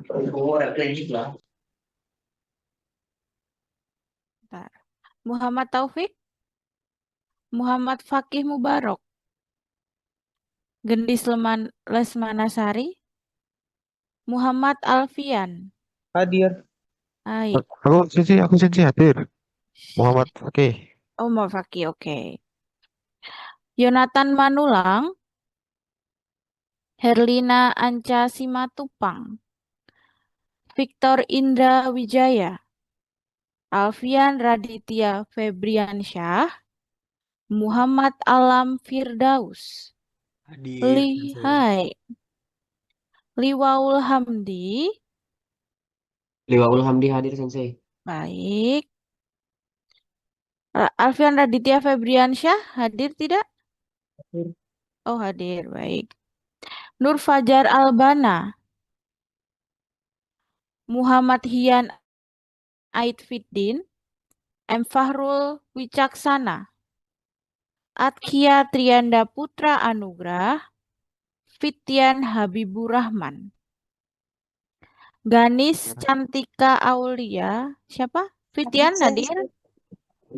Bentar. Muhammad Taufik, Muhammad Fakih Mubarok, Gendis Lesmanasari, Muhammad Alfian. Hadir. Hai. Aku Sensi hadir. Muhammad Oke. Oh, Muhammad Fakih, oke. Yonatan Manulang, Herlina Anca Simatupang, Victor Indra Wijaya, Alfian Raditya Febriansyah, Muhammad Alam Firdaus, Hadir. Hai, Liwaul Hamdi, Liwaul Hamdi hadir Sensei. baik. Alfian Raditya Febriansyah hadir tidak? Hadir. Oh, hadir, baik. Nur Fajar Albana, Muhammad Hian Aidfiddin, M. Fahrul Wicaksana, Atkia Trianda Putra Anugrah, Fityan Habibur Rahman, Ganis Cantika Aulia, siapa? Fityan hadir?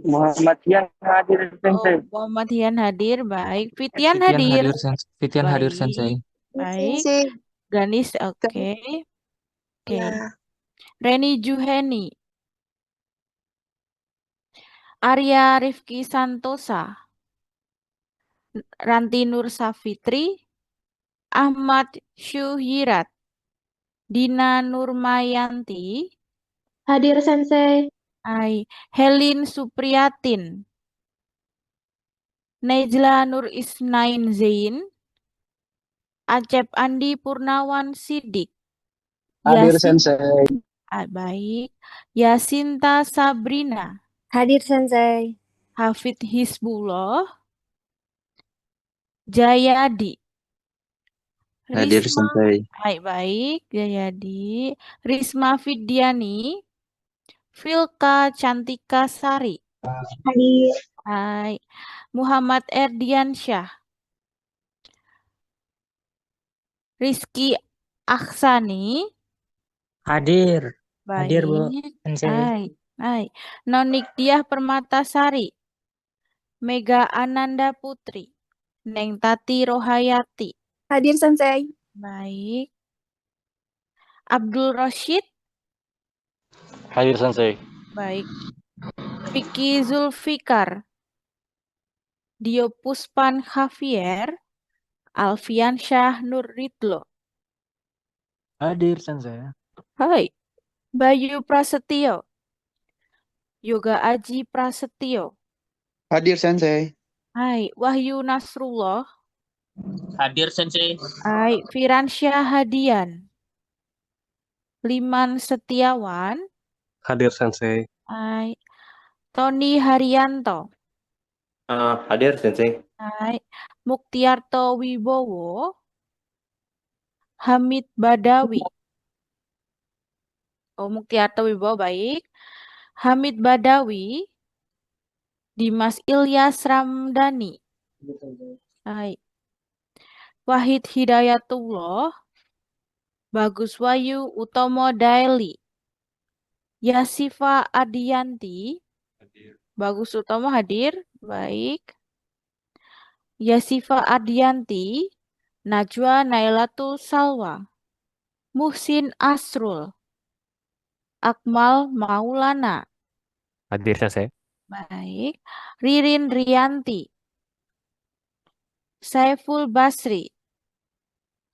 Muhammad Yan hadir Oh, Sensei. Muhammad Hian hadir, baik. Fityan Fitian hadir, hadir, Fitian hadir baik, Sensei. baik. Sensei. Ganis, oke. Oke. Ya. Reni Juheni, Arya Rifki Santosa, Ranti Nur Safitri, Ahmad Syuhirat, Dina Nurmayanti, Hadir Sensei. Helin Supriyatin, Nejla Nur Isnain Zain, Acep Andi Purnawan Sidik, Hadir Yasin, Sensei. baik, Yasinta Sabrina, Hadir Sensei. Hafid Hisbullah, Jayadi, Hadir Risma, Sensei. baik, Jayadi, Risma Fidyani, Vilka Cantika Sari, Hadir. Muhammad Erdiansyah, Rizky Aksani, Hadir. Hadir Bu baik, Sensei. Nonik Diah Permatasari, Mega Ananda Putri, Neng Tati Rohayati, Hadir Sensei. baik, Abdul Rashid, Hadir Sensei. baik, Vicky Zulfikar, Dio Puspan Javier, Alfian Syah Nur Ridlo, Hadir Sensei. hai, Bayu Prasetyo, Yoga Aji Prasetyo, Hadir Sensei. hai, Wahyu Nasrullah, Hadir Sensei. hai, Firansyah Hadian, Liman Setiawan, Hadir Sensei. hai, Tony Haryanto, Hadir Sensei. hai, Muktiarto Wibowo, Hamid Badawi, oh Muktiarto Wibowo baik, Hamid Badawi, Dimas Ilyas Ramdhani, hai, Wahid Hidayatullah, Bagus Wayu Utomo Daeli, Yasifa Adianti, Bagus Utomo hadir, baik. Yasifa Adianti, Najwa Nailatul Salwa, Muhsin Asrul, Akmal Maulana, Hadir Sensei. baik. Ririn Rianti, Saiful Basri,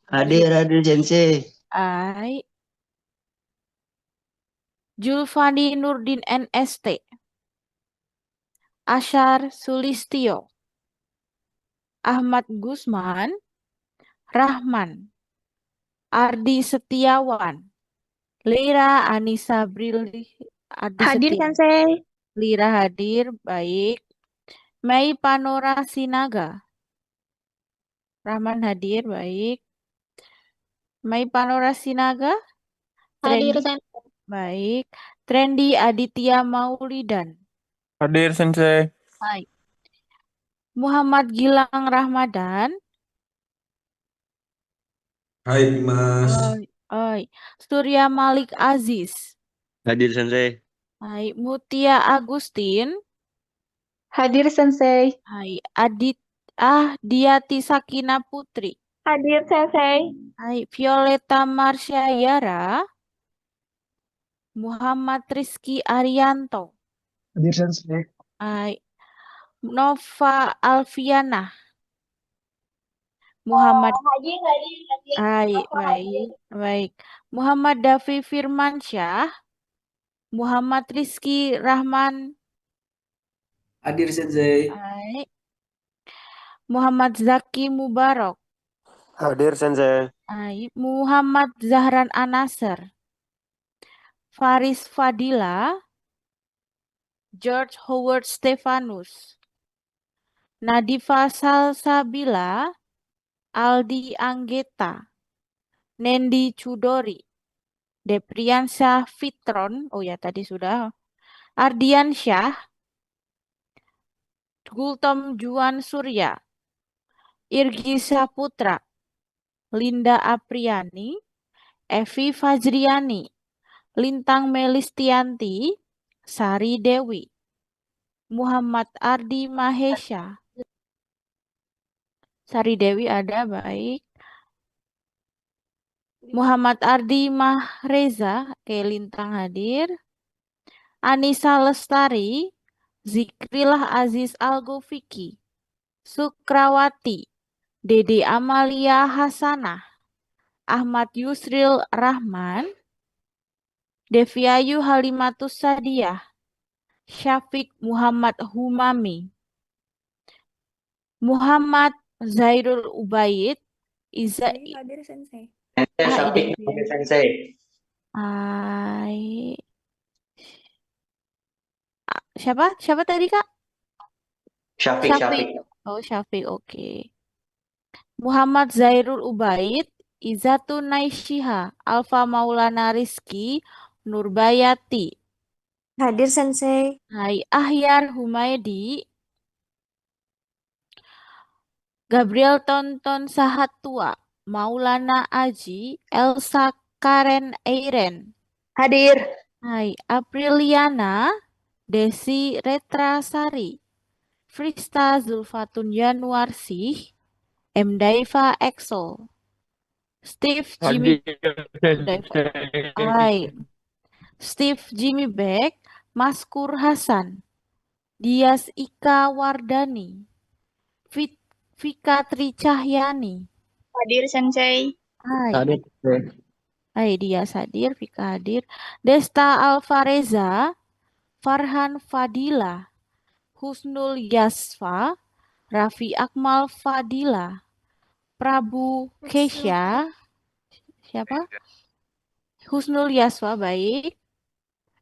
Hadir Sensei. baik. Julfani Nurdin NST, Asyar Sulistio, Ahmad Gusman, Rahman, Ardi Setiawan, Lira Anissa Brili, Ardi Hadir Setiawan, Sensei. Lira hadir, baik. Mei Panora Sinaga, Rahman hadir, baik. Mei Panora Sinaga, Hadir Trendy, Sensei. baik. Trendy Aditya Maulidan, Hadir Sensei. baik. Muhammad Gilang Ramadan, Hai Mas. Hai. Surya Malik Aziz. Hadir Sensei. Hai. Mutia Agustin. Hadir Sensei. Hai. Diati Sakina Putri. Hadir Sensei. Hai. Violeta Marsha Yara. Muhammad Rizky Arianto. Hadir Sensei. Hai. Nova Alfiana. Muhammad. Hadir. Hai. Baik. Muhammad Davi Firmansyah. Muhammad Rizky Rahman. Hadir Sensei. Hai. Muhammad Zaki Mubarak. Hadir Sensei. Hai. Muhammad Zahran Anasar. Faris Fadila. George Howard Stefanus. Nadifa Salsabila. Aldi Anggeta. Nendi Chudori. Depriansyah Fitron. Oh ya tadi sudah. Ardiansyah. Gultom Juan Surya. Irgi Saputra. Linda Apriani. Evi Fajriani. Lintang Melistianti. Sari Dewi. Muhammad Ardi Mahesha. Sari Dewi ada, baik. Muhammad Ardi Mahreza, oke, Lintang hadir. Anissa Lestari, Zikrillah Aziz Algofiki, Sukrawati, Dede Amalia Hasanah, Ahmad Yusril Rahman, Deviayu Halimatus Sadiah, Syafiq Muhammad Humami, Muhammad Zairul Ubaid, Hadir Sensei. Syafiq Devi. Hadir Sensei. Hai. Siapa tadi, Kak? Syafiq. Oh, Syafiq, oke. Muhammad Zairul Ubaid, Izatun Naishiha, Alfa Maulana Rizki, Nurbayati. Hadir Sensei. Hai. Ahyar Humaydi, Gabriel Tonton Sahatua, Maulana Aji, Elsa Karen Eiren. Hadir. Hai. Apriliana, Desi Retrasari, Frista Zulfatun Januarsih, M. Daiva Exo, Steve Jimmy Hai. Steve Jimmy Beck, Maskur Hasan, Dias Ika Wardani, Fikatri Cahyani. Hadir Sensei. Hai. Hai, Dias hadir, Vika hadir. Desta Alvareza, Farhan Fadila, Husnul Yasfa, Raffi Akmal Fadila, Prabu Kesha, siapa? Husnul Yasfa, baik.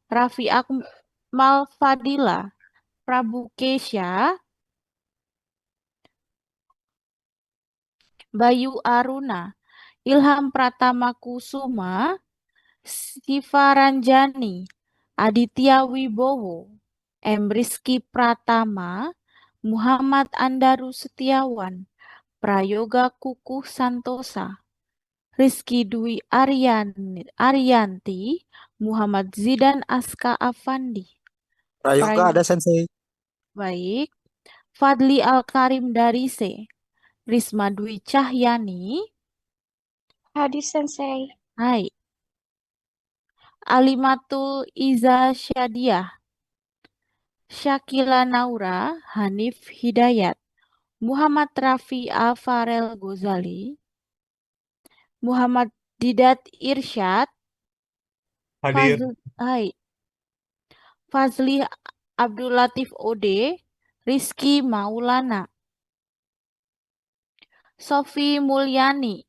Raffi Akmal Fadila, Prabu Kesha, Bayu Aruna, Ilham Pratama Kusuma, Siva Ranjani, Aditya Wibowo, M. Rizky Pratama, Muhammad Andaru Setiawan, Prayoga Kukuh Santosa, Rizky Dwi Arianti, Muhammad Zidan Aska Afandi. Prayoga ada Sensei. Baik. Fadli Al-Karim Darise, Risma Dwi Cahyani. Hadir Sensei. Hai. Alimatul Iza Syadiah, Syakila Naura, Hanif Hidayat, Muhammad Rafi Afarel Ghazali, Muhammad Didat Irsyad, Fazli Abdul Latif Ode, Rizky Maulana, Sofi Mulyani,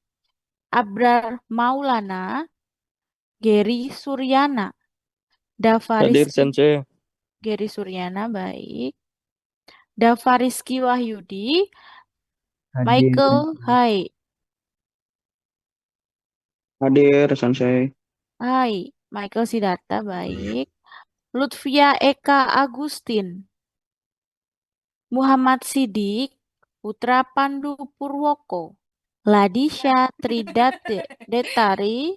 Abrar Maulana, Geri Suryana, Dava Hadir Rizky, Sensei. Geri Suryana, baik. Dava Rizky Wahyudi, Michael, hai. Hadir Sensei. Hai, Michael Sidarta, baik. Lutfia Eka Agustin, Muhammad Sidik, Putra Pandu Purwoko, Ladisha Tridate Detari,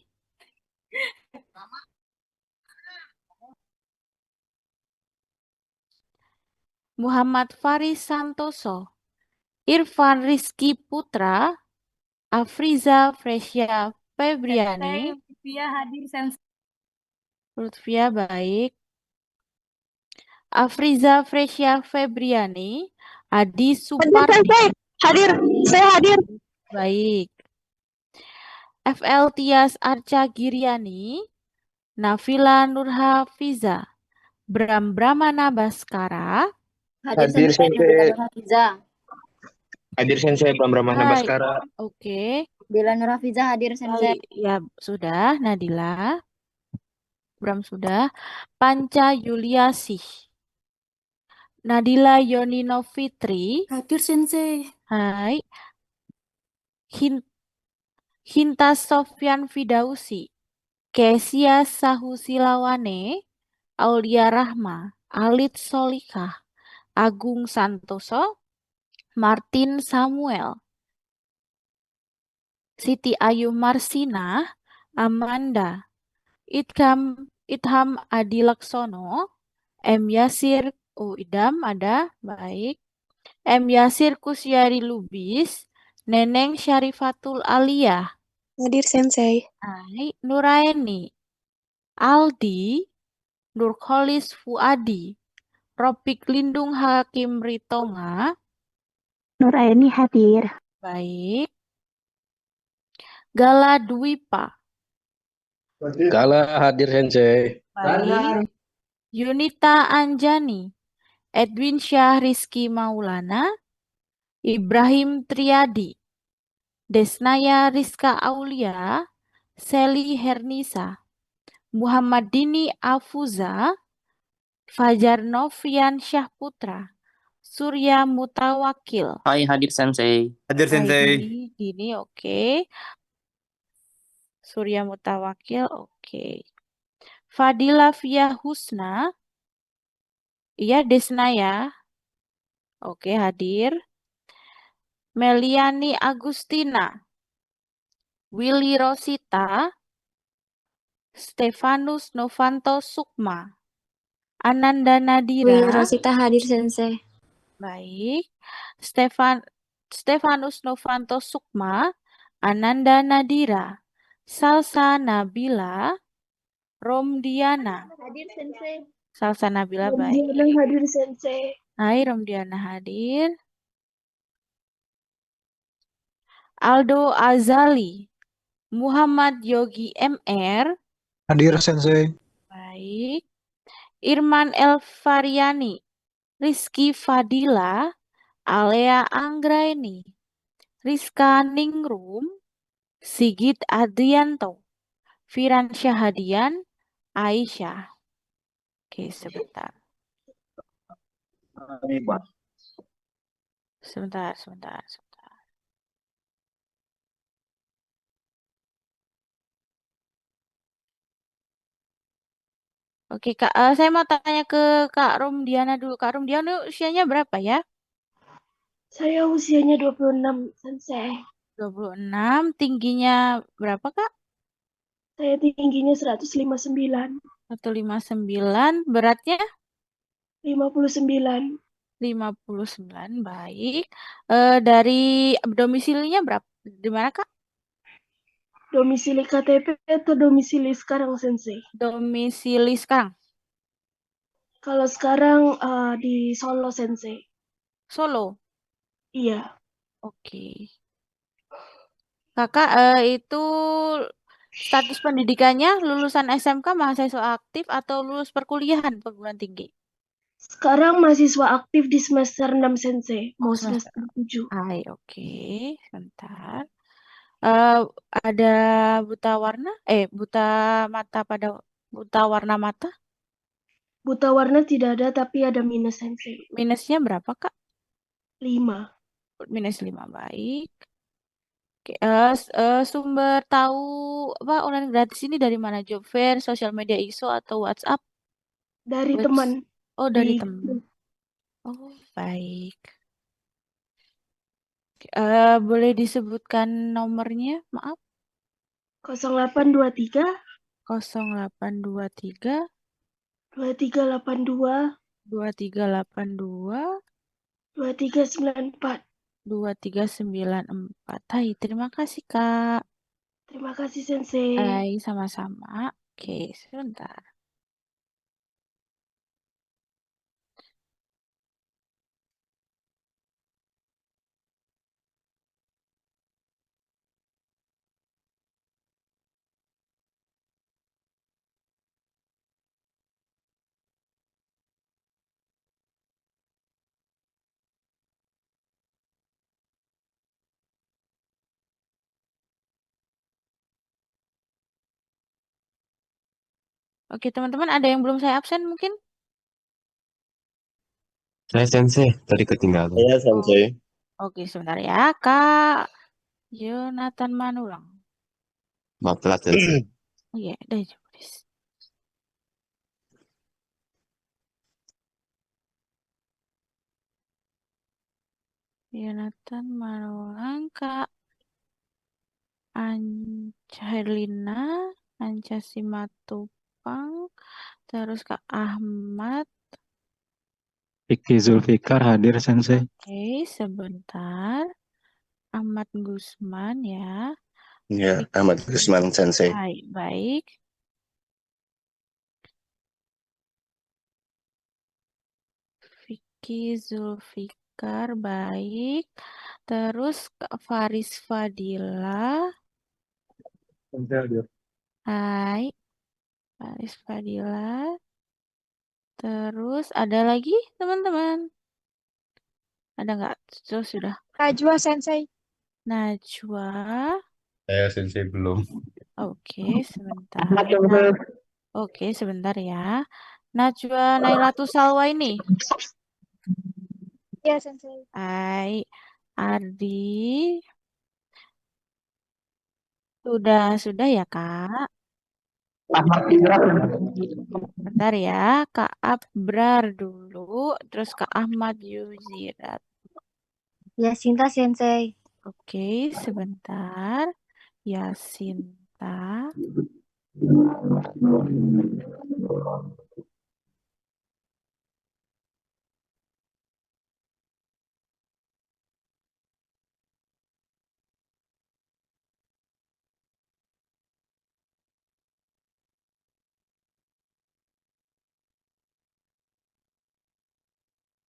Muhammad Faris Santoso, Irfan Rizky Putra, Afriza Fresya Febriani, Lutfia hadir sensei. Lutfia baik. Afriza Fresya Febriani, Adi Hadir Supardi, sensei. Hadir. Saya hadir. baik. FL Tias Arca Giriani, Nafila Nurhafiza, Bram Brahmana Baskara, Hadir sensei. Hadir sensei Bram Ramana Hai. Baskara. Oke. Bila Nurafiza hadir Baik, ya sudah. Nadila, Bram sudah. Panca Yuliasih, Nadila Yonino Fitri, Hadir sensei. hai. Hinta Sofyan Fidausi, Kesia Sahusilawane, Aulia Rahma, Alit Solikah, Agung Santoso, Martin Samuel, Siti Ayu Marsina, Amanda, Idham Adi Laksono, M. Yasir, Idam ada, baik. M. Yasir Kusyari Lubis, Neneng Syarifatul Aliyah, Hadir sensei. Hai, Nuraini, Aldi, Nurkholis Fuadi, Ropik Lindung Hakim Ritonga, Nuraini hadir. baik. Gala Dwipa, Gala hadir sensei. baik. Yunita Anjani, Edwin Syah Rizky Maulana, Ibrahim Triadi, Desnaya Rizka Aulia, Seli Hernisa, Muhammad Dini Afuza, Fajar Novian Syahputra, Surya Mutawakil. Hai, hadir sensei. Hadir Hai, Dini, oke. Surya Mutawakil, oke. Fadila Fia Husna, iya Desnaya, oke hadir. Meliani Agustina, Willy Rosita, Stefanus Novanto Sukma, Ananda Willy Nadira, Rosita hadir sensei. baik. Stefanus Novanto Sukma, Ananda Nadira, Salsa Nabila, Romdiana. Hadir sensei. Salsa Nabila baik. Romdiana hadir sensei. Hai, Romdiana hadir. Aldo Azali, Muhammad Yogi MR, Hadir sensei. baik. Irman Elvariani, Rizky Fadila, Alea Anggraini, Rizka Ningrum, Sigit Adrianto, Firan Syahadian, Aisyah. Oke, sebentar. Sebentar. Oke, Kak, saya mau tanya ke Kak Rumdiana dulu. Kak Rumdiana usianya berapa ya? Saya usianya 26 sensei. 26, tingginya berapa, Kak? Saya tingginya 159. 159, beratnya 59. 59, baik. Dari domisilinya berapa? Di mana, Kak? Domisili KTP atau domisili sekarang sensei? Domisili sekarang. Kalau sekarang di Solo sensei. Solo. Iya. Oke. Kakak itu status pendidikannya lulusan SMK mahasiswa aktif atau lulus perkuliahan perguruan tinggi? Sekarang mahasiswa aktif di semester 6 sensei. Mau semester. semester 7. Hai, oke. Bentar. Ada buta warna? Buta mata pada buta warna mata? Buta warna tidak ada tapi ada minus sensei. Minusnya berapa, Kak? 5. Minus 5, baik. Oke, sumber tahu apa online gratis ini dari mana? Job fair, sosial media ISO atau WhatsApp? Dari teman. Oh, dari Di- teman. Oh, baik. Oke, boleh disebutkan nomornya? Maaf. 0823 0823 2382 2382 2394. 2394. Hai, terima kasih Kak. Terima kasih Sensei. Hai, sama-sama. Oke, sebentar. Oke, teman-teman, ada yang belum saya absen mungkin? Saya sensei tadi ketinggalan. Iya, Sensei. Oke, sebentar ya, Kak. Jonathan Manulang. Maaf telat sensei. Iya, daijoubu desu. Jonathan Manulang, Kak Anca Herlina, Anca Simatupang, terus Kak Ahmad. Vicky Zulfikar hadir Sensei. Oke, sebentar. Ahmad Gusman ya. Iya, Ahmad Gusman Sensei. Baik, baik. Vicky Zulfikar, baik. Terus Kak Faris Fadila. Sensei hadir. Hai, Faris Fadila. Terus ada lagi teman-teman? Ada nggak? Sudah. Najwa Sensei. Najwa. Saya Sensei belum. Oke, sebentar. Oke, sebentar ya. Najwa Nailatus Salwa ini. Ya Sensei. Hai, Ardi. Sudah ya, Kak? Bentar ya, Kak Abrar dulu, terus Kak Ahmad Yuzirat. Ya Sinta Sensei. Oke, sebentar. Yasinta.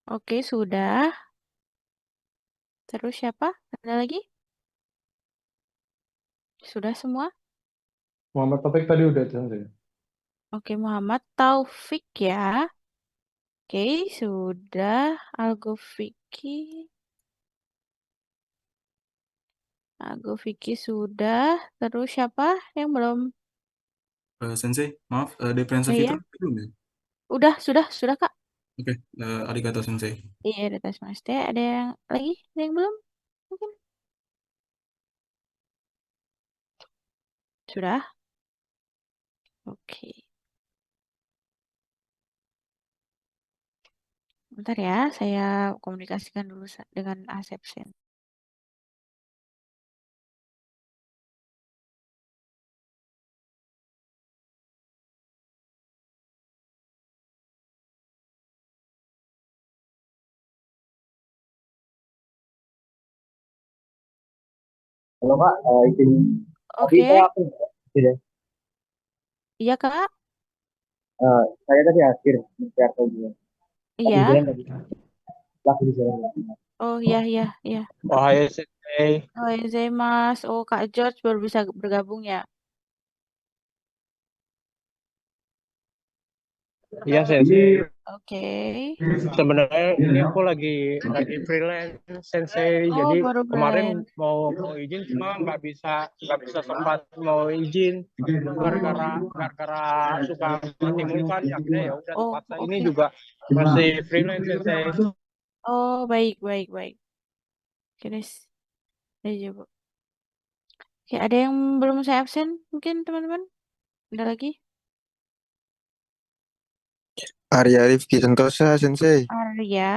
Oke, sudah. Terus siapa? Ada lagi? Sudah semua? Muhammad Taufik tadi udah Sensei. Oke, Muhammad Taufik ya. Oke, sudah. Algo Vicky. Algo Vicky sudah. Terus siapa yang belum? Sensei, maaf, Depriansa Iya. Fitra belum ya? Sudah Kak. Oke, arigato Sensei. Iya, ada tes mas. Ada yang lagi? Ada yang belum? Mungkin. Sudah? Oke. Bentar ya, saya komunikasikan dulu dengan Asep Sen. Halo Kak, izin tadi Oke, saya aktif tidak? iya Kak. Saya tadi akhir share tadi. Tadi Iya. jalan tadi lagi di jalan. Oh iya, iya, iya. Ohio Sensei. Oh iya, Mas. Oh, Kak George baru bisa bergabung ya. Iya, Sensei. Oke. Sebenarnya ini aku lagi freelance Sensei. Oh, Jadi baru kemarin Brand. mau izin cuma nggak bisa sempat mau izin gara-gara suka mati akhirnya ya udah Oh, terpaksa. Ini oke. juga masih freelance Sensei. Oh, baik, baik, baik. Oke, Des. Ayo, Bu. Oke, ada yang belum saya absen? Mungkin teman-teman? Ada lagi? Arya Rifki Sentosa sensei. Arya.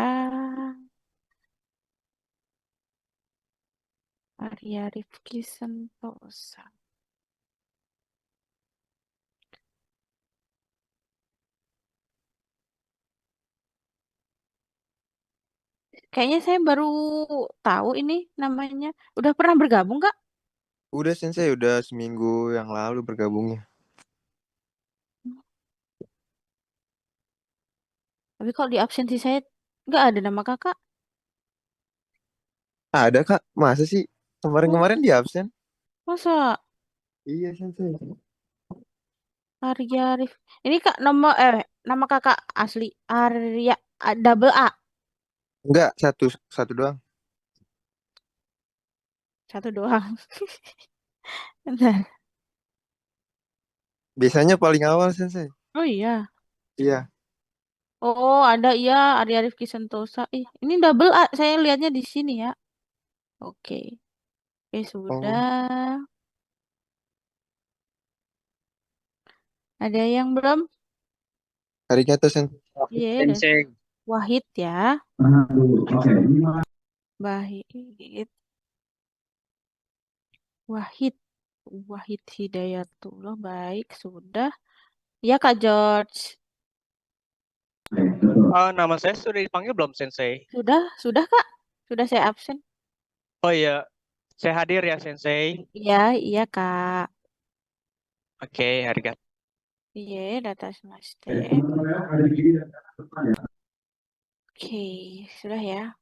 Arya Rifki Sentosa. Kayaknya saya baru tahu ini namanya. Udah pernah bergabung, Kak? Udah Sensei, udah seminggu yang lalu bergabungnya. Tapi kalau di absensi saya nggak ada nama Kakak. Ada Kak, masa sih? Oh, Kemarin-kemarin di absen? masa Iya Sensei. Arya Arif? Ini Kak nama Kakak asli Arya double A. Enggak, satu satu doang. Satu doang. Bentar. Biasanya paling awal Sensei. Oh iya. Iya. Oh, ada iya Arya Rifki Sentosa. Ini double A. Saya lihatnya di sini ya. Oke. Oke, sudah. Oh, Ada yang belum? Arigato Sensei. Iya, dan Sensei. Wahid ya. Wahid. Wahid. Wahid Hidayatullah. Baik, sudah. Ya, Kak George. Nama saya sudah dipanggil belum, Sensei? Sudah Kak. Sudah saya absen. Oh iya, saya hadir ya, Sensei. Iya, iya Kak. Oke, arigato. Iya, data semesta. Oke, sudah ya.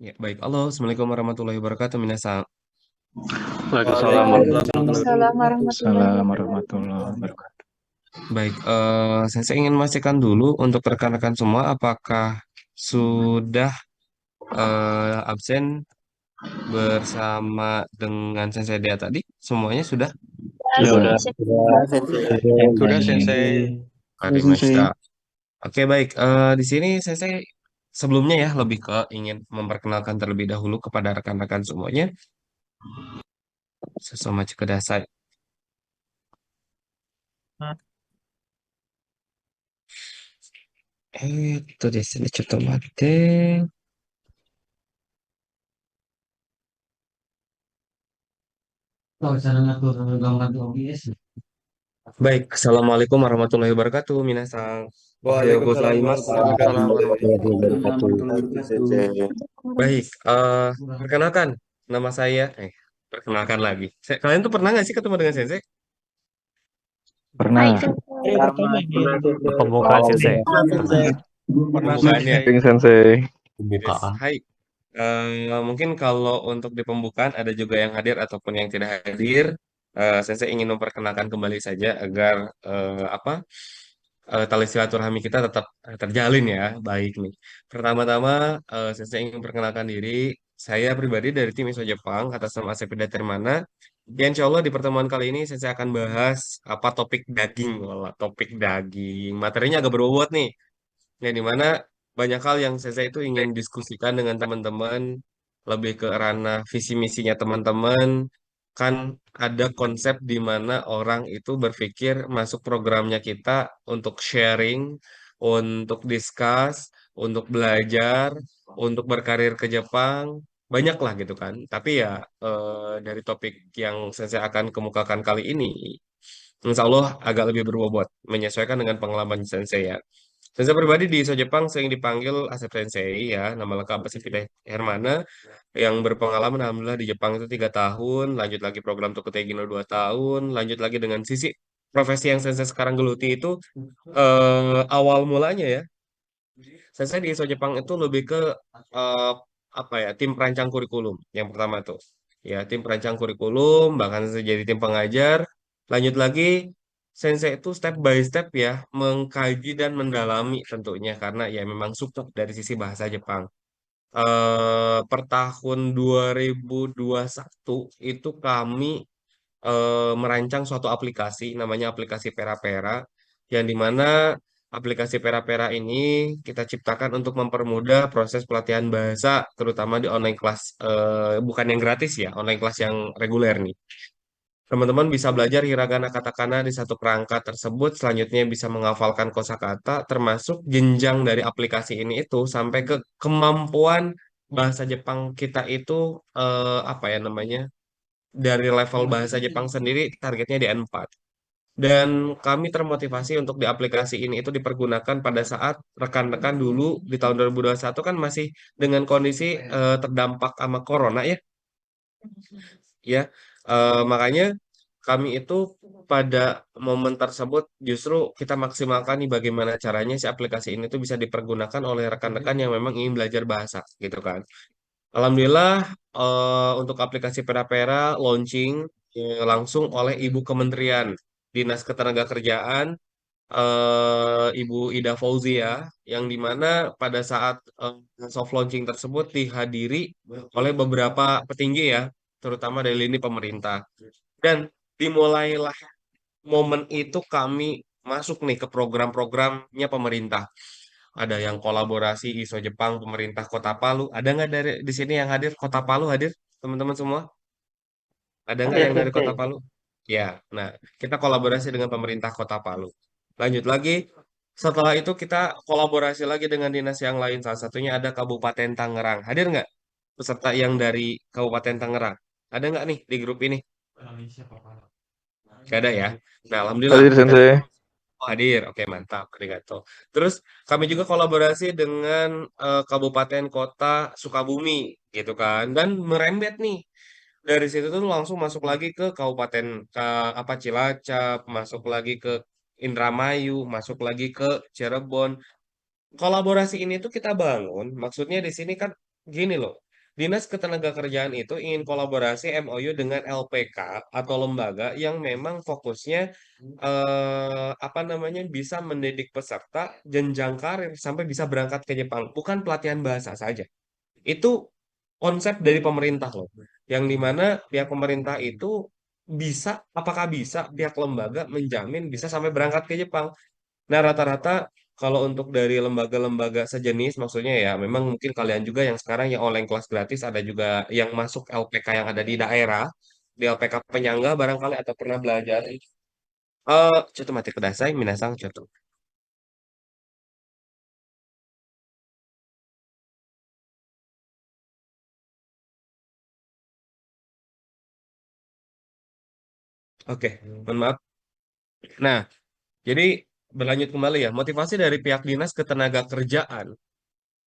Ya, baik. Halo, Assalamualaikum warahmatullahi wabarakatuh, minasan. Waalaikumsalam warahmatullahi Waalaikumsalam warahmatullahi Waalaikumsalam wabarakatuh. warahmatullahi wabarakatuh. Baik, saya ingin memastikan dulu untuk rekan-rekan semua, apakah sudah absen bersama dengan Sensei Dea tadi? Semuanya sudah? Sudah. Sudah Sensei. Sudah, Sensei. Arimashita. Oke, baik. Di sini Sensei sebelumnya ya lebih ke ingin memperkenalkan terlebih dahulu kepada rekan-rekan semuanya. Sesama Kudasai.ですね。ちょっと待って。Baik, Assalamualaikum warahmatullahi wabarakatuh, minasan. Ohayo Waalaikumsalam gozaimasu. warahmatullahi Waalaikumsalam wabarakatuh. Sensei. Baik, perkenalkan nama saya. Perkenalkan lagi. Kalian tuh pernah nggak sih ketemu dengan Sensei? Pernah. Pertama. Pernah Sensei. Pembukaan Oh, Sensei. iya. Sensei. Pernah Pembukaannya. Sensei. Ping Sensei. Yes. Pembukaan. Hai. Mungkin kalau untuk di pembukaan ada juga yang hadir ataupun yang tidak hadir. Sensei ingin memperkenalkan kembali saja agar tali silaturahmi kita tetap terjalin ya. Baik nih. Pertama-tama, saya ingin memperkenalkan diri. Saya pribadi dari tim ISO Jepang atas nama Asep Mana. Ya, insya Allah di pertemuan kali ini saya akan bahas apa topik daging. Wala, topik daging. Materinya agak berbobot nih. Ya, di mana banyak hal yang saya itu ingin diskusikan dengan teman-teman, lebih ke ranah visi misinya teman-teman. Kan ada konsep di mana orang itu berpikir masuk programnya kita untuk sharing, untuk discuss, untuk belajar, untuk berkarir ke Jepang, banyak lah gitu kan. Tapi ya dari topik yang saya akan kemukakan kali ini, insya Allah agak lebih berbobot, menyesuaikan dengan pengalaman Sensei ya. Sensei pribadi di ISO Jepang sering dipanggil Asep Sensei ya, nama lengkap Asep Hermana, yang berpengalaman alhamdulillah di Jepang itu 3 tahun, lanjut lagi program Tokutegino 2 tahun, lanjut lagi dengan sisi profesi yang Sensei sekarang geluti itu awal mulanya ya. Sensei di ISO Jepang itu lebih ke eh, apa ya, tim perancang kurikulum yang pertama tuh. Ya, tim perancang kurikulum, bahkan saya jadi tim pengajar. Lanjut lagi, Sensei itu step by step ya, mengkaji dan mendalami tentunya karena ya memang suka dari sisi bahasa Jepang. Per tahun 2021 itu kami merancang suatu aplikasi namanya aplikasi Pera-Pera yang dimana aplikasi Pera-Pera ini kita ciptakan untuk mempermudah proses pelatihan bahasa terutama di online kelas bukan yang gratis ya, online kelas yang reguler nih. Teman-teman bisa belajar hiragana katakana di satu kerangka tersebut, selanjutnya bisa menghafalkan kosakata, termasuk jenjang dari aplikasi ini itu sampai ke kemampuan bahasa Jepang kita itu apa ya namanya? Dari level bahasa Jepang sendiri targetnya di N4. Dan kami termotivasi untuk di aplikasi ini itu dipergunakan pada saat rekan-rekan dulu di tahun 2021 kan masih dengan kondisi terdampak sama corona ya. Ya, makanya kami itu pada momen tersebut justru kita maksimalkan nih bagaimana caranya si aplikasi ini tuh bisa dipergunakan oleh rekan-rekan yang memang ingin belajar bahasa gitu kan. Alhamdulillah untuk aplikasi Pera-Pera launching langsung oleh Ibu Kementerian Dinas Ketenagakerjaan Ibu Ida Fauzia yang dimana pada saat soft launching tersebut dihadiri oleh beberapa petinggi ya, terutama dari lini pemerintah. Dan dimulailah momen itu kami masuk nih ke program-programnya pemerintah. Ada yang kolaborasi ISO Jepang, pemerintah Kota Palu. Ada nggak dari di sini yang hadir? Kota Palu hadir, teman-teman semua? Ada nggak Ada yang dari Kota Sensei. Palu? Ya, nah kita kolaborasi dengan pemerintah Kota Palu. Lanjut lagi, setelah itu kita kolaborasi lagi dengan dinas yang lain. Salah satunya ada Kabupaten Tangerang. Hadir nggak peserta yang dari Kabupaten Tangerang? Ada nggak nih di grup ini? Nggak ada ya. Nah, alhamdulillah. Hadir Sensei. Oh, hadir. Oke, mantap. Arigato. Terus kami juga kolaborasi dengan Kabupaten Kota Sukabumi gitu kan. Dan merembet nih. Dari situ tuh langsung masuk lagi ke Kabupaten apa Cilacap, masuk lagi ke Indramayu, masuk lagi ke Cirebon. Kolaborasi ini tuh kita bangun, maksudnya di sini kan gini loh. Dinas Ketenagakerjaan itu ingin kolaborasi MOU dengan LPK atau lembaga yang memang fokusnya apa namanya bisa mendidik peserta jenjang karir sampai bisa berangkat ke Jepang, bukan pelatihan bahasa saja. Itu konsep dari pemerintah loh, yang dimana pihak pemerintah itu bisa, apakah bisa pihak lembaga menjamin bisa sampai berangkat ke Jepang. Nah, rata-rata kalau untuk dari lembaga-lembaga sejenis, maksudnya ya memang mungkin kalian juga yang sekarang yang online kelas gratis, ada juga yang masuk LPK yang ada di daerah, di LPK penyangga barangkali atau pernah belajar. Contoh mati kudasai, minasang contoh. Oke, mohon maaf. Nah, jadi berlanjut kembali ya, motivasi dari pihak Dinas Ketenagakerjaan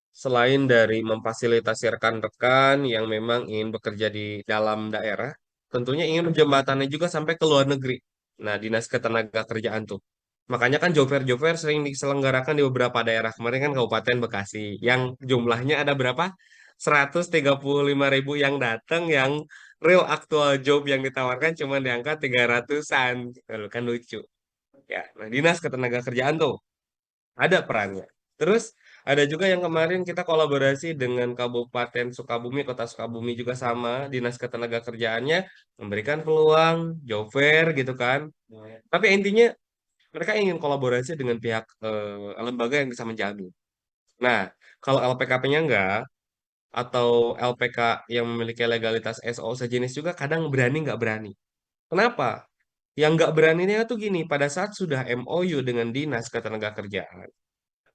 selain dari memfasilitasi rekan-rekan yang memang ingin bekerja di dalam daerah, tentunya ingin menjembatani juga sampai ke luar negeri. Nah, Dinas Ketenagakerjaan tuh. Makanya kan job fair sering diselenggarakan di beberapa daerah. Kemarin kan Kabupaten Bekasi, yang jumlahnya ada berapa? 135.000 yang datang, yang real aktual job yang ditawarkan cuma di angka 300-an. Lalu kan lucu. Ya, nah Dinas Ketenagakerjaan tuh ada perannya. Terus ada juga yang kemarin kita kolaborasi dengan Kabupaten Sukabumi, Kota Sukabumi juga sama, Dinas Ketenagakerjaannya memberikan peluang job fair gitu kan. Tapi intinya mereka ingin kolaborasi dengan pihak lembaga yang bisa menjamin. Nah, kalau LPKP-nya enggak, atau LPK yang memiliki legalitas SO sejenis juga kadang berani nggak berani. Kenapa? Yang nggak beraninya tuh gini, pada saat sudah MOU dengan Dinas Ketenagakerjaan,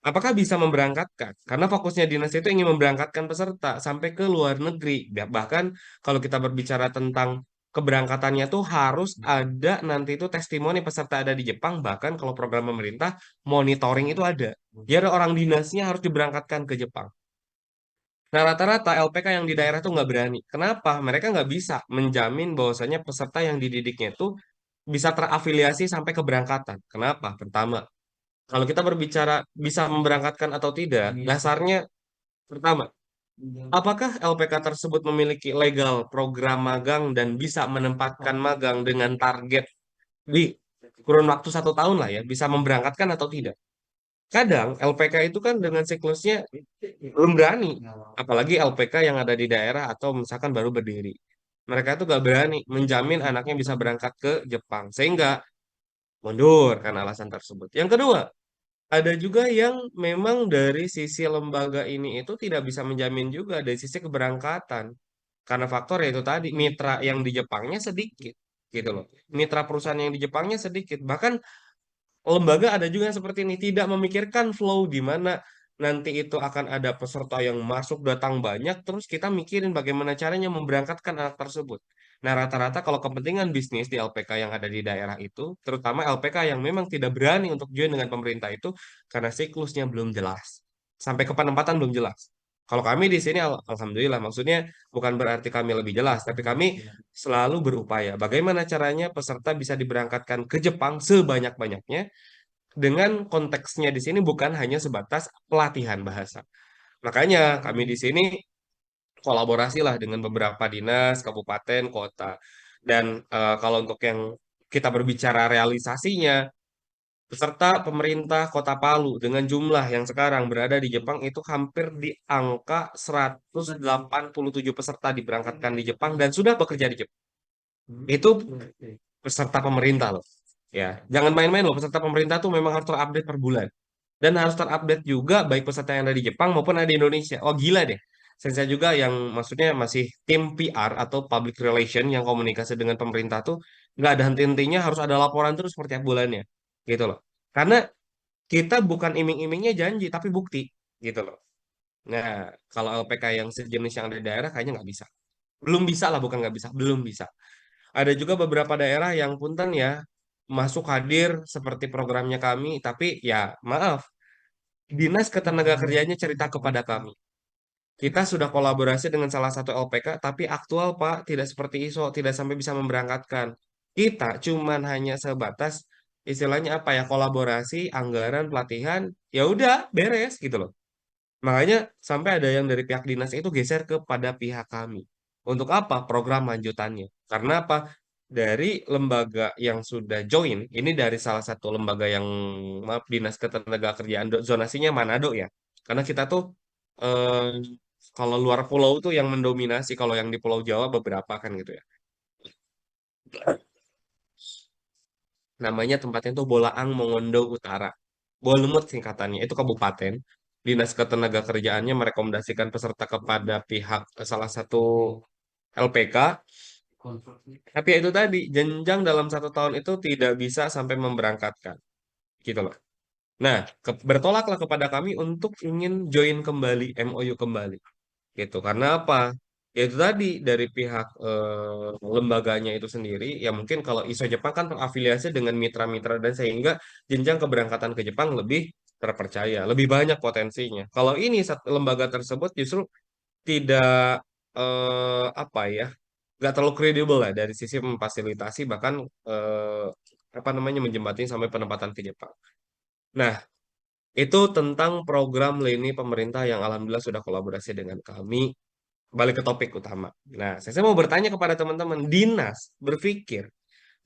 apakah bisa memberangkatkan? Karena fokusnya dinas itu ingin memberangkatkan peserta sampai ke luar negeri. Bahkan kalau kita berbicara tentang keberangkatannya tuh harus ada nanti itu testimoni peserta ada di Jepang. Bahkan kalau program pemerintah monitoring itu ada. Jadi ada orang dinasnya harus diberangkatkan ke Jepang. Nah, rata-rata LPK yang di daerah tuh nggak berani. Kenapa? Mereka nggak bisa menjamin bahwasanya peserta yang dididiknya itu bisa terafiliasi sampai keberangkatan. Kenapa? Pertama, kalau kita berbicara bisa memberangkatkan atau tidak, dasarnya pertama, apakah LPK tersebut memiliki legal program magang dan bisa menempatkan magang dengan target di kurun waktu 1 tahun lah ya, bisa memberangkatkan atau tidak? Kadang LPK itu kan dengan siklusnya belum berani, apalagi LPK yang ada di daerah atau misalkan baru berdiri. Mereka itu gak berani menjamin anaknya bisa berangkat ke Jepang, sehingga mundur karena alasan tersebut. Yang kedua, ada juga yang memang dari sisi lembaga ini itu tidak bisa menjamin juga dari sisi keberangkatan. Karena faktor yaitu tadi, mitra yang di Jepangnya sedikit. Gitu loh. Mitra perusahaan yang di Jepangnya sedikit. Bahkan lembaga ada juga yang seperti ini. Tidak memikirkan flow di mana nanti itu akan ada peserta yang masuk datang banyak. Terus kita mikirin bagaimana caranya memberangkatkan anak tersebut. Nah, rata-rata kalau kepentingan bisnis di LPK yang ada di daerah itu, terutama LPK yang memang tidak berani untuk join dengan pemerintah itu, karena siklusnya belum jelas. Sampai ke penempatan belum jelas. Kalau kami di sini, alhamdulillah, maksudnya bukan berarti kami lebih jelas, tapi kami selalu berupaya. Bagaimana caranya peserta bisa diberangkatkan ke Jepang sebanyak-banyaknya, dengan konteksnya di sini bukan hanya sebatas pelatihan bahasa. Makanya kami di sini kolaborasi lah dengan beberapa dinas, kabupaten, kota. Dan kalau untuk yang kita berbicara realisasinya, peserta pemerintah Kota Palu dengan jumlah yang sekarang berada di Jepang itu hampir di angka 187 peserta diberangkatkan di Jepang dan sudah bekerja di Jepang. Itu peserta pemerintah loh. Ya, jangan main-main loh, peserta pemerintah tuh memang harus terupdate per bulan. Dan harus terupdate juga baik peserta yang ada di Jepang maupun ada di Indonesia. Oh gila deh. Saya juga yang maksudnya masih tim PR atau public relation yang komunikasi dengan pemerintah tuh nggak ada henti-hentinya harus ada laporan terus setiap bulannya. Gitu loh. Karena kita bukan iming-imingnya janji tapi bukti. Gitu loh. Nah, kalau LPK yang sejenis yang ada di daerah kayaknya nggak bisa. Belum bisa lah, bukan nggak bisa. Belum bisa. Ada juga beberapa daerah yang punten ya masuk hadir seperti programnya kami, tapi ya maaf, Dinas Ketenagakerjaannya cerita kepada kami. Kita sudah kolaborasi dengan salah satu LPK, tapi aktual Pak, tidak seperti ISO, tidak sampai bisa memberangkatkan. Kita cuman hanya sebatas istilahnya apa ya, kolaborasi, anggaran, pelatihan, ya udah beres gitu loh. Makanya sampai ada yang dari pihak dinas itu geser kepada pihak kami. Untuk apa? Program lanjutannya. Karena apa? Dari lembaga yang sudah join, ini dari salah satu lembaga yang, maaf, Dinas Ketenagakerjaan zonasinya Manado ya. Karena kita tuh eh, kalau luar pulau tuh yang mendominasi, kalau yang di Pulau Jawa beberapa kan gitu ya. Namanya tempatnya tuh Bolaang Mongondo Utara. Bolemut singkatannya, itu kabupaten. Dinas Ketenagakerjaannya merekomendasikan peserta kepada pihak salah satu LPK. Tapi ya itu tadi, jenjang dalam 1 tahun itu tidak bisa sampai memberangkatkan. Gitu loh. Nah, bertolaklah kepada kami untuk ingin join kembali, MOU kembali. Gitu. Karena apa? Ya itu tadi, dari pihak lembaganya itu sendiri, ya mungkin kalau ISO Jepang kan terafiliasi dengan mitra-mitra dan sehingga jenjang keberangkatan ke Jepang lebih terpercaya, lebih banyak potensinya. Kalau ini lembaga tersebut justru tidak apa ya, nggak terlalu kredibel lah dari sisi memfasilitasi bahkan apa namanya menjembatani sampai penempatan ke Jepang. Nah, itu tentang program lini pemerintah yang alhamdulillah sudah kolaborasi dengan kami. Balik ke topik utama. Nah, saya mau bertanya kepada teman-teman, Dinas berpikir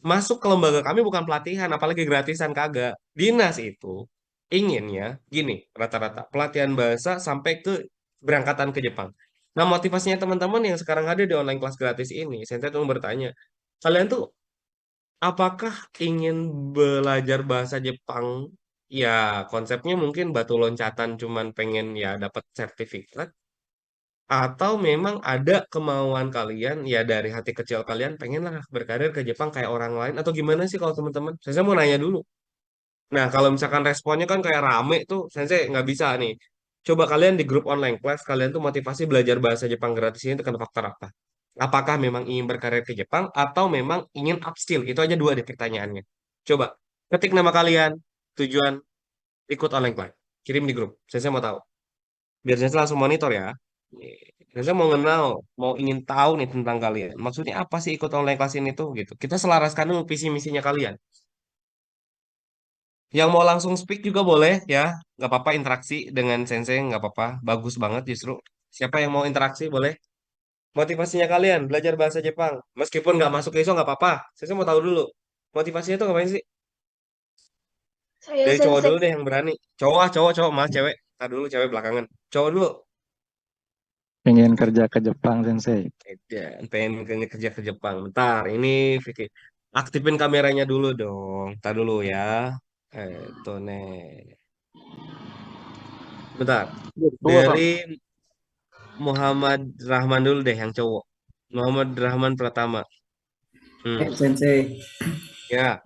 masuk ke lembaga kami bukan pelatihan, apalagi gratisan kagak. Dinas itu inginnya gini, rata-rata pelatihan bahasa sampai ke berangkatan ke Jepang. Nah, motivasinya teman-teman yang sekarang ada di online kelas gratis ini, saya tuh mau bertanya, kalian tuh apakah ingin belajar bahasa Jepang? Ya, konsepnya mungkin batu loncatan cuman pengen ya dapat sertifikat atau memang ada kemauan kalian ya dari hati kecil kalian pengenlah berkarir ke Jepang kayak orang lain atau gimana sih kalau teman-teman? Saya mau nanya dulu. Nah, kalau misalkan responnya kan kayak rame tuh, saya nggak bisa nih. Coba kalian di grup online class, kalian tuh motivasi belajar bahasa Jepang gratis ini itu karena faktor apa? Apakah memang ingin berkarir ke Jepang atau memang ingin upskill? Itu aja dua deh pertanyaannya. Coba ketik nama kalian, tujuan ikut online class, kirim di grup. Saya mau tahu. Biar saya langsung monitor ya. Saya mau kenal, mau ingin tahu nih tentang kalian. Maksudnya apa sih ikut online class ini tuh gitu. Kita selaraskan dulu visi misinya kalian. Yang mau langsung speak juga boleh ya, nggak apa-apa interaksi dengan sensei nggak apa-apa, bagus banget justru. Siapa yang mau interaksi boleh. Motivasinya kalian belajar bahasa Jepang, meskipun nggak masuk ISO nggak apa-apa. Saya mau tahu dulu. Motivasinya tuh ngapain sih? Saya Dari cowok Sensei. dulu deh yang berani. Cowok, cowok, mas cewek. Tar dulu cewek belakangan. Cowok dulu. Pengen kerja ke Jepang, Sensei. Pengen kerja ke Jepang. Bentar, ini Vicky. Aktifin kameranya dulu dong. Tar dulu ya. Tuh nih. Bentar. Dari Muhammad Rahman dulu deh yang cowok. Muhammad Rahman pertama. Sensei, Ya,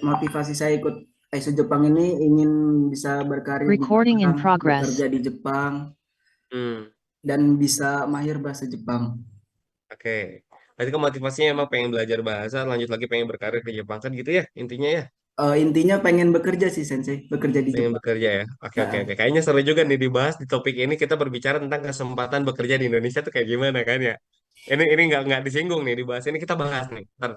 motivasi saya ikut ISO Jepang ini ingin bisa berkarir di Recording in Jepang, progress. bekerja di Jepang, dan bisa mahir bahasa Jepang. oke. Berarti kan motivasinya emang pengen belajar bahasa, lanjut lagi pengen berkarir di Jepang kan gitu ya intinya ya. Intinya pengen bekerja sih Sensei, bekerja di Pengen Jepang. bekerja ya. Oke, oke, Nah, oke. Kayaknya seru juga nih dibahas di topik ini kita berbicara tentang kesempatan bekerja di Indonesia tuh kayak gimana kan ya. Ini nggak disinggung nih dibahas ini kita bahas nih. Ntar.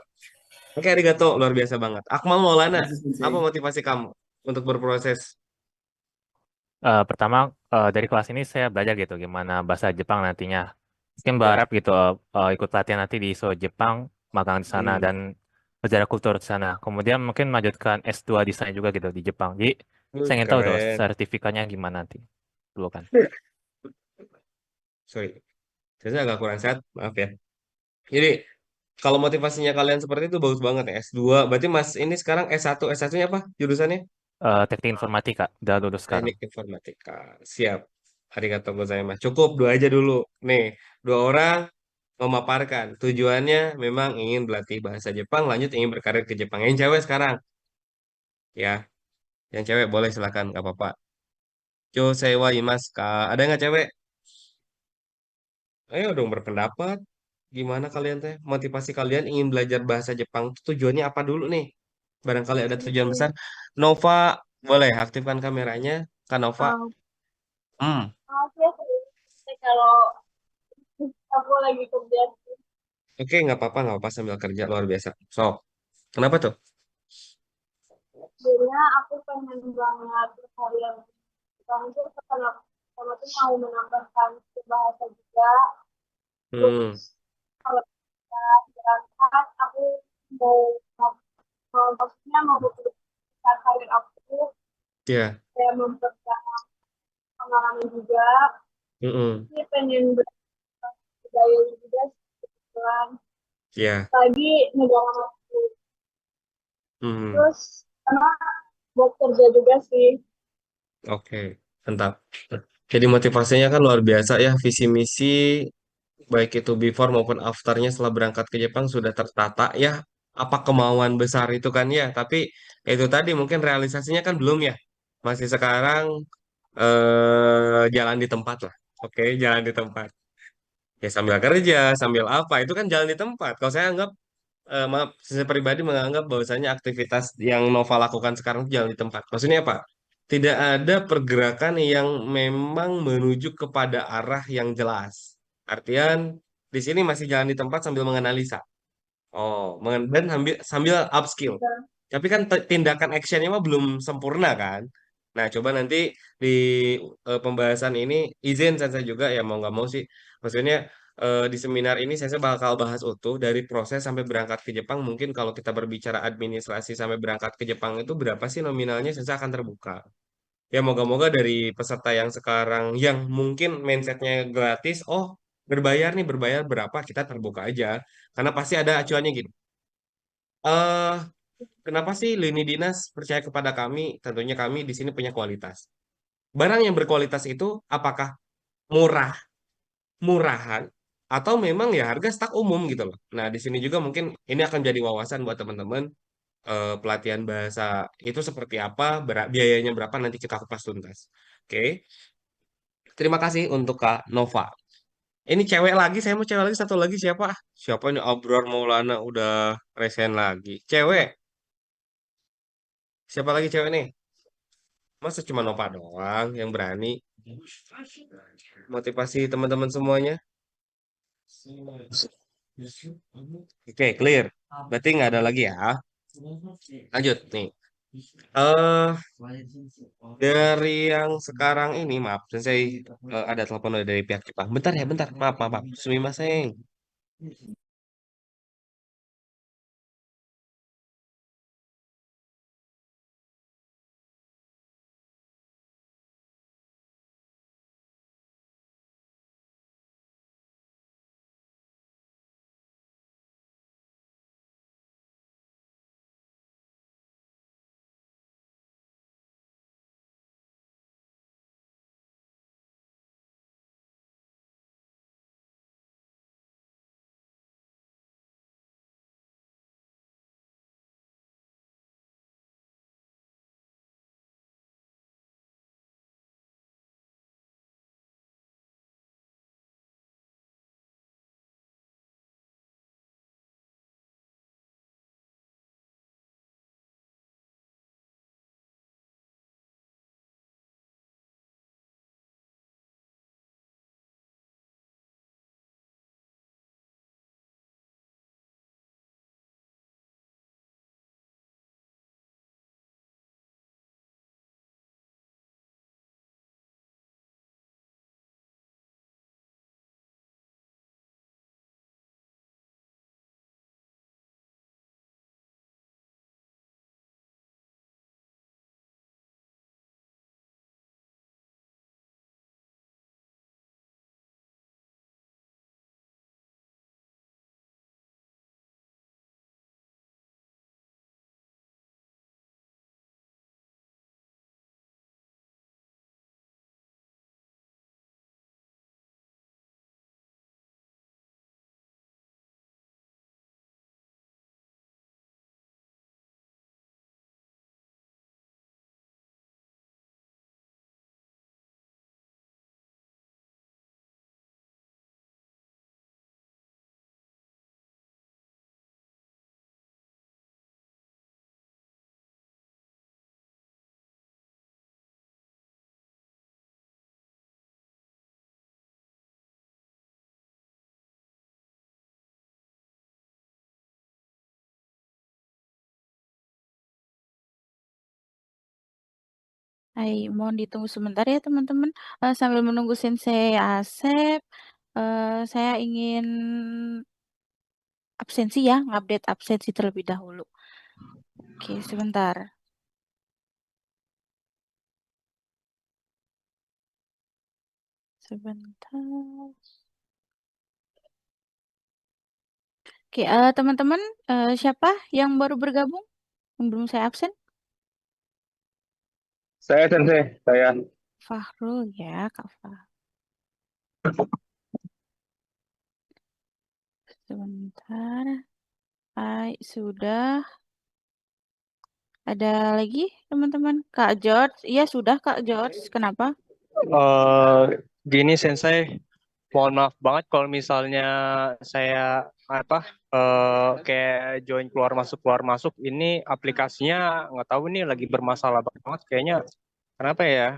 Oke, arigato, luar biasa banget. Akmal Maulana, makasih apa Sensei. motivasi kamu untuk berproses? Pertama dari kelas ini saya belajar gitu gimana bahasa Jepang nantinya. Mungkin Ya. berharap gitu ikut pelatihan nanti di ISO Jepang, magang di sana Hmm. dan belajar kultur di sana. Kemudian mungkin melanjutkan S2 di sana juga gitu di Jepang. Jadi saya ingin tahu tuh Keren. sertifikatnya gimana nanti. Dulu kan. Sorry, saya agak kurang sehat, maaf ya. Jadi, kalau motivasinya kalian seperti itu bagus banget ya. S2, berarti Mas ini sekarang S1. S1-nya apa jurusannya? Teknik informatika, udah lulus sekarang. Teknik informatika. Siap. Arigatou gozaimasu. Cukup dua aja dulu. Nih, dua orang memaparkan tujuannya memang ingin berlatih bahasa Jepang, lanjut ingin berkarir ke Jepang. Yang cewek sekarang, ya. Yang cewek boleh silakan, nggak apa-apa. Josei wa imasu ka? Ada nggak cewek? Ayo dong berpendapat. Gimana kalian teh? Motivasi kalian ingin belajar bahasa Jepang tuh tujuannya apa dulu nih? Barangkali ada tujuan besar. Nova, boleh aktifkan kameranya. Kak Nova. Hmm, Maaf ya, kalau aku lagi kerja. oke, nggak apa-apa sambil kerja luar biasa. So, kenapa tuh? Sebenarnya aku pengen banget berkarya itu karena pertama tuh mau menambahkan bahasa juga. Hmm, Terus kalau kita berangkat, aku mau maksudnya mau bekerja karir aku, ya, saya memperdalam pengalaman juga. mm-mm, Ini pengen budaya juga kebetulan. ya, Lagi negara aku. hmm, Terus karena buat kerja juga sih. oke, mantap. Jadi motivasinya kan luar biasa ya, visi misi baik itu before maupun afternya setelah berangkat ke Jepang sudah tertata ya. Apa kemauan besar itu kan ya, tapi ya itu tadi mungkin realisasinya kan belum ya. Masih sekarang jalan di tempat lah. Oke, jalan di tempat. Ya sambil kerja, sambil apa, itu kan jalan di tempat. Kalau saya anggap, maaf, saya pribadi menganggap bahwasanya aktivitas yang Nova lakukan sekarang itu jalan di tempat. Maksudnya apa? Tidak ada pergerakan yang memang menuju kepada arah yang jelas. Artian, Di sini masih jalan di tempat sambil menganalisa. Oh, dan sambil sambil upskill. Tapi kan tindakan actionnya mah belum sempurna kan. Nah, coba nanti di pembahasan ini izin saya juga ya mau nggak mau sih. Maksudnya di seminar ini saya bakal bahas utuh dari proses sampai berangkat ke Jepang. Mungkin kalau kita berbicara administrasi sampai berangkat ke Jepang itu berapa sih nominalnya, saya akan terbuka. Ya moga-moga dari peserta yang sekarang yang mungkin mindsetnya gratis, oh berbayar nih berbayar berapa kita terbuka aja. Karena pasti ada acuannya gitu. eh Kenapa sih lini dinas percaya kepada kami? Tentunya kami di sini punya kualitas. Barang yang berkualitas itu apakah murah, murahan, atau memang ya harga stak umum gitu loh. Nah, di sini juga mungkin ini akan jadi wawasan buat teman-teman pelatihan bahasa itu seperti apa, biayanya berapa nanti kita kupas tuntas. Oke, terima kasih untuk Kak Nova. Ini cewek lagi, saya mau cewek lagi satu lagi siapa? Siapa ini Abror Maulana udah resign lagi. Cewek, siapa lagi cewek nih? Masa cuma Nova doang yang berani motivasi teman-teman semuanya? Oke, clear. Berarti nggak ada lagi ya. Lanjut nih. eh dari yang sekarang ini, maaf, saya ada telepon dari pihak Jepang. Bentar ya, bentar. Maaf, maaf, maaf. Sumimasen. Hai, mohon ditunggu sebentar ya teman-teman. Sambil menunggu Sensei Asep, saya ingin absensi ya, ngupdate absensi terlebih dahulu. Oke, sebentar. Sebentar. Oke, teman-teman, siapa yang baru bergabung? Yang belum saya absen? Saya Sensei, saya. Fahrul ya, Kak Fahrul. Sebentar. Hai, sudah. Ada lagi teman-teman? Kak George? Iya, sudah Kak George. Kenapa? eh Gini Sensei, mohon maaf banget kalau misalnya saya kayak join keluar masuk ini aplikasinya nggak tahu nih lagi bermasalah banget kayaknya. Kenapa ya?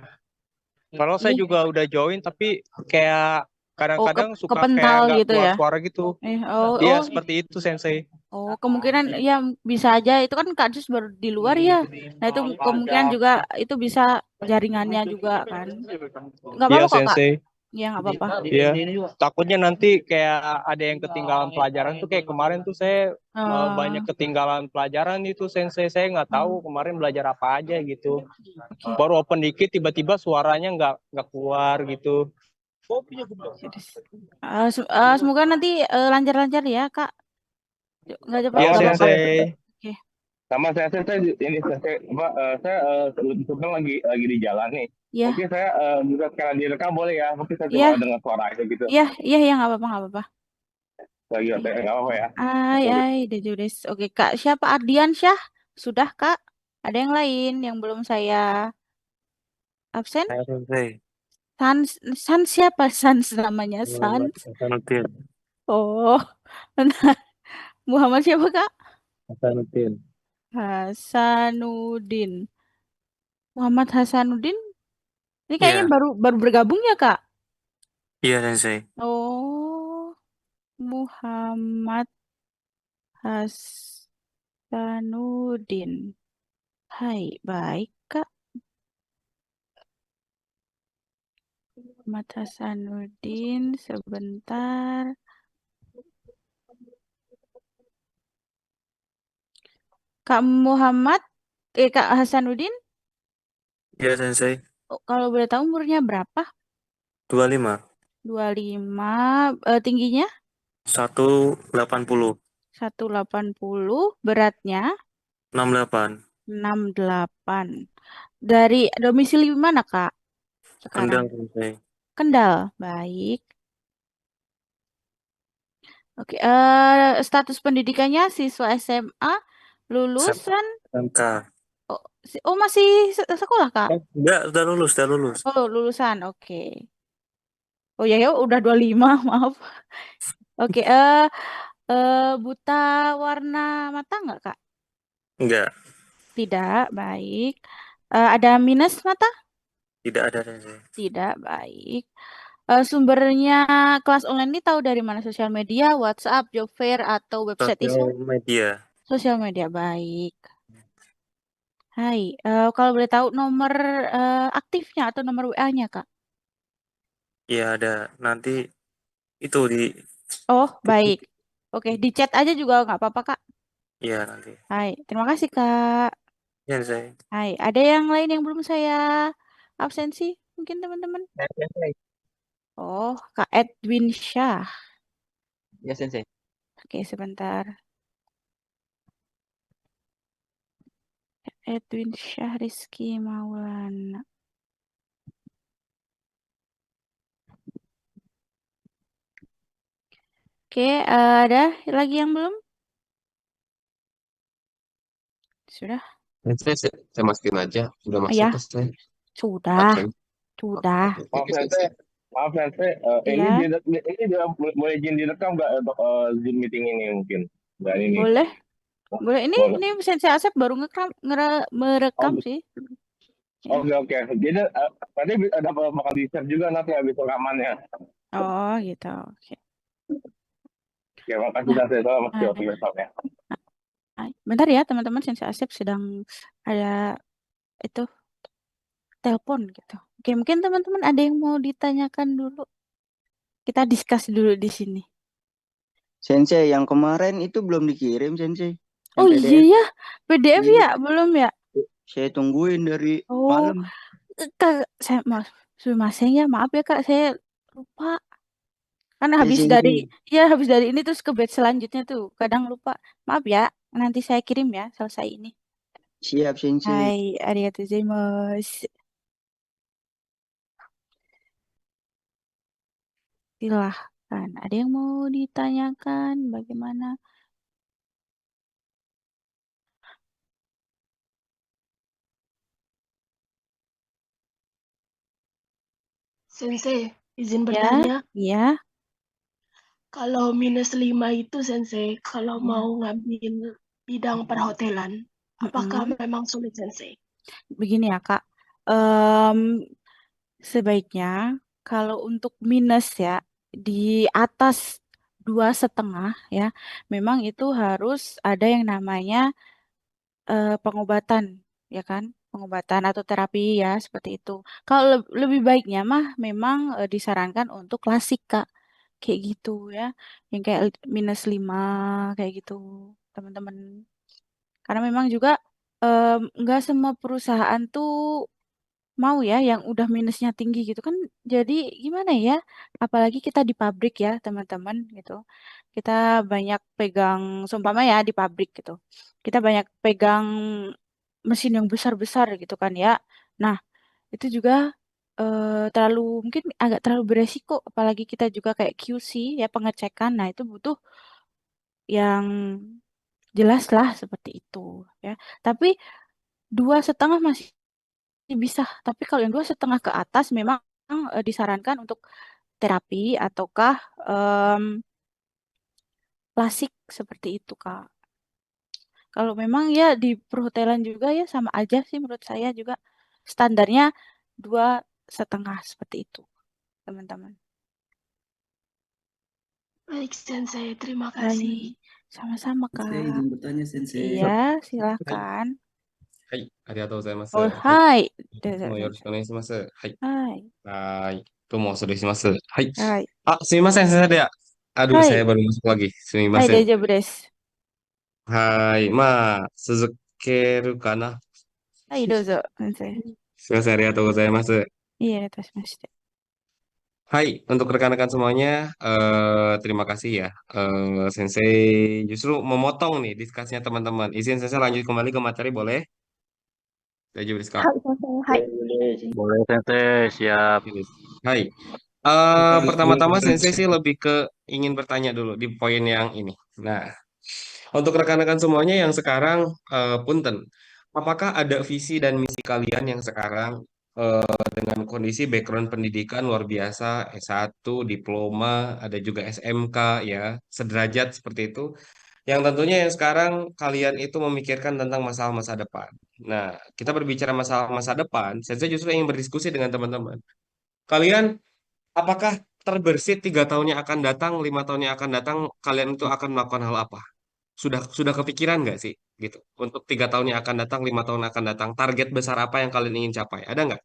Kalau saya Iya. juga udah join tapi kayak kadang-kadang suka kayak kepental nggak gitu keluar ya. suara gitu. Oh, Iya, oh, seperti itu, Sensei. kemungkinan ya bisa aja itu kan Kak Jus baru di luar ya. Nah, itu kemungkinan juga itu bisa jaringannya juga kan. Nggak Iya, apa-apa kok, Kak. Sensei. Ya, nggak apa-apa. Iya, takutnya nanti kayak ada yang ketinggalan pelajaran tuh kayak kemarin tuh saya banyak Eh, ketinggalan pelajaran itu, Sensei. Saya nggak tahu kemarin belajar apa aja gitu. Oke. Baru open dikit tiba-tiba suaranya nggak keluar gitu. Semoga nanti lancar-lancar ya, Kak. Nggak Iya, nggak apa-apa. Sensei. Oke. Sama saya ini saya kebetulan lagi di jalan nih. Ya, Mungkin saya juga sekalian direkam boleh ya. Mungkin saya cuma ya, dengar suara aja gitu. ya, ya, ya, nggak apa-apa, nggak apa-apa. Lagi nggak apa-apa ya. Ay, Dejudes. Oke, Kak. Siapa Ardian Syah? Sudah, Kak? Ada yang lain yang belum saya absen? Saya Sensei. Sans, Sans siapa? Sans namanya Muhammad Sans. Hasanuddin. Oh, benar. Muhammad siapa, Kak? Hasanuddin. Hasanuddin. Muhammad Hasanuddin. Ini kayaknya Iya, baru baru bergabung ya, Kak? iya Sensei. Oh, Muhammad Hasanuddin. Hai, baik, Kak. Muhammad Hasanuddin, sebentar. Kak Muhammad, Kak Hasanuddin, Iya Sensei. kalau boleh tahu umurnya berapa? 25. 25, tingginya 180. 180, beratnya 68. 68. Dari domisili mana, Kak? Sekarang Kendal Sensei. Kendal, baik. Oke, status pendidikannya siswa SMA, lulusan, SMK. masih sekolah, Kak? Enggak, udah lulus, udah lulus. Oh, lulusan, oke. Oh ya, ya udah 25, maaf. Oke, buta warna mata nggak, Kak? Enggak, Tidak, baik. Ada minus mata? tidak ada Sensei. Tidak, baik. Sumbernya kelas online ini tahu dari mana? Sosial media, WhatsApp, job fair, atau website ISO? Sosial media. Sosial media, baik. Hai, kalau boleh tahu nomor aktifnya atau nomor WA-nya, Kak? Iya ada. Nanti itu di. Oh, baik. Oke, di chat aja juga nggak apa-apa, Kak. Iya nanti. Hai, terima kasih, Kak. Iya Sensei. Hai, ada yang lain yang belum saya absensi? Mungkin teman-teman? Oh, Kak Edwin Syah. Ya Sensei. Oke, sebentar. Edwin Syah Rizky Maulana. Oke, ada lagi yang belum? Sudah? Saya masukin aja. Udah masuk Ya, ke saya. sudah. Absen. Sudah. Maaf Sensei, Ya, ini dia boleh izin direkam nggak untuk Zoom meeting ini mungkin? Nggak ini. boleh. Boleh. Boleh. Ini Sensei Asep baru merekam Oh, sih. Ya. Oke. Jadi nanti ada bakal di-share juga nanti habis rekamannya. Oh, gitu. Oke. Oke, makasih Nah, Sensei. Selamat hai. besoknya. Bentar ya, teman-teman. Sensei Asep sedang ada itu telepon gitu. Oke, mungkin teman-teman ada yang mau ditanyakan dulu. Kita discuss dulu di sini. Sensei, yang kemarin itu belum dikirim, Sensei. Yang Oh PDF. iya ya, PDF Iya. ya, belum ya? Saya tungguin dari Oh, malam. Kak, saya masih ya, maaf ya Kak, saya lupa. Kan Ya, habis dari ini terus ke batch selanjutnya tuh, kadang lupa. Maaf ya, nanti saya kirim ya selesai ini. Siap, Sensei. Hai, arigatou gozaimasu. Silahkan. Ada yang mau ditanyakan bagaimana? Sensei, izin Ya, bertanya. ya. Kalau -5 itu, Sensei, kalau mau ngambil bidang perhotelan, apakah memang sulit, Sensei? Begini ya Kak, Em, sebaiknya kalau untuk minus ya, di atas 2,5 ya, memang itu harus ada yang namanya pengobatan, ya kan? Pengobatan atau terapi ya, seperti itu. Kalau lebih baiknya mah memang disarankan untuk klasik, Kak. Kayak gitu ya. Yang kayak -5 kayak gitu, teman-teman. Karena memang juga nggak semua perusahaan tuh mau ya yang udah minusnya tinggi gitu kan. Jadi gimana ya? Apalagi kita di pabrik ya, teman-teman gitu. Kita banyak pegang, seumpama ya di pabrik gitu. Kita banyak pegang mesin yang besar-besar gitu kan ya. Nah, itu juga terlalu mungkin agak terlalu beresiko, apalagi kita juga kayak QC ya pengecekan. Nah, itu butuh yang jelas lah seperti itu ya. Tapi 2,5 masih bisa. Tapi kalau yang 2,5 ke atas memang disarankan untuk terapi ataukah em, klasik seperti itu, Kak. Kalau memang ya di perhotelan juga ya sama aja sih menurut saya juga standarnya 2,5 seperti itu, teman-teman. Baik, Sensei. Terima Baik, kasih. sama-sama, Sensei, Kak. izin bertanya, Sensei. Iya, はい。 silakan. はい。ありがとうございます。 Oh, はい。 hai. もうよろしくお願いします。はい。 Hai. はーい。どうも、失礼します。はい。 Hai. あ、すみません、先生で。Aduh, saya Hai. baru masuk lagi. Hai, Sumimasen. Deja Bres. はーい。まあ、続けるかな。Hai, dozo, sensei. すみません、ありがとうございます。 Iya, itashimashite. Hai, untuk rekan-rekan semuanya, terima kasih ya. Sensei justru memotong nih diskusinya teman-teman. Izin Sensei lanjut kembali ke materi, boleh? Daijoubu desu ka? はい、先生。はい。 Boleh Sensei, siap. Yes. Hai. Boleh, Pertama-tama boleh, Sensei Sensei. sih lebih ke ingin bertanya dulu di poin yang ini. Nah, untuk rekan-rekan semuanya yang sekarang punten, apakah ada visi dan misi kalian yang sekarang dengan kondisi background pendidikan luar biasa, S1, diploma, ada juga SMK ya, sederajat seperti itu, yang tentunya yang sekarang kalian itu memikirkan tentang masalah masa depan. Nah, kita berbicara masalah masa depan, Sensei justru ingin berdiskusi dengan teman-teman. Kalian apakah terbersit 3 tahun yang akan datang, 5 tahun yang akan datang, kalian itu akan melakukan hal apa? Sudah kepikiran nggak sih gitu untuk 3 tahun yang akan datang, 5 tahun yang akan datang, target besar apa yang kalian ingin capai? Ada nggak?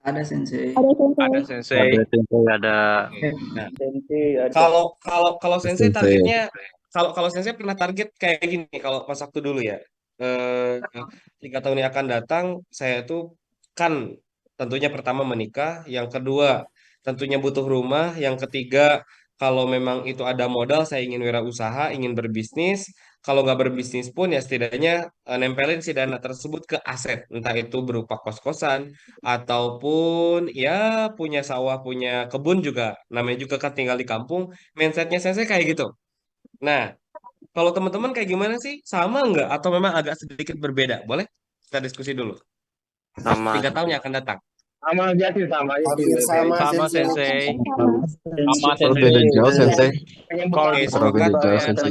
Ada, Sensei. Ada, Sensei. Ada Sensei. Ada Sensei, ada. Oke. Nah, Sensei ada. kalau kalau kalau Sensei Sensei. targetnya, kalau Sensei pernah target kayak gini, kalau pas waktu dulu ya, eh, 3 tahun yang akan datang, saya tuh kan tentunya pertama menikah, yang kedua tentunya butuh rumah, yang ketiga kalau memang itu ada modal, saya ingin wirausaha, ingin berbisnis. Kalau nggak berbisnis pun ya setidaknya nempelin si dana tersebut ke aset, entah itu berupa kos-kosan ataupun ya punya sawah, punya kebun juga. Namanya juga kan tinggal di kampung, mindsetnya saya kayak gitu. Nah, kalau teman-teman kayak gimana sih? Sama nggak? Atau memang agak sedikit berbeda? Boleh kita diskusi dulu. Sama. 3 tahun yang akan datang. Sama aja sih, sama aja sih. Hampir sama, Sama Sensei. Sensei. Sama. Sama Berbeda Sensei. jauh, Sensei. Kalau Oke, bisa semoga Berbeda jauh, ya, Sensei.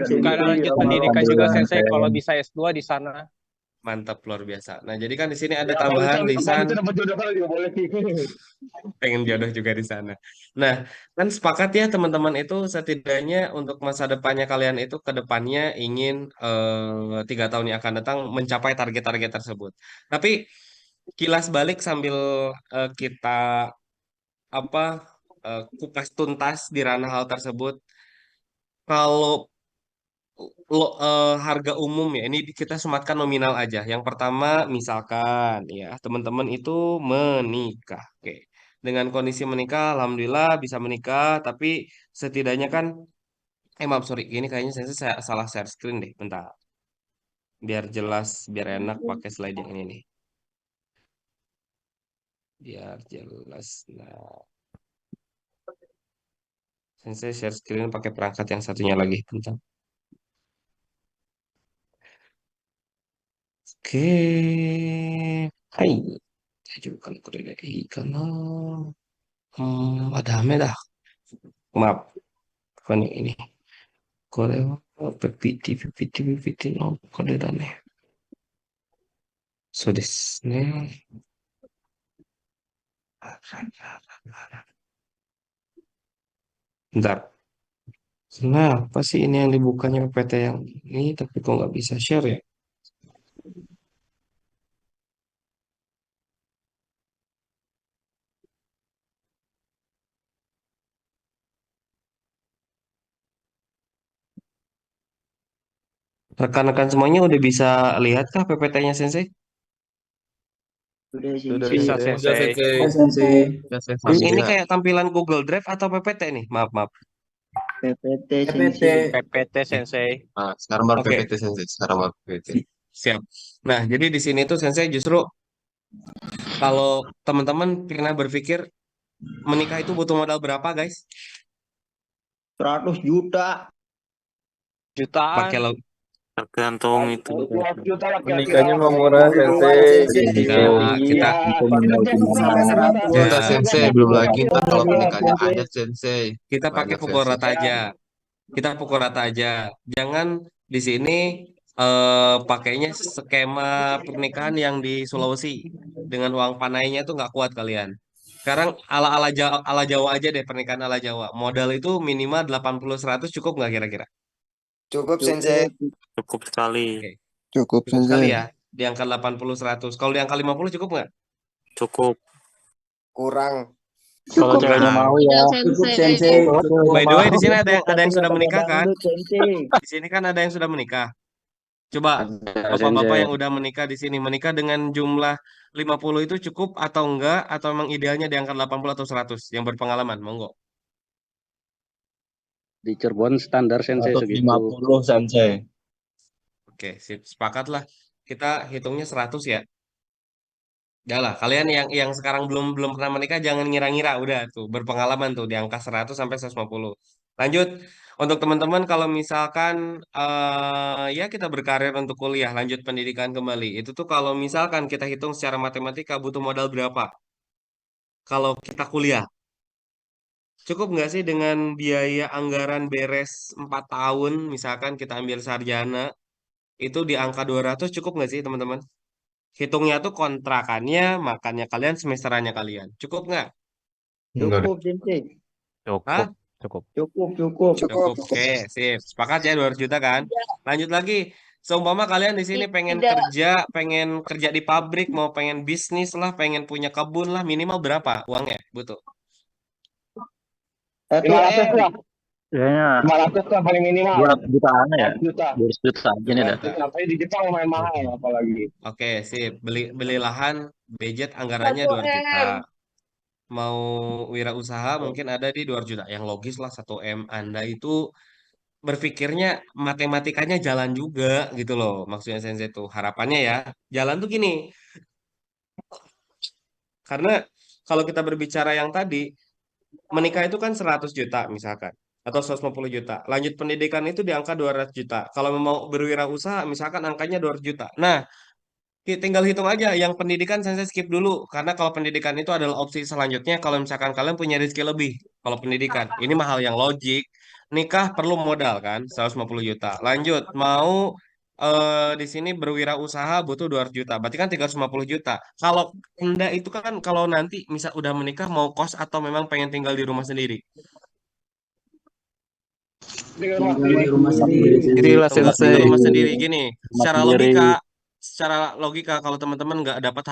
sekalian lanjut pendidikan juga Sensei. Kalau bisa S2 di sana. mantap luar biasa. Nah, jadi kan di sini ada Ya, tambahan kalau lisan bisa dapat jodoh kan juga boleh. pengen jodoh juga di sana. Nah, kan sepakat ya teman-teman itu setidaknya untuk masa depannya kalian itu ke depannya ingin 3 tahun yang akan datang mencapai target-target tersebut. Tapi kilas balik sambil kita apa kupas tuntas di ranah hal tersebut. Kalau harga umum ya, ini kita sematkan nominal aja. Yang pertama, misalkan ya teman-teman itu menikah, oke. Dengan kondisi menikah, alhamdulillah bisa menikah, tapi setidaknya kan, maaf sorry, ini kayaknya saya salah share screen deh, bentar. Biar jelas, biar enak pakai slide yang ini nih. Biar jelas. Nah, saya share screen pakai perangkat yang satunya lagi, bentar. Oke, hai. Saya coba kanこれでいいかな。ダメだ。Maaf, bukan yang ini. これは PPT のこれだね。そうですね。Bentar. Kenapa sih ini yang dibukanya PPT yang ini tapi kok nggak bisa share ya? Rekan-rekan semuanya udah bisa lihat kah PPT-nya Sensei? Sudah Sudah, Sensei. Bisa, Sensei. Udah, Sensei. Sensei. Ya, Sensei. Udah, Sensei. Ini Bisa. kayak tampilan Google Drive atau PPT nih? Maaf, maaf. PPT PPT. Sensei. PPT, Sensei. Nah, sekarang baru Oke, PPT Sensei. Sekarang baru PPT. siap. Nah, jadi di sini tuh Sensei justru kalau teman-teman pernah berpikir menikah itu butuh modal berapa, guys? 100 juta. Jutaan. Pakai lo Tergantung itu. Menikahnya mau murah, Sensei. ya, kita Bentar, ya, Sensei. Belum lagi ntar kalau pernikahannya ada, Sensei. kita pakai Banyak, pukul Sensei. rata aja. Kita pukul rata aja. Jangan di sini pakainya skema pernikahan yang di Sulawesi dengan uang panainya tuh nggak kuat kalian. Sekarang ala Jawa aja deh, pernikahan ala Jawa. Modal itu minimal 80-100 cukup nggak kira-kira? Cukup, Sensei. Cukup sekali. Oke, Cukup, cukup sekali Sensei. ya. Di angka 80-100. Kalau di angka 50 cukup nggak? Cukup. Kurang. Kalau ceweknya Kurang. mau ya. Cukup Sensei. By the way, di sini ada yang sudah menikah kan? Dangdut Sensei. Di sini kan ada yang sudah menikah. Coba Ada, bapak-bapak Sensei. yang udah menikah di sini, menikah dengan jumlah 50 itu cukup atau enggak? Atau memang idealnya di angka 80 atau 100 yang berpengalaman? Monggo. Di Cirebon standar Sensei segitu. 150 Sensei. Oke, sip. Sepakat lah. Kita hitungnya 100 ya. Ya lah, kalian yang sekarang belum belum pernah menikah jangan ngira-ngira, udah tuh berpengalaman tuh di angka 100 sampai 150. Lanjut, untuk teman-teman kalau misalkan ya kita berkarir untuk kuliah, lanjut pendidikan kembali. Itu tuh kalau misalkan kita hitung secara matematika butuh modal berapa? Kalau kita kuliah, cukup nggak sih dengan biaya anggaran beres 4 tahun, misalkan kita ambil sarjana, itu di angka 200 cukup nggak sih teman-teman? Hitungnya tuh kontrakannya, makannya kalian, semesterannya kalian. Cukup nggak? Enggak deh. Cukup Sensei. Hah? Cukup. Cukup. Cukup. Oke, sip. Sepakat ya 200 juta kan? Lanjut lagi. Seumpama kalian di sini pengen kerja di pabrik, mau pengen bisnis lah, pengen punya kebun lah, minimal berapa uangnya butuh? 1M. Kayaknya 500 lah paling minimal. 2 jutaan ya. 1 juta. 200 juta aja nih dah. Apalagi di Jepang lumayan mahal apalagi. Oke, sip. Beli lahan, budget anggarannya 200 juta. Mau wirausaha mungkin ada di 200 juta. Yang logis lah 1M. Anda itu berpikirnya matematikanya jalan juga gitu loh. Maksudnya Sensei tuh. Harapannya ya. Jalan tuh gini. Karena kalau kita berbicara yang tadi, menikah itu kan 100 juta misalkan. Atau 150 juta. Lanjut pendidikan itu di angka 200 juta. Kalau mau berwirausaha misalkan angkanya 200 juta. Nah, tinggal hitung aja. Yang pendidikan saya skip dulu. Karena kalau pendidikan itu adalah opsi selanjutnya. Kalau misalkan kalian punya rezeki lebih. Kalau pendidikan. Ini mahal yang logik. Nikah perlu modal kan. 150 juta. Lanjut. Mau di sini berwirausaha butuh 200 juta. Berarti kan 350 juta. Kalau Anda itu kan kalau nanti misal udah menikah mau kos atau memang pengen tinggal di rumah sendiri. Di rumah sendiri. Inilah Tinggal di Sensei. rumah sendiri gini. Secara sendiri. logika kalau teman-teman nggak dapat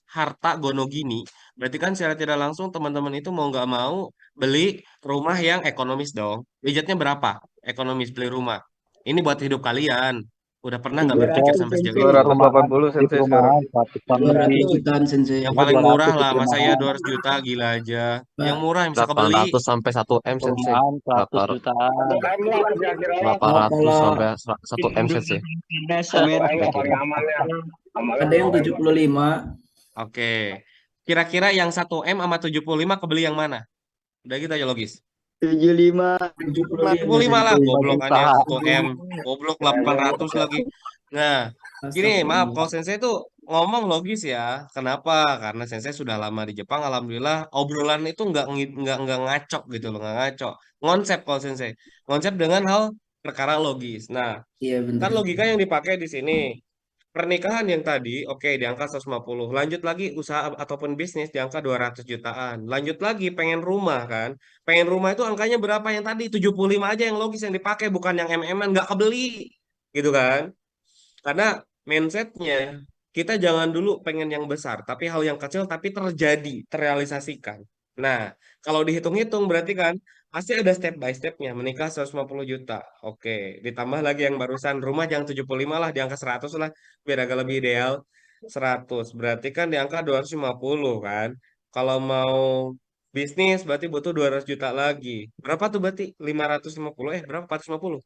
harta gono gini, berarti kan secara tidak langsung teman-teman itu mau nggak mau beli rumah yang ekonomis dong. Budgetnya berapa? Ekonomis beli rumah. Ini buat hidup kalian. Udah pernah nggak berpikir sampai sejauh itu? 280 Sensei sekarang. 200 jutaan Sensei. Yang paling murah lah, masa ya 200 juta, gila aja. Yang murah yang bisa kebeli. 800 sampai 1M Sensei. Perumahan 100 jutaan. 800 sampai 1M Sensei. Paling aman ya. Ada yang 75. Oke. Kira-kira yang 1M sama 75 kebeli yang mana? Udah gitu aja logis. 75. 75 lah, goblok kan ya 1M. Goblok 800 lagi. Nah, gini, maaf kalau Sensei itu ngomong logis ya. Kenapa? Karena Sensei sudah lama di Jepang, alhamdulillah obrolan itu nggak ngaco gitu loh, nggak ngaco. Konsep kalau Sensei. Konsep dengan hal perkara logis. Nah, Iya kan benar. logika yang dipakai di sini. Pernikahan yang tadi, oke, di angka 150. Lanjut lagi usaha ataupun bisnis di angka 200 jutaan. Lanjut lagi pengen rumah kan. Pengen rumah itu angkanya berapa yang tadi? 75 aja yang logis yang dipakai, bukan yang MM-an, nggak kebeli. Gitu kan. Karena mindsetnya kita jangan dulu pengen yang besar, tapi hal yang kecil tapi terjadi, terrealisasikan. Nah, kalau dihitung-hitung berarti kan pasti ada step by stepnya. Menikah 150 juta. Oke, ditambah lagi yang barusan rumah jangan 75 lah, di angka 100 lah, biar agak lebih ideal. 100, berarti kan di angka 250 kan. Kalau mau bisnis berarti butuh 200 juta lagi. Berapa tuh berarti? 550, berapa? 450.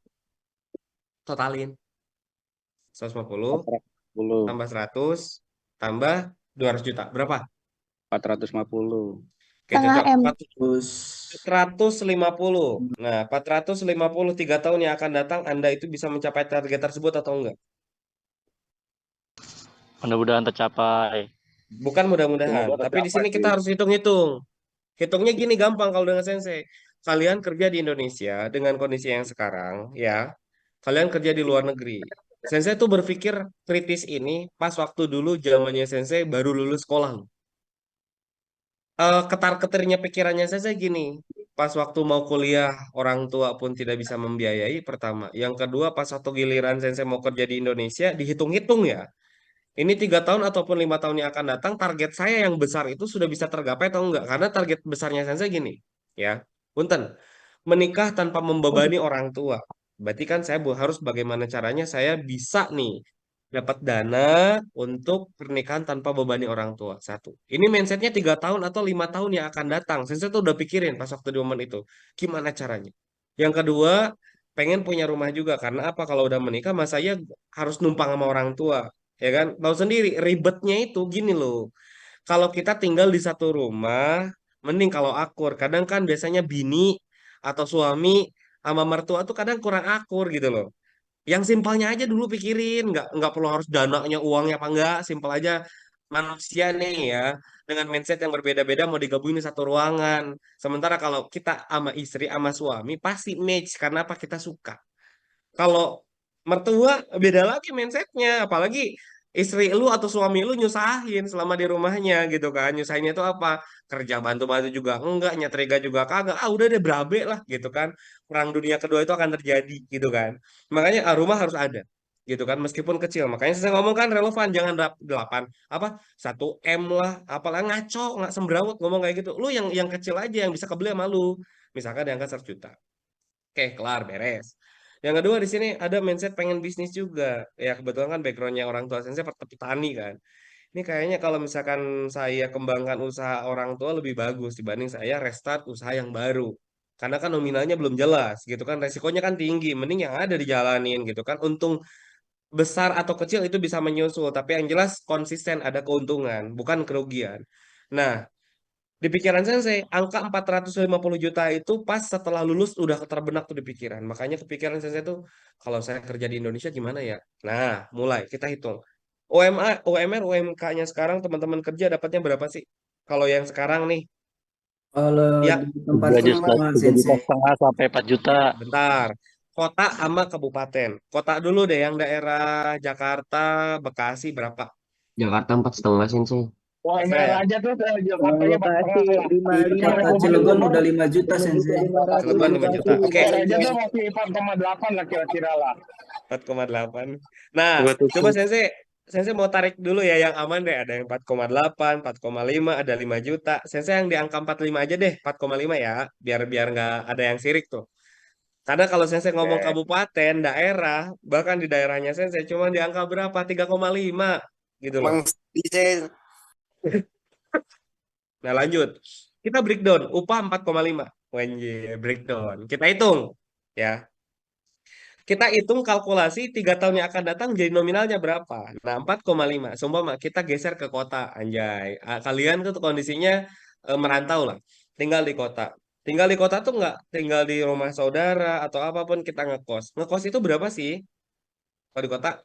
Totalin. 150 450. tambah 100 tambah 200 juta. Berapa? 450. Oke, Setengah cocok. M. 450. Nah, 450 3 tahun yang akan datang, Anda itu bisa mencapai target tersebut atau enggak? Mudah-mudahan tercapai. Bukan mudah-mudahan, tapi di sini kita harus hitung-hitung. Hitungnya gini gampang kalau dengan Sensei. Kalian kerja di Indonesia dengan kondisi yang sekarang, ya. Kalian kerja di luar negeri. Sensei tuh berpikir kritis ini pas waktu dulu zamannya Sensei baru lulus sekolah. Ketar-ketirnya pikirannya saya gini. Pas waktu mau kuliah, orang tua pun tidak bisa membiayai, pertama. Yang kedua, pas waktu giliran saya mau kerja di Indonesia, dihitung-hitung ya. Ini 3 tahun ataupun 5 tahun yang akan datang, target saya yang besar itu sudah bisa tergapai atau enggak? Karena target besarnya saya gini, ya. Punten, menikah tanpa membebani orang tua. Berarti kan saya harus bagaimana caranya saya bisa nih dapat dana untuk pernikahan tanpa bebani orang tua. Satu. Ini mindsetnya 3 tahun atau 5 tahun yang akan datang. Saya tuh udah pikirin pas waktu di momen itu. Gimana caranya? Yang kedua, pengen punya rumah juga. Karena apa? Kalau udah menikah, mas saya harus numpang sama orang tua. Ya kan? Tahu sendiri, ribetnya itu gini loh. Kalau kita tinggal di satu rumah, mending kalau akur. Kadang kan biasanya bini atau suami sama mertua tuh kadang kurang akur gitu loh. Yang simpelnya aja dulu pikirin, nggak perlu harus dananya, uangnya apa enggak, simpel aja manusia nih ya, dengan mindset yang berbeda-beda mau digabungin di satu ruangan. Sementara kalau kita sama istri, sama suami, pasti match, karena apa kita suka. Kalau mertua beda lagi mindsetnya, apalagi istri lu atau suami lu nyusahin selama di rumahnya gitu kan. Nyusahinnya itu apa? Kerja bantu-bantu juga enggak, nyetrika juga kagak. Ah udah deh berabe lah gitu kan. Perang dunia kedua itu akan terjadi gitu kan. Makanya rumah harus ada gitu kan meskipun kecil. Makanya saya ngomong kan relevan, jangan 8 apa 1 M lah, apalah ngaco, nggak sembrawut ngomong kayak gitu. Lu yang kecil aja yang bisa kebeli sama lu. Misalkan diangkat 100 juta. Oke, kelar, beres. Yang kedua di sini ada mindset pengen bisnis juga. Ya kebetulan kan backgroundnya orang tua saya petani kan. Ini kayaknya kalau misalkan saya kembangkan usaha orang tua lebih bagus dibanding saya restart usaha yang baru. Karena kan nominalnya belum jelas gitu kan. Resikonya kan tinggi. Mending yang ada dijalanin gitu kan. Untung besar atau kecil itu bisa menyusul. Tapi yang jelas konsisten ada keuntungan, bukan kerugian. Nah, di pikiran saya, angka 450 juta itu pas setelah lulus udah terbenak tuh di pikiran. Makanya kepikiran saya tuh, kalau saya kerja di Indonesia gimana ya? Nah, mulai kita hitung. UMR, UMK-nya sekarang teman-teman kerja dapatnya berapa sih? Kalau yang sekarang nih, Kalau ya di tempat 3 juta, sama 3 juta Sensei, setengah sampai 4 juta. bentar. Kota sama kabupaten. Kota dulu deh yang daerah Jakarta, Bekasi berapa? Jakarta 4,5 sensei. UMR aja tuh Jakartanya Lokasi 4,5 lah. di kota Cilegon udah 5 juta Sensei. Cilegon 5 juta. Oke. UMR aja tuh masih 4,8 lah kira-kira lah. 4,8. Nah, coba Sensei mau tarik dulu ya yang aman deh. Ada yang 4,8, 4,5, ada 5 juta. Sensei yang di angka 45 aja deh, 4,5 ya. Biar biar nggak ada yang sirik tuh. Karena kalau Sensei ngomong kabupaten, daerah, bahkan di daerahnya Sensei cuma di angka berapa? 3,5 gitu loh. Nah, lanjut. Kita breakdown, upah 4,5. Wanjir, breakdown. Kita hitung ya. Kita hitung kalkulasi 3 tahun yang akan datang jadi nominalnya berapa. Nah, 4,5. Sumpah kita geser ke kota, anjay. Kalian tuh kondisinya merantau lah. Tinggal di kota. Tinggal di kota tuh nggak tinggal di rumah saudara atau apapun kita ngekos. Ngekos itu berapa sih? Kalau di kota?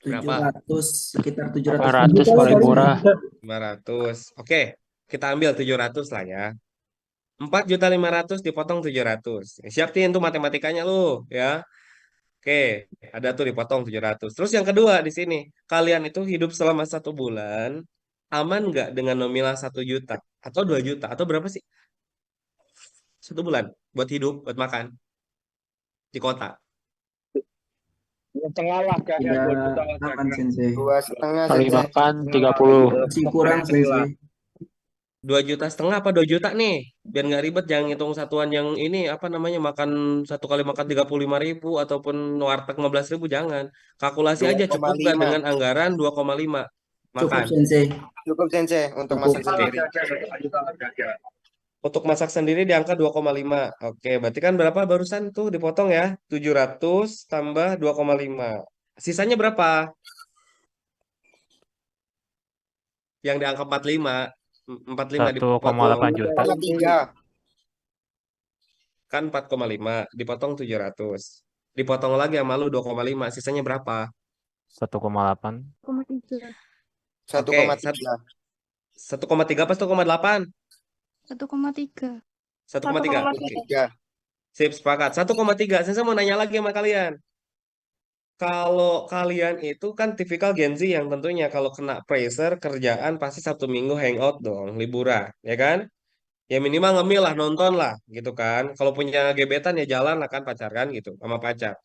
Berapa? 700, sekitar 500 700. paling murah. 500. Oke, kita ambil 700 lah ya. 4.500.000 dipotong 700. Siap tuh matematikanya lu ya. Oke, ada tuh dipotong 700. Terus yang kedua di sini, kalian itu hidup selama 1 bulan, aman nggak dengan nominal 1 juta atau 2 juta atau berapa sih? 1 bulan buat hidup, buat makan di kota. Setengah lah kayaknya 2 juta Tidak lah aman kira-kira. Sensei. 2,5 Kali Sensei. makan 30. Masih kurang Sensei. 2,5 juta apa 2 juta nih? Biar nggak ribet, jangan ngitung satuan yang ini apa namanya makan satu kali makan 35.000 ataupun warteg 15.000, jangan. Kalkulasi aja cukup nggak 2,5. dengan anggaran 2,5 Cukup makan. Sensei. Cukup Sensei untuk Cukup. masak sendiri. Untuk masak sendiri di angka 2,5. Oke, berarti kan berapa barusan tuh dipotong ya? 700 tambah 2,5. Sisanya berapa? Yang di angka 45. 45 dipotong 1,8 juta. 3. kan 4,5 dipotong 700. Dipotong lagi sama lu 2,5. Sisanya berapa? 1,8. 1,3. 1,3 apa 1,8? 1,3. 1,3. Oke. 3. Sip, sepakat. 1,3. Saya mau nanya lagi sama kalian. Kalau kalian itu kan tipikal Gen Z yang tentunya kalau kena pressure kerjaan pasti Sabtu Minggu hangout dong, liburan, ya kan? Ya minimal ngemil lah, nonton lah, gitu kan. Kalau punya gebetan ya jalan lah kan, pacaran gitu, sama pacar.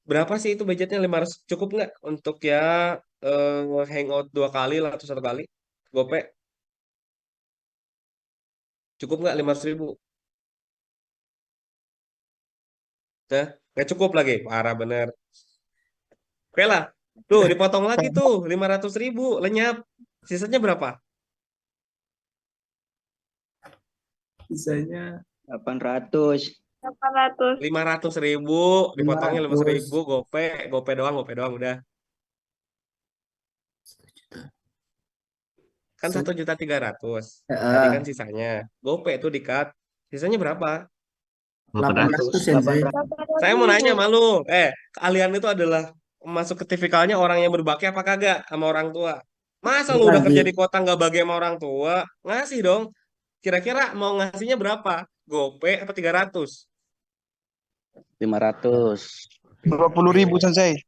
Berapa sih itu budgetnya? 500 cukup nggak untuk ya hangout 2 kali lah atau 1 kali? Gope, cukup nggak 500.000? Nah, nggak cukup lagi, parah bener. Oke lah, tuh dipotong lagi tuh 500.000, lenyap. Sisanya berapa? Sisanya 800. 500.000, dipotongnya 500.000, gope doang udah. Kan 1.300.000. Tadi kan sisanya. Gope itu dikat. Sisanya berapa? 800 Sensei. Saya mau nanya malu. Kalian itu adalah masuk ke tipikalnya orang yang berbakti apa kagak sama orang tua? Masa lu udah kerja di kota nggak bagi sama orang tua? Ngasih dong. Kira-kira mau ngasihnya berapa? Gope apa 300? 500. 20.000 Sensei.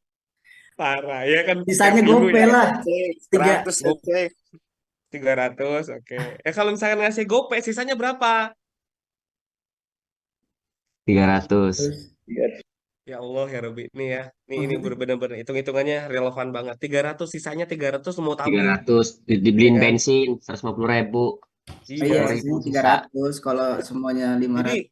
Parah ya kan. Sisanya Tiap minggu gope ya. lah. 100 Sensei. 300, oke. Kalau misalkan ngasih gope, sisanya berapa? 300. Ya Allah ya Robi, nih ya. Ini bener-bener hitung-hitungannya relevan banget. 300, sisanya 300 mau tabung. 300 dibeliin Iya kan? bensin 150.000. Iya 10.000 sih, sisa. 300 kalau semuanya 500.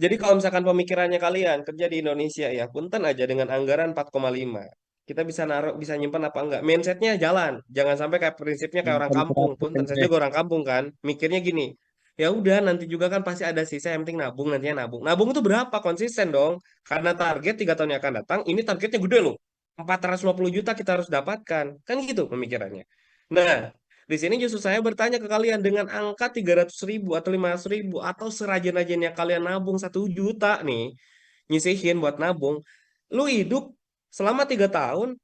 Jadi kalau misalkan pemikirannya kalian kerja di Indonesia ya, punten aja dengan anggaran 4,5. Kita bisa naruh, bisa nyimpan apa enggak. Mindsetnya jalan. Jangan sampai kayak prinsipnya kayak orang kampung. Punten, saya juga orang kampung kan. Mikirnya gini, ya udah nanti juga kan pasti ada sisa, yang penting nabung, nantinya nabung. Nabung itu berapa? Konsisten dong. Karena target 3 tahun yang akan datang, ini targetnya gede loh. 450 juta kita harus dapatkan. Kan gitu pemikirannya. Nah, di sini justru saya bertanya ke kalian dengan angka 300.000 atau 500.000 atau serajin-rajinnya kalian nabung 1 juta nih, nyisihin buat nabung, lu hidup selama 3 tahun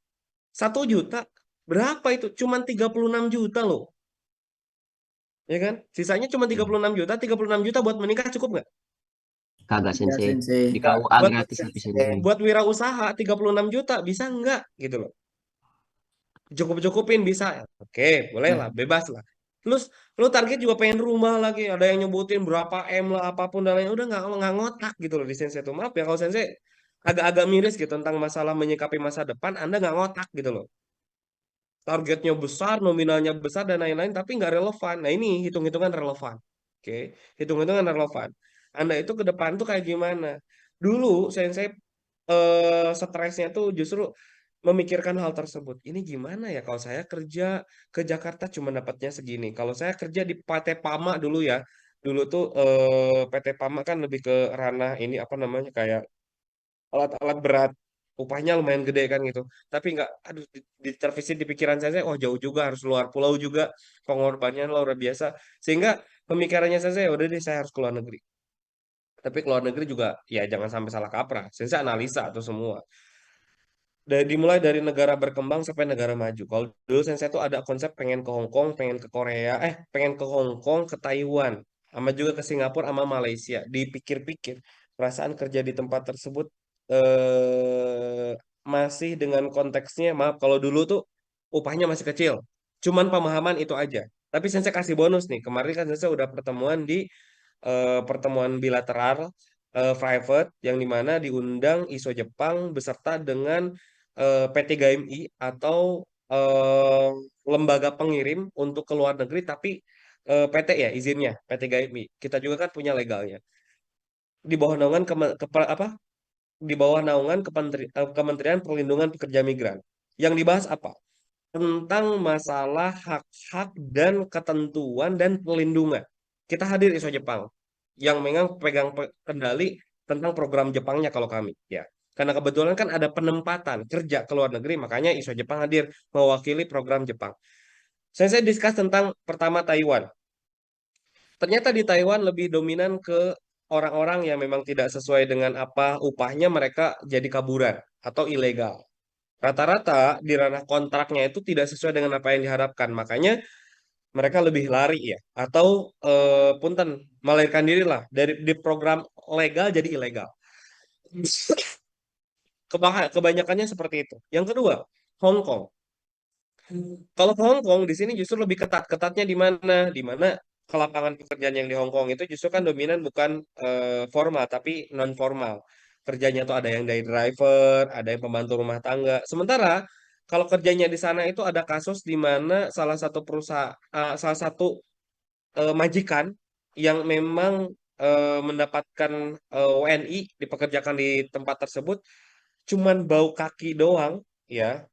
1 juta, berapa itu? Cuman 36 juta loh, ya kan? Sisanya cuma 36 juta, 36 juta buat menikah cukup nggak? Kagak Ya, Sensei. Sensei. Di KUA Buat, gratis tapi Sensei. buat wirausaha 36 juta bisa nggak gitu loh? Cukup-cukupin bisa. Oke, boleh lah, bebas lah. Terus lu target juga pengen rumah lagi, ada yang nyebutin berapa M lah apapun dan lain, udah nggak ngotak gitu loh di Sensei itu. Maaf ya kalau Sensei agak-agak miris gitu tentang masalah menyikapi masa depan, Anda nggak ngotak gitu loh. Targetnya besar, nominalnya besar dan lain-lain, tapi nggak relevan. Nah ini hitung-hitungan relevan. Oke, hitung-hitungan relevan. Anda itu ke depan tuh kayak gimana? Dulu Sensei stresnya tuh justru memikirkan hal tersebut. Ini gimana ya kalau saya kerja ke Jakarta cuma dapatnya segini. Kalau saya kerja di PT Pama dulu ya. Dulu tuh PT Pama kan lebih ke ranah ini apa namanya kayak alat-alat berat. Upahnya lumayan gede kan gitu. Tapi nggak, aduh di tervisit di pikiran saya, oh jauh juga harus luar pulau juga. Pengorbanannya luar biasa. Sehingga pemikirannya saya, udah deh saya harus keluar negeri. Tapi keluar negeri juga ya jangan sampai salah kaprah. Saya analisa tuh semua. Dimulai dari negara berkembang sampai negara maju. Kalau dulu saya tuh ada konsep pengen ke Hong Kong, pengen ke Korea, pengen ke Hong Kong, ke Taiwan, sama juga ke Singapura, sama Malaysia. Dipikir-pikir, perasaan kerja di tempat tersebut masih dengan konteksnya, maaf kalau dulu tuh upahnya masih kecil, cuman pemahaman itu aja. Tapi Sensei kasih bonus nih, kemarin kan Sensei udah pertemuan di pertemuan bilateral private yang dimana diundang ISO Jepang beserta dengan P3MI atau eh, lembaga pengirim untuk ke luar negeri, tapi PT ya izinnya P3MI. Kita juga kan punya legalnya di bawah naungan apa di bawah naungan Kementerian Perlindungan Pekerja Migran. Yang dibahas apa? Tentang masalah hak-hak dan ketentuan dan pelindungan. Kita hadir ISO Jepang yang memang pegang kendali tentang program Jepangnya kalau kami, ya. Karena kebetulan kan ada penempatan kerja ke luar negeri, makanya ISO Jepang hadir mewakili program Jepang. Saya discuss tentang pertama Taiwan. Ternyata di Taiwan lebih dominan ke orang-orang yang memang tidak sesuai dengan apa upahnya, mereka jadi kaburan atau ilegal. Rata-rata di ranah kontraknya itu tidak sesuai dengan apa yang diharapkan. Makanya mereka lebih lari ya. Atau punten, melarikan diri lah. Dari di program legal jadi ilegal. Kebanyakannya seperti itu. Yang kedua, Hong Kong. Kalau ke Hong Kong di sini justru lebih ketat. Ketatnya di mana? Di mana ke lapangan pekerjaan yang di Hong Kong itu justru kan dominan bukan formal tapi non formal. Kerjanya tuh ada yang dari driver, ada yang pembantu rumah tangga. Sementara kalau kerjanya di sana itu ada kasus di mana salah satu perusahaan, salah satu majikan yang memang mendapatkan WNI dipekerjakan di tempat tersebut, cuman bau kaki doang, ya,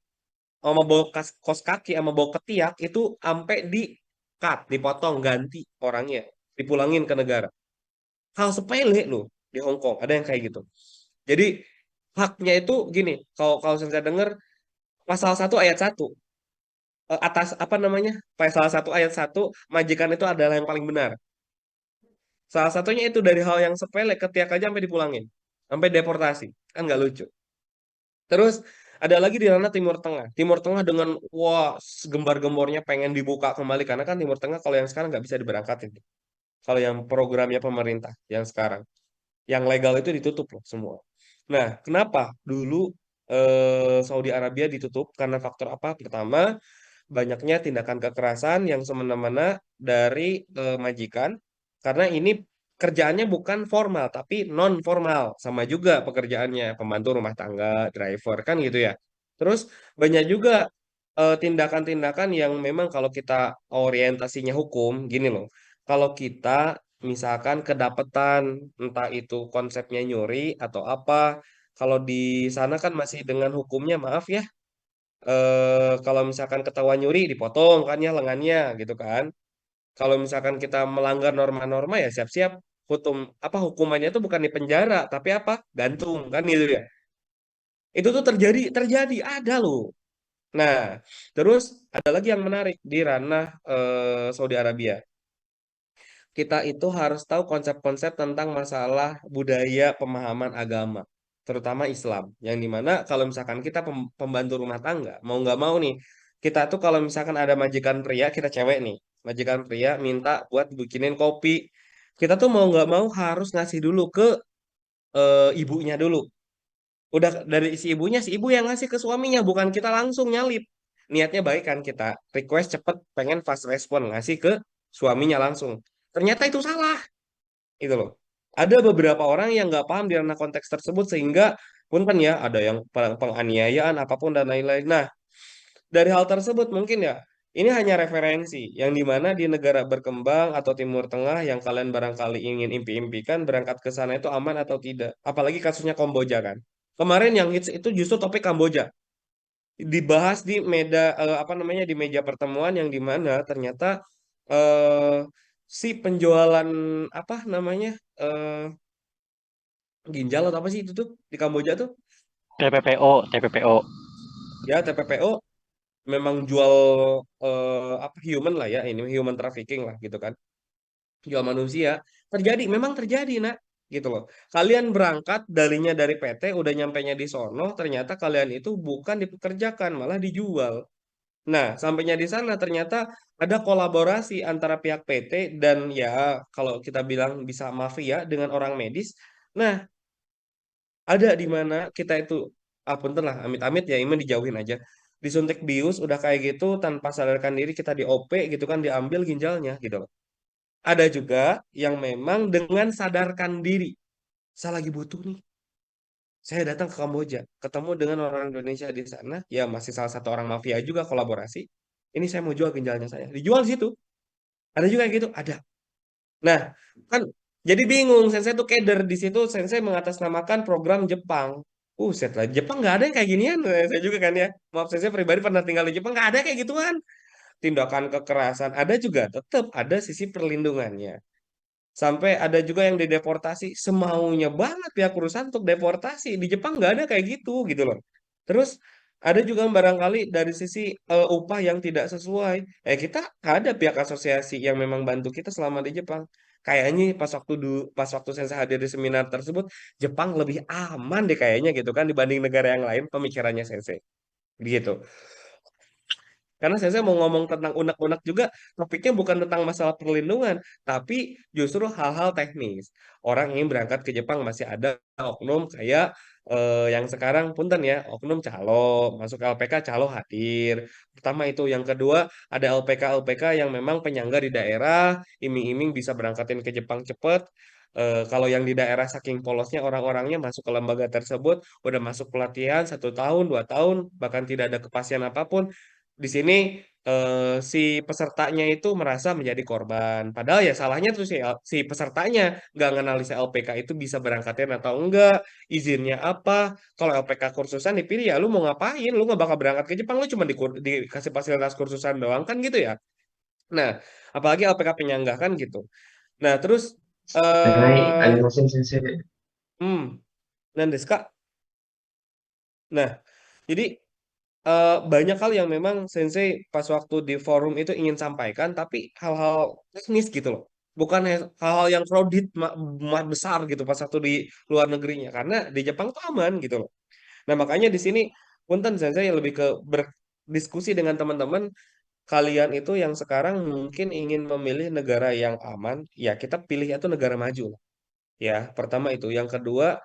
sama bau kos kaki sama bau ketiak itu sampai di cut, dipotong, ganti orangnya, dipulangin ke negara. Hal sepele loh di Hong Kong, ada yang kayak gitu. Jadi haknya itu gini, kalau kalau saya dengar pasal 1 ayat 1 atas apa namanya? Pasal 1 ayat 1 majikan itu adalah yang paling benar. Salah satunya itu dari hal yang sepele ketiak aja sampai dipulangin, sampai deportasi. Kan nggak lucu. Terus ada lagi di ranah Timur Tengah. Timur Tengah dengan wah gembar-gembornya pengen dibuka kembali karena kan Timur Tengah kalau yang sekarang nggak bisa diberangkatin. Kalau yang programnya pemerintah yang sekarang, yang legal itu ditutup loh semua. Nah, kenapa dulu Saudi Arabia ditutup? Karena faktor apa? Pertama, banyaknya tindakan kekerasan yang semena-mena dari majikan, karena ini kerjaannya bukan formal tapi non formal, sama juga pekerjaannya pembantu rumah tangga, driver kan gitu ya. Terus banyak juga tindakan-tindakan yang memang kalau kita orientasinya hukum gini loh, kalau kita misalkan kedapetan entah itu konsepnya nyuri atau apa, kalau di sana kan masih dengan hukumnya, maaf ya, kalau misalkan ketahuan nyuri dipotong kan ya lengannya gitu kan. Kalau misalkan kita melanggar norma-norma ya siap-siap hukumannya itu bukan di penjara tapi apa? Gantung kan gitu ya. Itu tuh terjadi ada loh. Nah, terus ada lagi yang menarik di ranah Saudi Arabia. Kita itu harus tahu konsep-konsep tentang masalah budaya pemahaman agama, terutama Islam. Yang dimana kalau misalkan kita pembantu rumah tangga, mau nggak mau nih, kita tuh kalau misalkan ada majikan pria, kita cewek nih, majikan pria minta buat bikinin kopi, kita tuh mau nggak mau harus ngasih dulu ke ibunya dulu. Udah dari si ibunya, si ibu yang ngasih ke suaminya, bukan kita langsung nyalip. Niatnya baik kan kita, request cepet, pengen fast respon, ngasih ke suaminya langsung. Ternyata itu salah itu loh. Ada beberapa orang yang nggak paham di ranah konteks tersebut sehingga punten ya ada yang penganiayaan apapun dan lain-lain. Nah, dari hal tersebut mungkin ya ini hanya referensi yang dimana di negara berkembang atau Timur Tengah yang kalian barangkali ingin impi-impikan berangkat ke sana itu aman atau tidak. Apalagi kasusnya Kamboja kan. Kemarin yang hits itu justru topik Kamboja dibahas di apa namanya di meja pertemuan yang dimana ternyata eh, si penjualan apa namanya eh ginjal atau apa sih itu tuh di Kamboja tuh TPPO. ya TPPO memang jual apa human lah ya, ini human trafficking lah gitu kan, jual manusia. Memang terjadi nak gitu loh. Kalian berangkat darinya dari PT udah nyampainya di sono ternyata kalian itu bukan dipekerjakan malah dijual. Nah, sampainya di sana ternyata ada kolaborasi antara pihak PT dan ya kalau kita bilang bisa mafia dengan orang medis. Nah, Ada di mana kita itu, punten lah, amit-amit ya, ini dijauhin aja. Disuntik bius udah kayak gitu tanpa sadarkan diri kita di OP gitu kan, diambil ginjalnya gitu loh. Ada juga yang memang dengan sadarkan diri, saya lagi butuh nih. Saya datang ke Kamboja, ketemu dengan orang Indonesia di sana, ya masih salah satu orang mafia juga kolaborasi. Ini saya mau jual ginjalnya saya. Dijual di situ. Ada juga yang gitu, ada. Nah, kan jadi bingung. Sensei tuh keder di situ. Sensei mengatasnamakan program Jepang. Set lah, Jepang nggak ada yang kayak ginian. Saya juga kan ya. Maaf, saya pribadi pernah tinggal di Jepang, nggak ada kayak gituan. Tindakan kekerasan ada juga, tetap ada sisi perlindungannya. Sampai ada juga yang dideportasi semaunya banget pihak perusahaan untuk deportasi. Di Jepang nggak ada kayak gitu loh. Terus ada juga barangkali dari sisi upah yang tidak sesuai. Kita ada pihak asosiasi yang memang bantu kita selama di Jepang. Kayaknya pas waktu saya hadir di seminar tersebut, Jepang lebih aman deh kayaknya gitu kan dibanding negara yang lain, pemikirannya sensei. Gitu. Karena saya mau ngomong tentang unek-unek juga, topiknya bukan tentang masalah perlindungan, tapi justru hal-hal teknis. Orang ingin berangkat ke Jepang masih ada oknum kayak yang sekarang punten ya, oknum calo, masuk LPK calo hadir. Pertama itu, yang kedua ada LPK yang memang penyangga di daerah, iming-iming bisa berangkatin ke Jepang cepet. Kalau yang di daerah saking polosnya orang-orangnya masuk ke lembaga tersebut, udah masuk pelatihan 1 tahun, 2 tahun, bahkan tidak ada kepastian apapun. Di sini si pesertanya itu merasa menjadi korban. Padahal ya salahnya tuh si pesertanya nggak nganalisa LPK itu bisa berangkatin atau enggak, izinnya apa. Kalau LPK kursusan dipilih ya lu mau ngapain? Lu nggak bakal berangkat ke Jepang, lu cuma dikasih fasilitas kursusan doang kan gitu ya. Nah, apalagi LPK penyangga kan gitu. Nah, terus Animation sensei. Nandes Kak. Nah, jadi banyak hal yang memang Sensei pas waktu di forum itu ingin sampaikan, tapi hal-hal teknis gitu loh. Bukan hal-hal yang kredit besar gitu pas waktu di luar negerinya. Karena di Jepang tuh aman gitu loh. Nah makanya di sini punten Sensei lebih ke berdiskusi dengan teman-teman. Kalian itu yang sekarang mungkin ingin memilih negara yang aman, ya kita pilih itu negara maju. Ya, pertama itu. Yang kedua,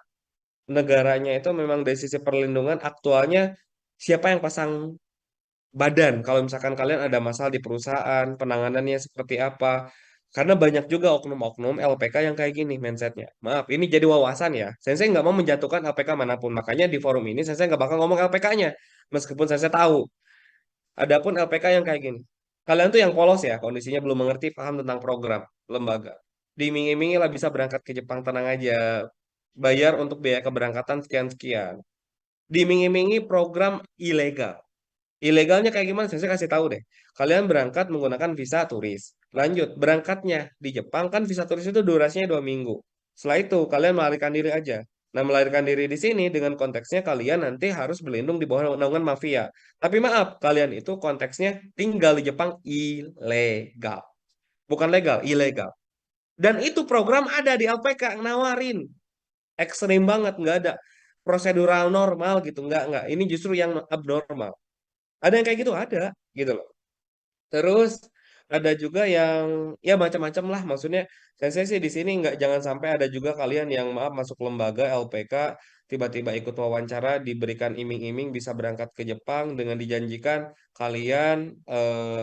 negaranya itu memang dari sisi perlindungan aktualnya siapa yang pasang badan kalau misalkan kalian ada masalah di perusahaan, penanganannya seperti apa. Karena banyak juga oknum-oknum LPK yang kayak gini mindsetnya. Maaf, ini jadi wawasan ya. Sensei nggak mau menjatuhkan LPK manapun. Makanya di forum ini Sensei nggak bakal ngomong LPK-nya. Meskipun Sensei tahu. Adapun LPK yang kayak gini. Kalian tuh yang polos ya, kondisinya belum mengerti, paham tentang program, lembaga. Diiming-imingi lah bisa berangkat ke Jepang, tenang aja. Bayar untuk biaya keberangkatan sekian-sekian. Diiming-imingi program ilegal. Ilegalnya kayak gimana? Saya kasih tahu deh. Kalian berangkat menggunakan visa turis. Lanjut, berangkatnya di Jepang kan visa turis itu durasinya 2 minggu. Setelah itu kalian melarikan diri aja. Nah, melarikan diri di sini dengan konteksnya kalian nanti harus berlindung di bawah naungan mafia. Tapi maaf, kalian itu konteksnya tinggal di Jepang ilegal. Bukan legal, ilegal. Dan itu program ada di LPK yang nawarin. Ekstrim banget, nggak ada prosedural normal gitu, nggak. Ini justru yang abnormal. Ada yang kayak gitu, ada gitu loh. Terus ada juga yang ya macam-macam lah. Maksudnya saya sih di sini nggak, jangan sampai ada juga kalian yang maaf masuk lembaga LPK tiba-tiba ikut wawancara diberikan iming-iming bisa berangkat ke Jepang dengan dijanjikan kalian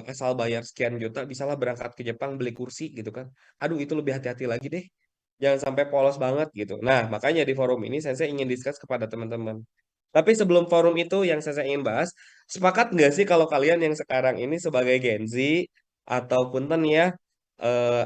asal bayar sekian juta bisalah berangkat ke Jepang beli kursi gitu kan. Aduh itu lebih hati-hati lagi deh. Jangan sampai polos banget gitu. Nah, makanya di forum ini saya ingin discuss kepada teman-teman. Tapi sebelum forum itu yang saya ingin bahas, sepakat nggak sih kalau kalian yang sekarang ini sebagai Gen Z ataupun ya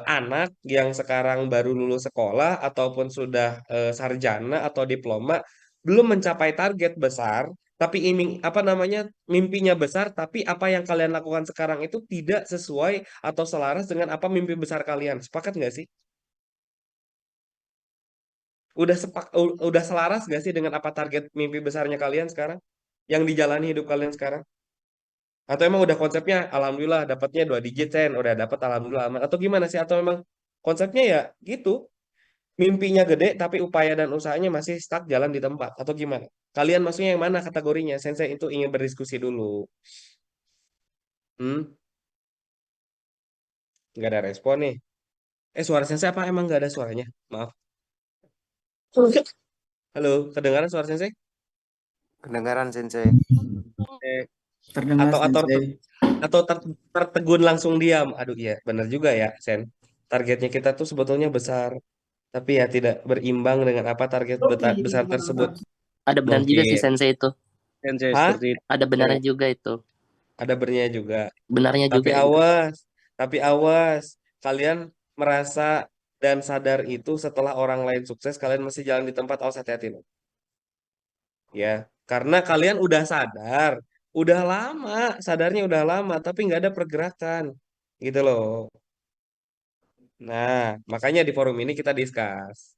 anak yang sekarang baru lulus sekolah ataupun sudah sarjana atau diploma belum mencapai target besar, tapi iming apa namanya mimpinya besar, tapi apa yang kalian lakukan sekarang itu tidak sesuai atau selaras dengan apa mimpi besar kalian. Sepakat nggak sih? Udah selaras gak sih dengan apa target mimpi besarnya kalian sekarang? Yang dijalani hidup kalian sekarang? Atau emang udah konsepnya alhamdulillah dapatnya 2 digit sen, udah dapat alhamdulillah aman. Atau gimana sih? Atau emang konsepnya ya gitu, mimpinya gede tapi upaya dan usahanya masih stuck jalan di tempat atau gimana? Kalian maksudnya yang mana kategorinya? Sensei itu ingin berdiskusi dulu. Hmm, nggak ada respon nih. Suara sensei apa emang nggak ada suaranya? Maaf. Halo, kedengaran suara Sensei? Kedengaran Sensei. Terdengar Atau Sensei. tertegun langsung diam. Aduh iya, benar juga ya, Sen. Targetnya kita tuh sebetulnya besar, tapi ya tidak berimbang dengan apa target besar tersebut. Ada benar juga sih Mungkin. Sensei itu. Sensei Hah? seperti itu. Ada benarnya juga itu. Ada bernya juga. Benarnya Tapi juga itu. awas, kalian merasa dan sadar itu setelah orang lain sukses, kalian masih jalan di tempat, awas hati-hati loh. Ya, karena kalian udah sadar, udah lama, sadarnya udah lama, tapi nggak ada pergerakan, gitu loh. Nah, makanya di forum ini kita discuss.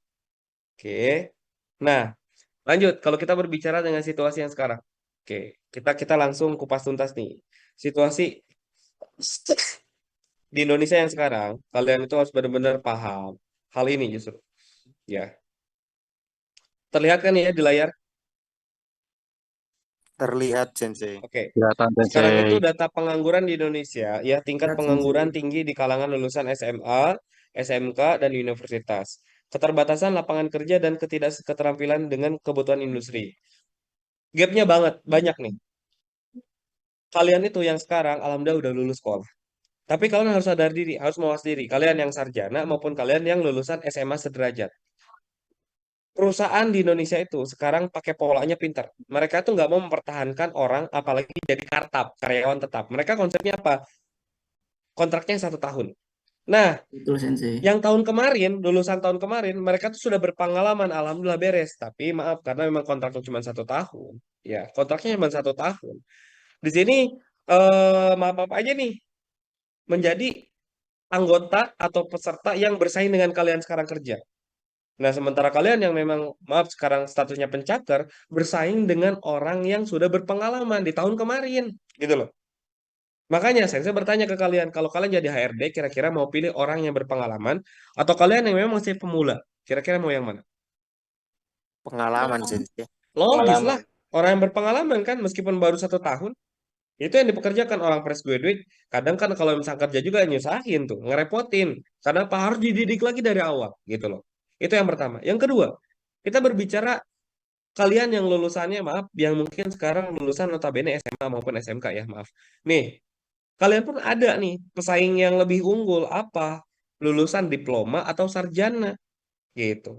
Oke. Nah, lanjut. Kalau kita berbicara dengan situasi yang sekarang, oke, kita langsung kupas tuntas nih. Situasi di Indonesia yang sekarang, kalian itu harus benar-benar paham hal ini justru. Ya, terlihat kan ya di layar? Terlihat Sensei. Oke. Kelihatan Sekarang itu Sensei. data pengangguran di Indonesia, ya tingkat Lihat, pengangguran Sensei. tinggi di kalangan lulusan SMA, SMK, dan universitas. Keterbatasan lapangan kerja dan ketidakketerampilan dengan kebutuhan industri. Gapnya banyak nih. Kalian itu yang sekarang, alhamdulillah udah lulus sekolah. Tapi kalian harus sadar diri, harus mawas diri. Kalian yang sarjana maupun kalian yang lulusan SMA sederajat. Perusahaan di Indonesia itu sekarang pakai polanya pintar. Mereka tuh nggak mau mempertahankan orang, apalagi jadi karyawan tetap. Mereka konsepnya apa? Kontraknya 1 tahun. Nah, Betul Sensei. yang tahun kemarin, lulusan tahun kemarin, mereka tuh sudah berpengalaman, alhamdulillah beres. Tapi maaf, karena memang kontraknya cuma 1 tahun. Ya, kontraknya cuma 1 tahun. Di sini, maaf apa aja nih, menjadi anggota atau peserta yang bersaing dengan kalian sekarang kerja. Nah, sementara kalian yang memang, maaf sekarang statusnya pencakar, bersaing dengan orang yang sudah berpengalaman di tahun kemarin. Gitu loh. Makanya saya bertanya ke kalian, kalau kalian jadi HRD, kira-kira mau pilih orang yang berpengalaman, atau kalian yang memang masih pemula? Kira-kira mau yang mana? Pengalaman Sensei. Logis lah, orang yang berpengalaman kan, meskipun baru 1 tahun, itu yang dipekerjakan orang fresh graduate. Kadang kan kalau misalnya kerja juga nyusahin tuh, ngerepotin. Karena apa? Harus dididik lagi dari awal, gitu loh. Itu yang pertama. Yang kedua, kita berbicara kalian yang lulusannya, maaf, yang mungkin sekarang lulusan notabene SMA maupun SMK ya, maaf. Nih, kalian pun ada nih pesaing yang lebih unggul apa? Lulusan diploma atau sarjana gitu.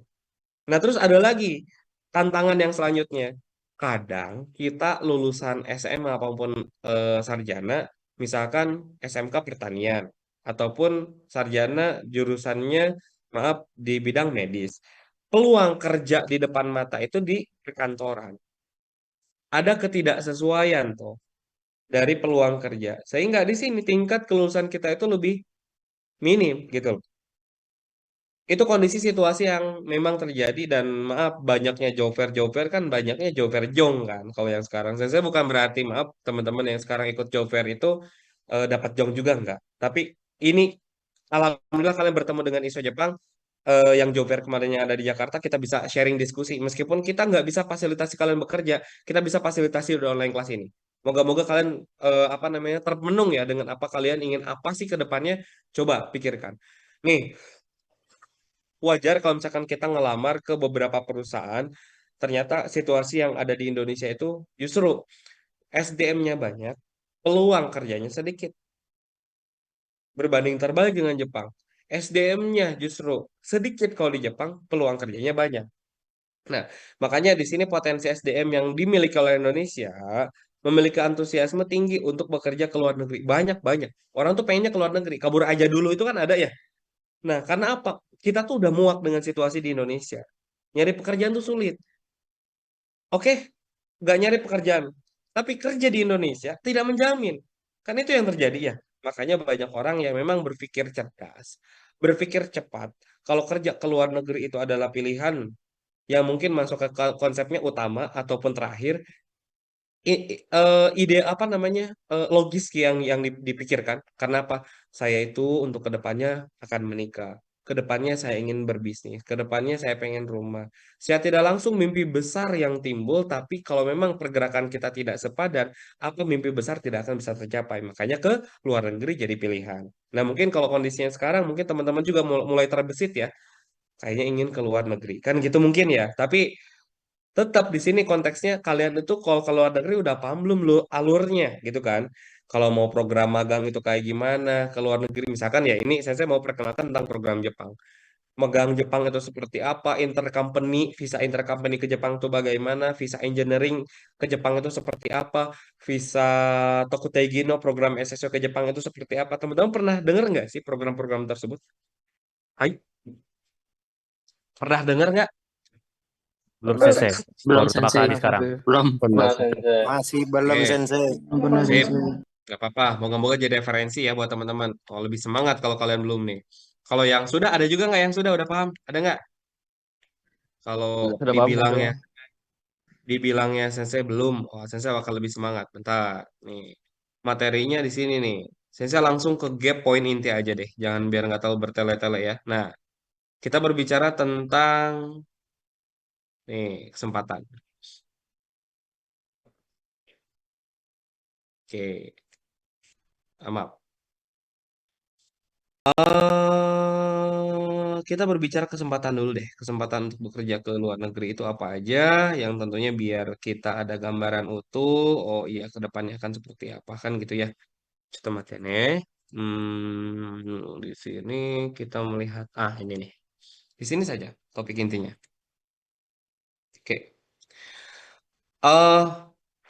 Nah, terus ada lagi tantangan yang selanjutnya. Kadang kita lulusan SMA maupun sarjana, misalkan SMK pertanian ataupun sarjana jurusannya maaf di bidang medis. Peluang kerja di depan mata itu di perkantoran. Ada ketidaksesuaian tuh dari peluang kerja. Sehingga di sini tingkat kelulusan kita itu lebih minim gitu loh. Itu kondisi situasi yang memang terjadi dan maaf banyaknya job fair kan banyaknya job fair jong kan kalau yang sekarang. Saya bukan berarti maaf teman-teman yang sekarang ikut job fair itu dapat jong juga enggak. Tapi ini alhamdulillah kalian bertemu dengan ISO Jepang yang job fair kemarin yang ada di Jakarta kita bisa sharing diskusi meskipun kita nggak bisa fasilitasi kalian bekerja, kita bisa fasilitasi di online kelas ini. Moga-moga kalian apa namanya termenung ya dengan apa kalian ingin apa sih ke depannya. Coba pikirkan. Nih, wajar kalau misalkan kita ngelamar ke beberapa perusahaan, ternyata situasi yang ada di Indonesia itu justru SDM-nya banyak, peluang kerjanya sedikit. Berbanding terbalik dengan Jepang. SDM-nya justru sedikit kalau di Jepang, peluang kerjanya banyak. Nah, makanya di sini potensi SDM yang dimiliki oleh Indonesia memiliki antusiasme tinggi untuk bekerja ke luar negeri. Banyak-banyak. Orang tuh pengennya ke luar negeri. Kabur aja dulu itu kan ada ya. Nah, karena apa? Kita tuh udah muak dengan situasi di Indonesia. Nyari pekerjaan tuh sulit. Oke, nggak nyari pekerjaan. Tapi kerja di Indonesia tidak menjamin. Kan itu yang terjadi ya. Makanya banyak orang yang memang berpikir cerdas, berpikir cepat. Kalau kerja ke luar negeri itu adalah pilihan yang mungkin masuk ke konsepnya utama ataupun terakhir, ide apa namanya logis yang dipikirkan. Karena apa? Saya itu untuk kedepannya akan menikah. Kedepannya saya ingin berbisnis. Kedepannya saya pengen rumah. Saya tidak langsung mimpi besar yang timbul, tapi kalau memang pergerakan kita tidak sepadan, apa mimpi besar tidak akan bisa tercapai. Makanya ke luar negeri jadi pilihan. Nah, mungkin kalau kondisinya sekarang, mungkin teman-teman juga mulai terbesit ya. Kayaknya ingin ke luar negeri. Kan gitu mungkin ya. Tapi tetap di sini konteksnya kalian itu kalau ke luar negeri udah paham belum lo alurnya gitu kan. Kalau mau program magang itu kayak gimana ke luar negeri misalkan ya ini saya mau perkenalkan tentang program Jepang. Magang Jepang itu seperti apa, intercompany, visa intercompany ke Jepang itu bagaimana, visa engineering ke Jepang itu seperti apa, visa Tokutei no program SSO ke Jepang itu seperti apa. Teman-teman pernah dengar nggak sih program-program tersebut? Hai, pernah dengar nggak? Belum Pernah, sensei. Belum Baru pertama sensei. kali sekarang. Belum. Pernah sensei. Masih belum Oke, Sensei. Pernah sip. sensei. Gak apa-apa, moga-moga jadi referensi ya buat teman-teman. Kalau lebih semangat kalau kalian belum nih. Kalau yang sudah, ada juga nggak yang sudah udah paham? Ada nggak? Kalau Sudah paham dibilangnya, sensei. dibilangnya sensei belum, oh sensei akan lebih semangat. Bentar, nih materinya di sini nih. Sensei langsung ke gap poin inti aja deh, jangan biar nggak terlalu bertele-tele ya. Nah, kita berbicara tentang nih kesempatan. Oke, maaf. Kita berbicara kesempatan dulu deh. Kesempatan untuk bekerja ke luar negeri itu apa aja yang tentunya biar kita ada gambaran utuh. Oh iya, ke depannya akan seperti apa kan gitu ya. Kita matene. Di sini kita melihat ini nih. Di sini saja topik intinya. Oke. eh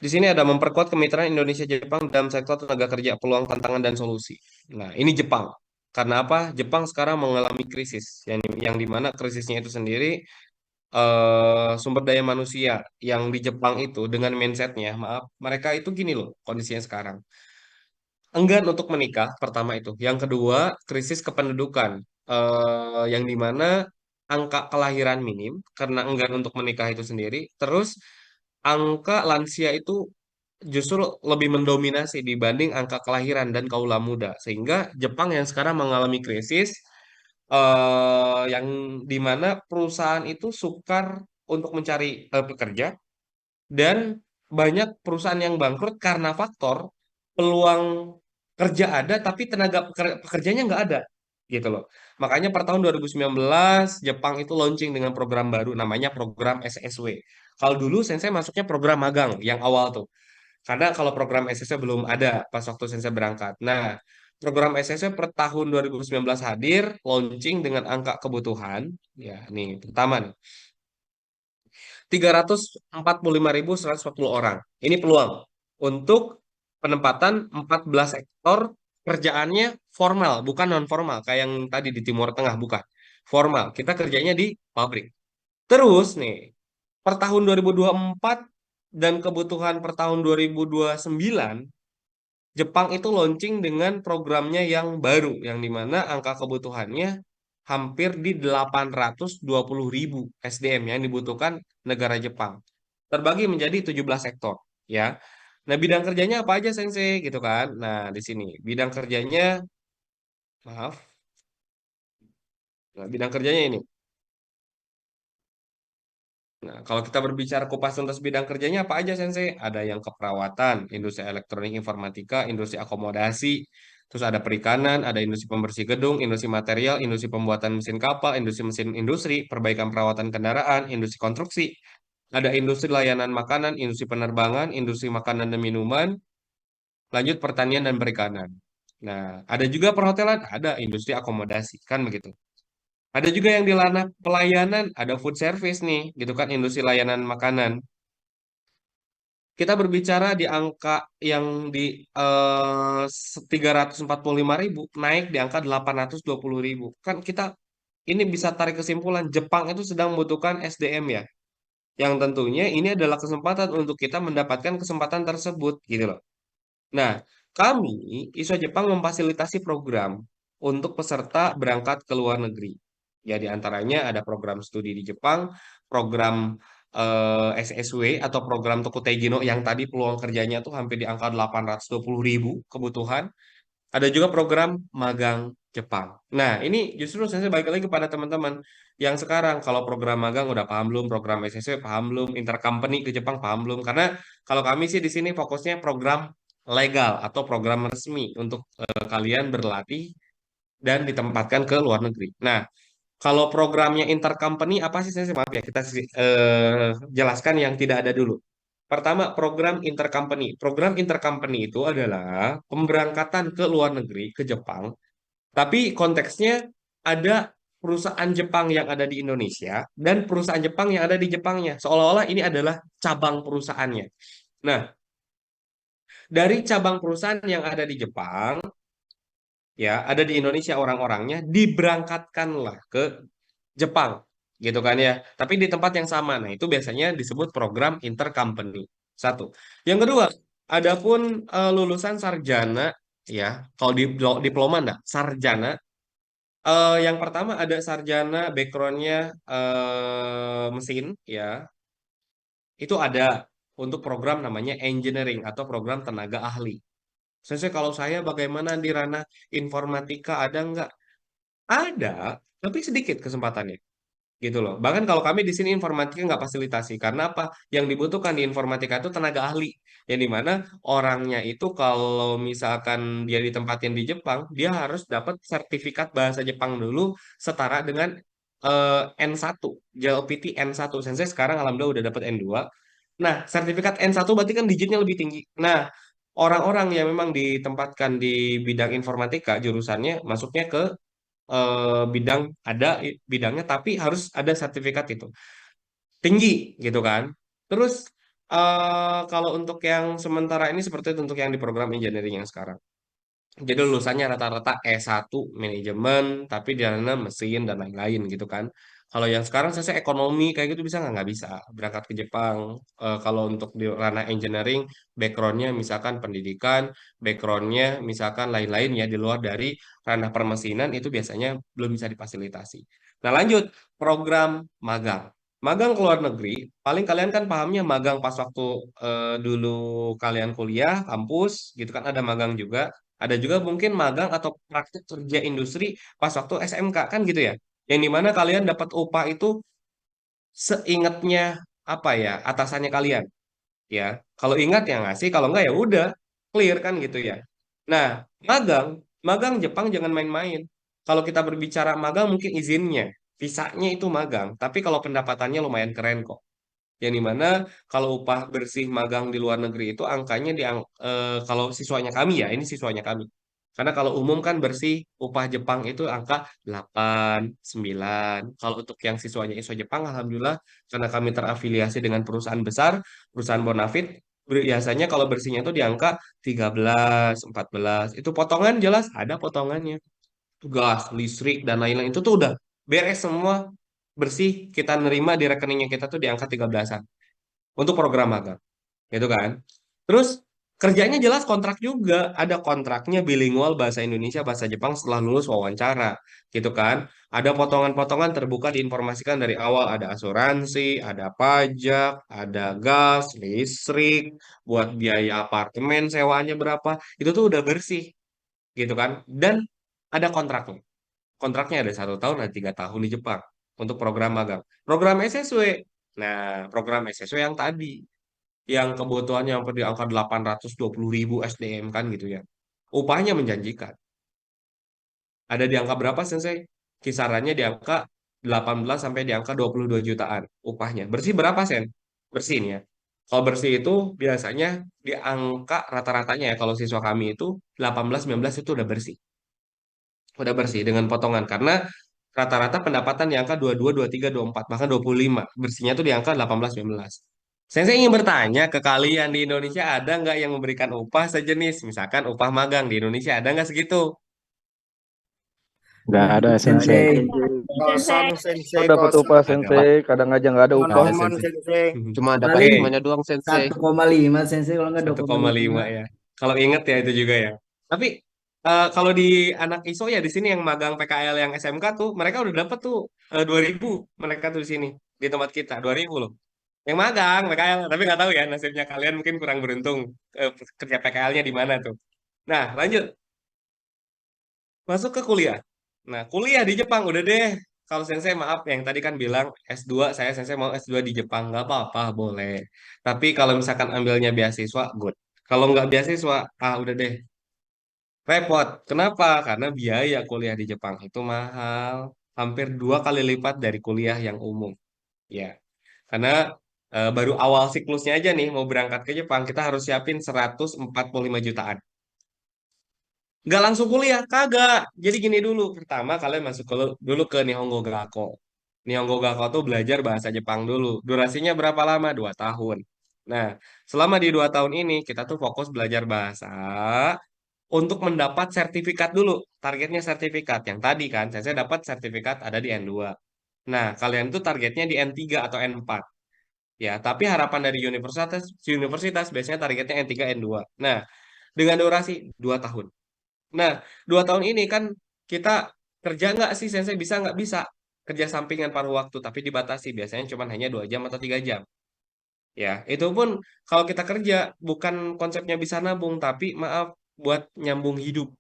di sini ada memperkuat kemitraan Indonesia-Jepang dalam sektor tenaga kerja, peluang, tantangan, dan solusi. Nah, ini Jepang. Karena apa? Jepang sekarang mengalami krisis, yang dimana krisisnya itu sendiri sumber daya manusia yang di Jepang itu dengan mindsetnya, maaf, mereka itu gini loh kondisinya sekarang. Enggan untuk menikah, pertama itu. Yang kedua, krisis kependudukan, yang dimana angka kelahiran minim karena enggan untuk menikah itu sendiri. Terus angka lansia itu justru lebih mendominasi dibanding angka kelahiran dan kaula muda. Sehingga Jepang yang sekarang mengalami krisis, yang dimana perusahaan itu sukar untuk mencari pekerja dan banyak perusahaan yang bangkrut karena faktor peluang kerja ada tapi tenaga pekerjanya nggak ada gitu loh. Makanya per tahun 2019 Jepang itu launching dengan program baru namanya program SSW. Kalau dulu Sensei masuknya program magang yang awal tuh. Karena kalau program SSW belum ada pas waktu Sensei berangkat. Nah, program SSW per tahun 2019 hadir, launching dengan angka kebutuhan. Ya, nih, pertama nih. 345.140 orang. Ini peluang untuk penempatan 14 sektor kerjaannya formal, bukan non formal kayak yang tadi di Timur Tengah, bukan. Formal. Kita kerjanya di pabrik. Terus nih, per tahun 2024 dan kebutuhan per tahun 2029 Jepang itu launching dengan programnya yang baru, yang dimana angka kebutuhannya hampir di 820.000 SDM yang dibutuhkan negara Jepang. Terbagi menjadi 17 sektor, ya. Nah, bidang kerjanya apa aja, Sensei, gitu kan? Nah, di sini bidang kerjanya, maaf. Nah, bidang kerjanya ini. Nah, kalau kita berbicara kupas tuntas bidang kerjanya apa aja, Sensei? Ada yang keperawatan, industri elektronik informatika, industri akomodasi, terus ada perikanan, ada industri pembersih gedung, industri material, industri pembuatan mesin kapal, industri mesin industri, perbaikan perawatan kendaraan, industri konstruksi, ada industri layanan makanan, industri penerbangan, industri makanan dan minuman, lanjut pertanian dan perikanan. Nah, ada juga perhotelan, ada industri akomodasi, kan begitu. Ada juga yang di ranah pelayanan, ada food service nih, gitu kan, industri layanan makanan. Kita berbicara di angka yang di 345.000, naik di angka 820.000. Kan kita ini bisa tarik kesimpulan, Jepang itu sedang membutuhkan SDM ya. Yang tentunya ini adalah kesempatan untuk kita mendapatkan kesempatan tersebut, gitu loh. Nah, kami, ISWA Jepang memfasilitasi program untuk peserta berangkat ke luar negeri. Ya, di antaranya ada program studi di Jepang, program SSW atau program Tokutei no yang tadi peluang kerjanya tuh hampir di angka 820.000 kebutuhan. Ada juga program magang Jepang. Nah, ini justru saya balik lagi kepada teman-teman yang sekarang kalau program magang udah paham belum, program SSW paham belum, intercompany ke Jepang paham belum? Karena kalau kami sih di sini fokusnya program legal atau program resmi untuk kalian berlatih dan ditempatkan ke luar negeri. Nah, Kalau programnya intercompany apa sih Sensei? Maaf ya, kita jelaskan yang tidak ada dulu. Pertama, program intercompany. Program intercompany itu adalah pemberangkatan ke luar negeri, ke Jepang. Tapi konteksnya ada perusahaan Jepang yang ada di Indonesia dan perusahaan Jepang yang ada di Jepangnya. Seolah-olah ini adalah cabang perusahaannya. Nah, dari cabang perusahaan yang ada di Jepang, ya, ada di Indonesia orang-orangnya, diberangkatkanlah ke Jepang, gitu kan ya. Tapi di tempat yang sama. Nah, itu biasanya disebut program intercompany. Satu. Yang kedua, adapun lulusan sarjana, ya, kalau di diploma enggak, sarjana. Yang pertama ada sarjana backgroundnya mesin, ya, itu ada untuk program namanya engineering atau program tenaga ahli. Saya kalau saya bagaimana di ranah informatika ada nggak? Ada, tapi sedikit kesempatannya gitu loh. Bahkan kalau kami di sini informatika nggak fasilitasi karena apa? Yang dibutuhkan di informatika itu tenaga ahli, yang dimana orangnya itu kalau misalkan dia ditempatin di Jepang, dia harus dapat sertifikat bahasa Jepang dulu setara dengan N1, JLPT N1. Sensei sekarang alhamdulillah udah dapat N2. Nah, sertifikat N1 berarti kan digitnya lebih tinggi. Nah, orang-orang yang memang ditempatkan di bidang informatika jurusannya masuknya ke bidang ada bidangnya tapi harus ada sertifikat itu tinggi gitu kan. Terus kalau untuk yang sementara ini seperti itu untuk yang di program engineering yang sekarang. Jadi lulusannya rata-rata S1 manajemen tapi di sana mesin dan lain-lain gitu kan. Kalau yang sekarang saya ekonomi kayak gitu bisa nggak? Nggak bisa. Berangkat ke Jepang. Kalau untuk di ranah engineering, backgroundnya misalkan pendidikan, backgroundnya misalkan lain-lain ya di luar dari ranah permesinan itu biasanya belum bisa difasilitasi. Nah lanjut, program magang. Magang ke luar negeri, paling kalian kan pahamnya magang pas waktu dulu kalian kuliah, kampus gitu kan ada magang juga. Ada juga mungkin magang atau praktik kerja industri pas waktu SMK kan gitu ya. Yang dimana kalian dapat upah itu seingatnya apa ya atasannya kalian ya. Kalau ingat ya ngasih, kalau enggak ya udah clear kan gitu ya. Nah, magang, magang Jepang jangan main-main. Kalau kita berbicara magang mungkin izinnya, visanya itu magang, tapi kalau pendapatannya lumayan keren kok. Yang dimana kalau upah bersih magang di luar negeri itu angkanya kalau siswanya kami ya, ini siswanya kami. Karena kalau umum kan bersih upah Jepang itu angka 8, 9. Kalau untuk yang siswanya ISO Jepang, alhamdulillah karena kami terafiliasi dengan perusahaan besar, perusahaan bonafit, biasanya kalau bersihnya itu di angka 13, 14. Itu potongan jelas ada potongannya. Gas, listrik, dan lain-lain itu tuh udah beres semua bersih kita nerima di rekeningnya kita tuh di angka 13-an untuk program magang gitu kan. Terus kerjanya jelas kontrak juga, ada kontraknya bilingual bahasa Indonesia bahasa Jepang setelah lulus wawancara gitu kan. Ada potongan-potongan terbuka diinformasikan dari awal, ada asuransi, ada pajak, ada gas, listrik, buat biaya apartemen sewanya berapa, itu tuh udah bersih gitu kan. Dan ada kontraknya. Kontraknya ada 1 tahun, ada 3 tahun di Jepang untuk program magang. Program SSW, nah program SSW yang tadi, yang kebutuhannya sampai di angka 820.000 SDM kan gitu ya. Upahnya menjanjikan. Ada di angka berapa Sensei? Kisarannya di angka 18 sampai di angka 22 jutaan upahnya. Bersih berapa Sen? Bersih ini ya. Kalau bersih itu biasanya di angka rata-ratanya ya kalau siswa kami itu 18-19 itu udah bersih. Udah bersih dengan potongan karena rata-rata pendapatan di angka 22, 23, 24, bahkan 25. Bersihnya tuh di angka 18, 19. Saya ingin bertanya ke kalian di Indonesia ada nggak yang memberikan upah sejenis, misalkan upah magang di Indonesia ada nggak segitu? Nggak ada Nggak ada sensei. Kosong sensei, Kok dapat kosong. upah sensei, kadang aja nggak ada Cuman upah. omon sensei. Cuma dapat Paling hikmahnya doang sensei. 1,5 sensei kalau nggak 1,5 2,5. ya. Kalau inget ya itu juga ya. Tapi kalau di anak ISO ya di sini yang magang PKL yang SMK tuh mereka udah dapat tuh 2.000 mereka tuh di sini di tempat kita 2.000 loh. Yang magang PKL, tapi nggak tahu ya nasibnya kalian mungkin kurang beruntung kerja PKL-nya di mana tuh. Nah, lanjut masuk ke kuliah. Nah, kuliah di Jepang udah deh. Kalau sensei maaf yang tadi kan bilang S2, saya sensei mau S2 di Jepang nggak apa-apa boleh. Tapi kalau misalkan ambilnya beasiswa, good. Kalau nggak beasiswa, udah deh. Repot. Kenapa? Karena biaya kuliah di Jepang itu mahal. hampir 2 kali lipat dari kuliah yang umum. Ya, karena baru awal siklusnya aja nih mau berangkat ke Jepang, kita harus siapin 145 jutaan. Nggak langsung kuliah, kagak. Jadi gini dulu, pertama kalian masuk dulu ke Nihongo Gakko. Nihongo Gakko tuh belajar bahasa Jepang dulu. Durasinya berapa lama? 2 tahun. Nah, selama di 2 tahun ini kita tuh fokus belajar bahasa untuk mendapat sertifikat dulu. Targetnya sertifikat. Yang tadi kan, saya dapat sertifikat ada di N2. Nah, kalian tuh targetnya di N3 atau N4. Ya, tapi harapan dari universitas biasanya targetnya N3, N2. Nah, dengan durasi 2 tahun. Nah, 2 tahun ini kan kita kerja nggak sih, Sensei? Bisa nggak? Bisa. Kerja sampingan paruh waktu, tapi dibatasi. Biasanya cuma hanya 2 jam atau 3 jam. Ya, itu pun kalau kita kerja, bukan konsepnya bisa nabung, tapi maaf, buat nyambung hidup.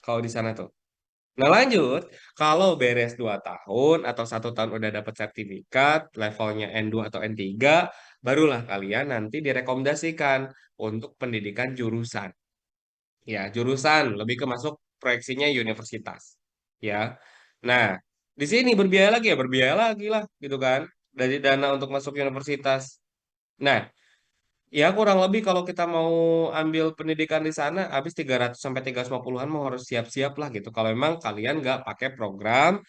Kalau di sana tuh. Nah lanjut, kalau beres 2 tahun atau 1 tahun udah dapat sertifikat, levelnya N2 atau N3, barulah kalian nanti direkomendasikan untuk pendidikan jurusan. Ya, jurusan lebih ke masuk proyeksinya universitas. Ya, nah di sini berbiaya lagi ya, berbiaya lagi lah gitu kan, dari dana untuk masuk universitas. Nah, ya kurang lebih kalau kita mau ambil pendidikan di sana habis 300 sampai 350-an mau harus siap-siap lah gitu. Kalau memang kalian nggak pakai program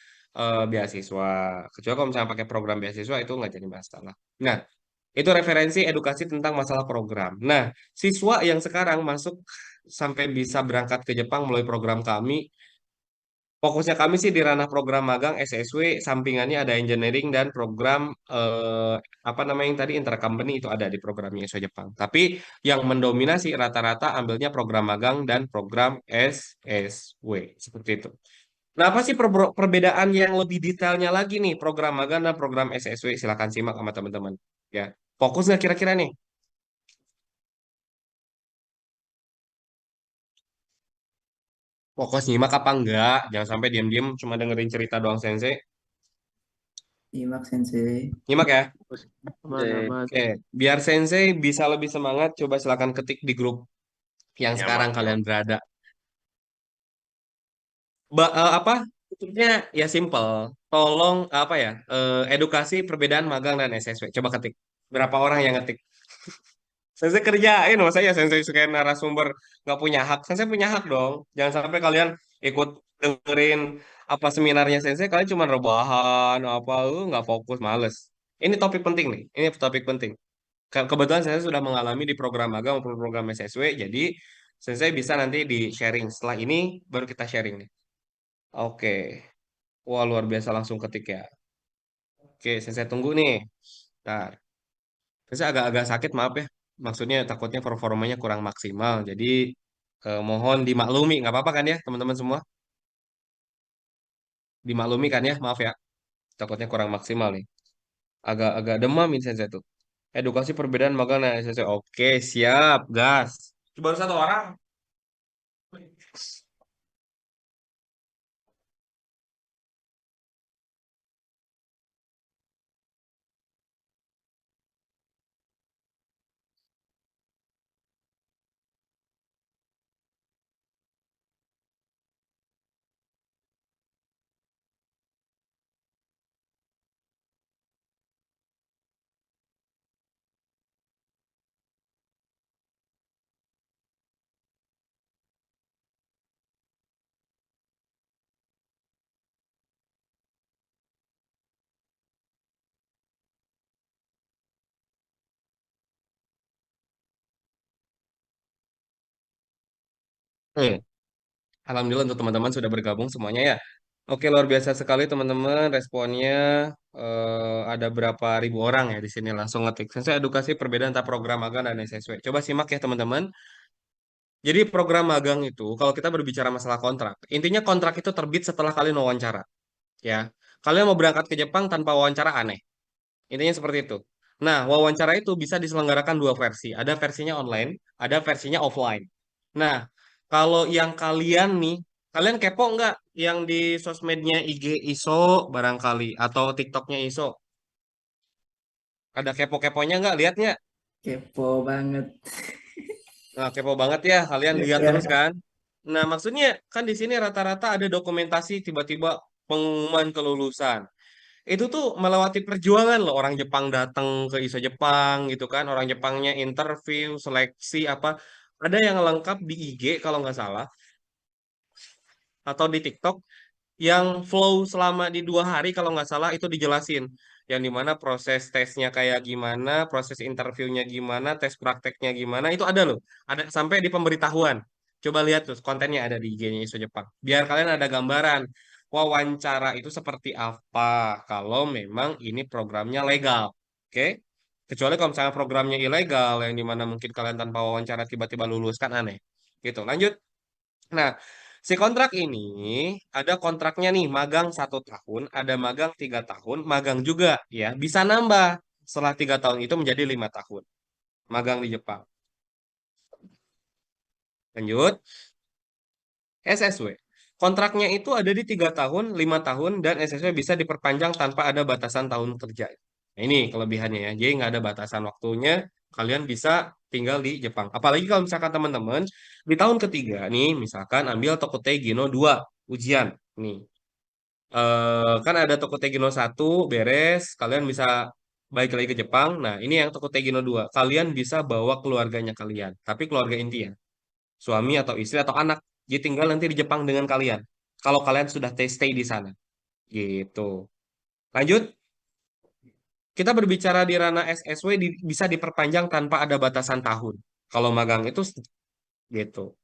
beasiswa. Kecuali kalau misalnya pakai program beasiswa itu nggak jadi masalah. Nah, itu referensi edukasi tentang masalah program. Nah, siswa yang sekarang masuk sampai bisa berangkat ke Jepang melalui program kami, fokusnya kami sih di ranah program magang SSW, sampingannya ada engineering dan program apa namanya yang tadi intercompany itu ada di programnya ISO Jepang. Tapi yang mendominasi rata-rata ambilnya program magang dan program SSW seperti itu. Nah, apa sih perbedaan yang lebih detailnya lagi nih program magang dan program SSW? Silakan simak sama teman-teman. Ya, fokus nggak kira-kira nih? Fokus nyimak apa enggak? Jangan sampai diam-diam cuma dengerin cerita doang Sensei. Nyimak Sensei. Nyimak ya. Aman-aman. Oke, biar Sensei bisa lebih semangat, coba silakan ketik di grup yang sekarang kalian berada. Apa? Tutupnya ya simple. Tolong apa ya? Edukasi perbedaan magang dan SSW. Coba ketik. Berapa orang yang ngetik? Sensei kerjain, masa ya Sensei suka narasumber nggak punya hak. Sensei punya hak dong. Jangan sampai kalian ikut dengerin apa seminarnya Sensei, kalian cuma rebahan apa, nggak fokus, males. Ini topik penting nih. Ini topik penting. Kebetulan saya sudah mengalami di program magang maupun program SSW, jadi Sensei bisa nanti di sharing. Setelah ini baru kita sharing nih. Oke. Wah, luar biasa langsung ketik ya. Oke, Sensei tunggu nih. Ntar. Sensei agak-agak sakit, maaf ya. Maksudnya takutnya performanya kurang maksimal. Jadi mohon dimaklumi, nggak apa-apa kan ya teman-teman semua? Dimaklumi kan ya, maaf ya. Takutnya kurang maksimal nih. Agak-agak demam ini Sensei tuh. Edukasi perbedaan magang dan SSW. Oke, siap, gas. Baru 1 orang. Alhamdulillah untuk teman-teman sudah bergabung semuanya ya. Oke, luar biasa sekali teman-teman. Responnya ada berapa ribu orang ya di sini langsung ngetik. Saya edukasi perbedaan antara program magang dan SSW. Coba simak ya teman-teman. Jadi program magang itu kalau kita berbicara masalah kontrak, intinya kontrak itu terbit setelah kalian wawancara, ya. Kalian mau berangkat ke Jepang tanpa wawancara aneh. Intinya seperti itu. Nah, wawancara itu bisa diselenggarakan 2 versi. Ada versinya online, ada versinya offline. Nah, kalau yang kalian nih, kalian kepo nggak yang di sosmednya IG ISO barangkali atau TikToknya ISO? Ada kepo-keponya nggak? Lihatnya? Kepo banget. Nah, kepo banget ya, kalian lihat Ya. terus kan? Nah, maksudnya kan di sini rata-rata ada dokumentasi tiba-tiba pengumuman kelulusan. Itu tuh melewati perjuangan loh, orang Jepang datang ke ISO Jepang gitu kan, orang Jepangnya interview, seleksi apa, ada yang lengkap di IG kalau nggak salah atau di TikTok yang flow selama di 2 hari kalau nggak salah itu dijelasin, yang dimana proses tesnya kayak gimana, proses interviewnya gimana, tes prakteknya gimana, itu ada loh, ada sampai di pemberitahuan. Coba lihat tuh kontennya ada di IG-nya ISO Jepang, biar kalian ada gambaran wawancara itu seperti apa kalau memang ini programnya legal, oke? Kecuali kalau misalnya programnya ilegal yang dimana mungkin kalian tanpa wawancara tiba-tiba lulus kan aneh. Gitu. Lanjut. Nah, si kontrak ini ada kontraknya nih, magang 1 tahun, ada magang 3 tahun, magang juga ya, bisa nambah setelah 3 tahun itu menjadi 5 tahun magang di Jepang. Lanjut, SSW. Kontraknya itu ada di 3 tahun, 5 tahun, dan SSW bisa diperpanjang tanpa ada batasan tahun kerja. Nah, ini kelebihannya ya, jadi nggak ada batasan waktunya, kalian bisa tinggal di Jepang. Apalagi kalau misalkan teman-teman di tahun ketiga nih, misalkan ambil Tokutei Gino 2 ujian nih. Kan ada Tokutei Gino 1 beres, kalian bisa balik lagi ke Jepang. Nah, ini yang Tokutei Gino 2. Kalian bisa bawa keluarganya kalian, tapi keluarga inti ya. Suami atau istri atau anak. Jadi tinggal nanti di Jepang dengan kalian. Kalau kalian sudah stay di sana. Gitu. Lanjut. Kita berbicara di ranah SSW bisa diperpanjang tanpa ada batasan tahun. Kalau magang itu gitu.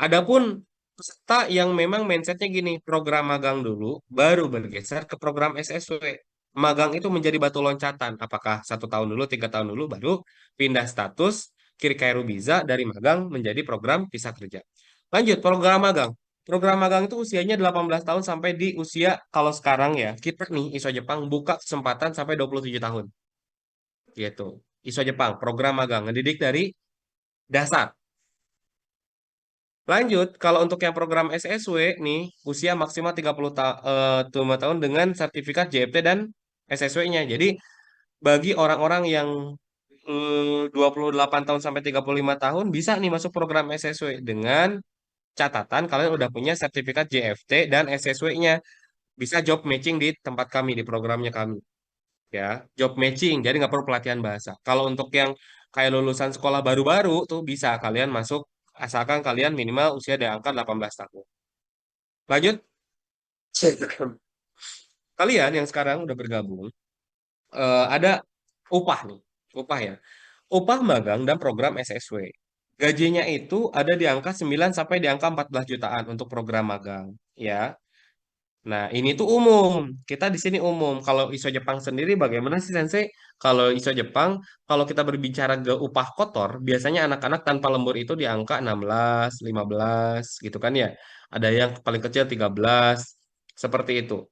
Adapun peserta yang memang mindsetnya gini, program magang dulu, baru bergeser ke program SSW. Magang itu menjadi batu loncatan. Apakah 1 tahun dulu, 3 tahun dulu, baru pindah status Kirikairu Biza dari magang menjadi program visa kerja. Lanjut, program magang. Program magang itu usianya 18 tahun sampai di usia, kalau sekarang ya, kita nih, ISO Jepang buka kesempatan sampai 27 tahun. Gitu. ISO Jepang, program magang, ngedidik dari dasar. Lanjut, kalau untuk yang program SSW nih, usia maksimal 35 tahun dengan sertifikat JFT dan SSW-nya. Jadi, bagi orang-orang yang 28 tahun sampai 35 tahun, bisa nih masuk program SSW dengan catatan kalian udah punya sertifikat JFT dan SSW-nya. Bisa job matching di tempat kami, di programnya kami. Ya, job matching, jadi nggak perlu pelatihan bahasa. Kalau untuk yang kayak lulusan sekolah baru-baru tuh bisa kalian masuk asalkan kalian minimal usia di angka 18 tahun. Lanjut. Kalian yang sekarang udah bergabung, ada upah nih. Upah ya. Upah magang dan program SSW. Gajinya itu ada di angka 9 sampai di angka 14 jutaan untuk program magang, ya. Nah, ini tuh umum. Kita di sini umum. Kalau ISO Jepang sendiri bagaimana sih Sensei? Kalau ISO Jepang, kalau kita berbicara ke upah kotor, biasanya anak-anak tanpa lembur itu di angka 16, 15 gitu kan ya. Ada yang paling kecil 13, seperti itu.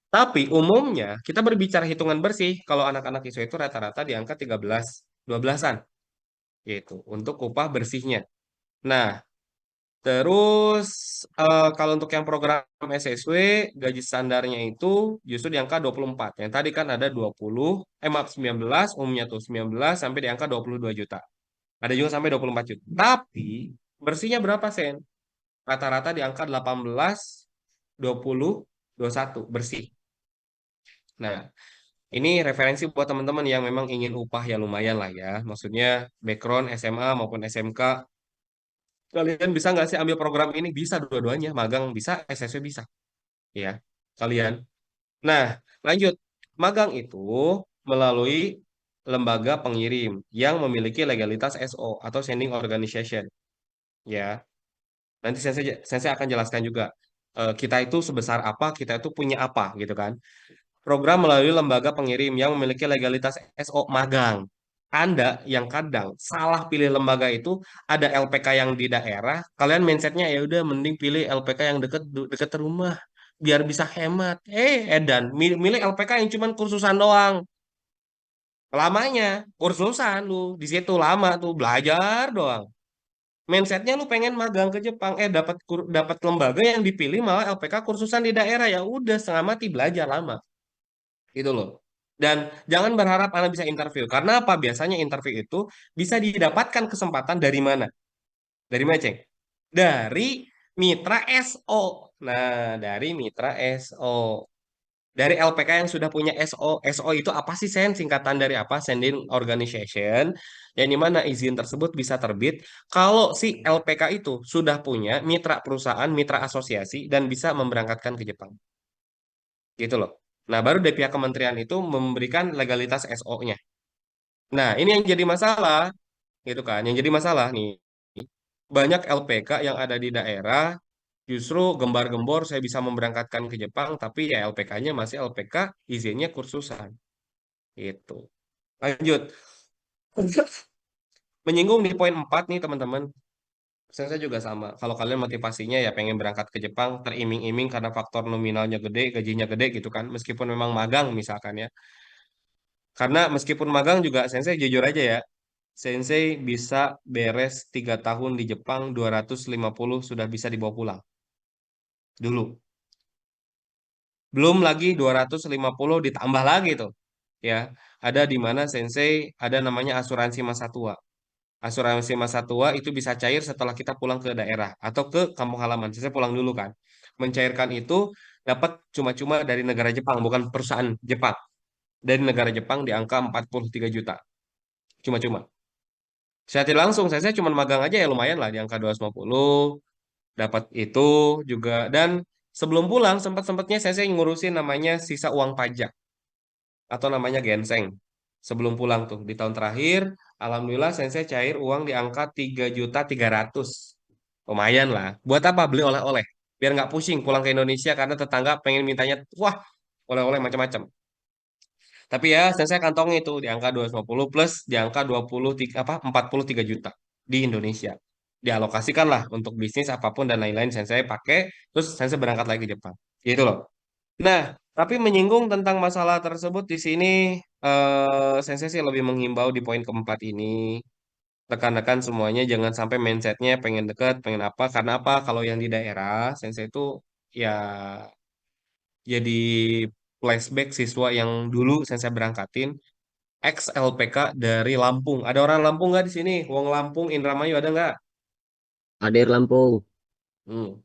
Tapi umumnya kita berbicara hitungan bersih, kalau anak-anak ISO itu rata-rata di angka 13, 12-an gitu untuk upah bersihnya. Nah, terus kalau untuk yang program SSW gaji standarnya itu justru di angka 24. Yang tadi kan ada 20, maaf 19, umumnya tuh 19 sampai di angka 22 juta. Ada juga sampai 24 juta. Tapi bersihnya berapa sen? Rata-rata di angka 18, 20, 21 bersih. Nah, ini referensi buat teman-teman yang memang ingin upah ya lumayan lah ya. Maksudnya background SMA maupun SMK. Kalian bisa nggak sih ambil program ini? Bisa dua-duanya. Magang bisa, SSW bisa. Ya, kalian. Nah, lanjut. Magang itu melalui lembaga pengirim yang memiliki legalitas SO atau Sending Organization. Ya, nanti saya akan jelaskan juga. Kita itu sebesar apa, kita itu punya apa gitu kan. Program melalui lembaga pengirim yang memiliki legalitas SO magang. Anda yang kadang salah pilih lembaga itu, ada LPK yang di daerah, kalian mindsetnya ya udah mending pilih LPK yang deket deket rumah biar bisa hemat. Edan milih LPK yang cuman kursusan doang. Lamanya kursusan lu di situ lama tuh belajar doang. Mindsetnya lu pengen magang ke Jepang, dapat lembaga yang dipilih malah LPK kursusan di daerah, ya udah setengah mati belajar lama. Gitu loh. Dan jangan berharap Anda bisa interview. Karena apa? Biasanya interview itu bisa didapatkan kesempatan dari mana? Dari mana, Ceng? Dari mitra SO. Nah, dari mitra SO. Dari LPK yang sudah punya SO. SO itu apa sih, Sen? Singkatan dari apa? Sending Organization. Yang dimana izin tersebut bisa terbit kalau si LPK itu sudah punya mitra perusahaan, mitra asosiasi, dan bisa memberangkatkan ke Jepang. Gitu loh. Nah, baru dari pihak kementerian itu memberikan legalitas SO-nya. Nah, ini yang jadi masalah, gitu kan? Yang jadi masalah nih, banyak LPK yang ada di daerah justru gembar-gembor saya bisa memberangkatkan ke Jepang, tapi ya LPK-nya masih LPK, izinnya kursusan. Gitu. Lanjut. Menyinggung di poin 4 nih teman-teman. Saya juga sama. Kalau kalian motivasinya ya pengen berangkat ke Jepang, teriming-iming karena faktor nominalnya gede, gajinya gede gitu kan. Meskipun memang magang misalkan ya. Karena meskipun magang juga Sensei jujur aja ya. Sensei bisa beres 3 tahun di Jepang, 250 sudah bisa dibawa pulang. Dulu. Belum lagi 250 ditambah lagi tuh. Ya, ada di mana Sensei ada namanya asuransi masa tua. Asuransi masa tua itu bisa cair setelah kita pulang ke daerah atau ke kampung halaman. Saya pulang dulu kan. Mencairkan itu dapat cuma-cuma dari negara Jepang, bukan perusahaan Jepang. Dari negara Jepang di angka 43 juta. Cuma-cuma. Saya tidak langsung, saya cuma magang aja ya lumayan lah di angka 250. Dapat itu juga. Dan sebelum pulang sempat-sempatnya saya ngurusin namanya sisa uang pajak atau namanya genseng. Sebelum pulang tuh di tahun terakhir, alhamdulillah saya cair uang di angka 3.300.000. Lumayan lah. Buat apa? Beli oleh-oleh. Biar nggak pusing pulang ke Indonesia karena tetangga pengen mintanya, wah, oleh-oleh macam-macam. Tapi ya, saya kantong itu di angka 250 plus di angka 23 apa 43 juta di Indonesia. Dialokasikan lah untuk bisnis apapun dan lain-lain saya pakai, terus saya berangkat lagi ke Jepang. Gitu loh. Nah, tapi menyinggung tentang masalah tersebut di sini, Sensei sih lebih menghimbau di poin keempat ini. Rekan-rekan semuanya jangan sampai mindsetnya pengen deket, pengen apa. Karena apa? Kalau yang di daerah, Sensei itu ya jadi flashback siswa yang dulu Sensei berangkatin, ex LPK dari Lampung. Ada orang Lampung nggak di sini? Wong Lampung, Indramayu ada nggak? Hadir Lampung. Hmm.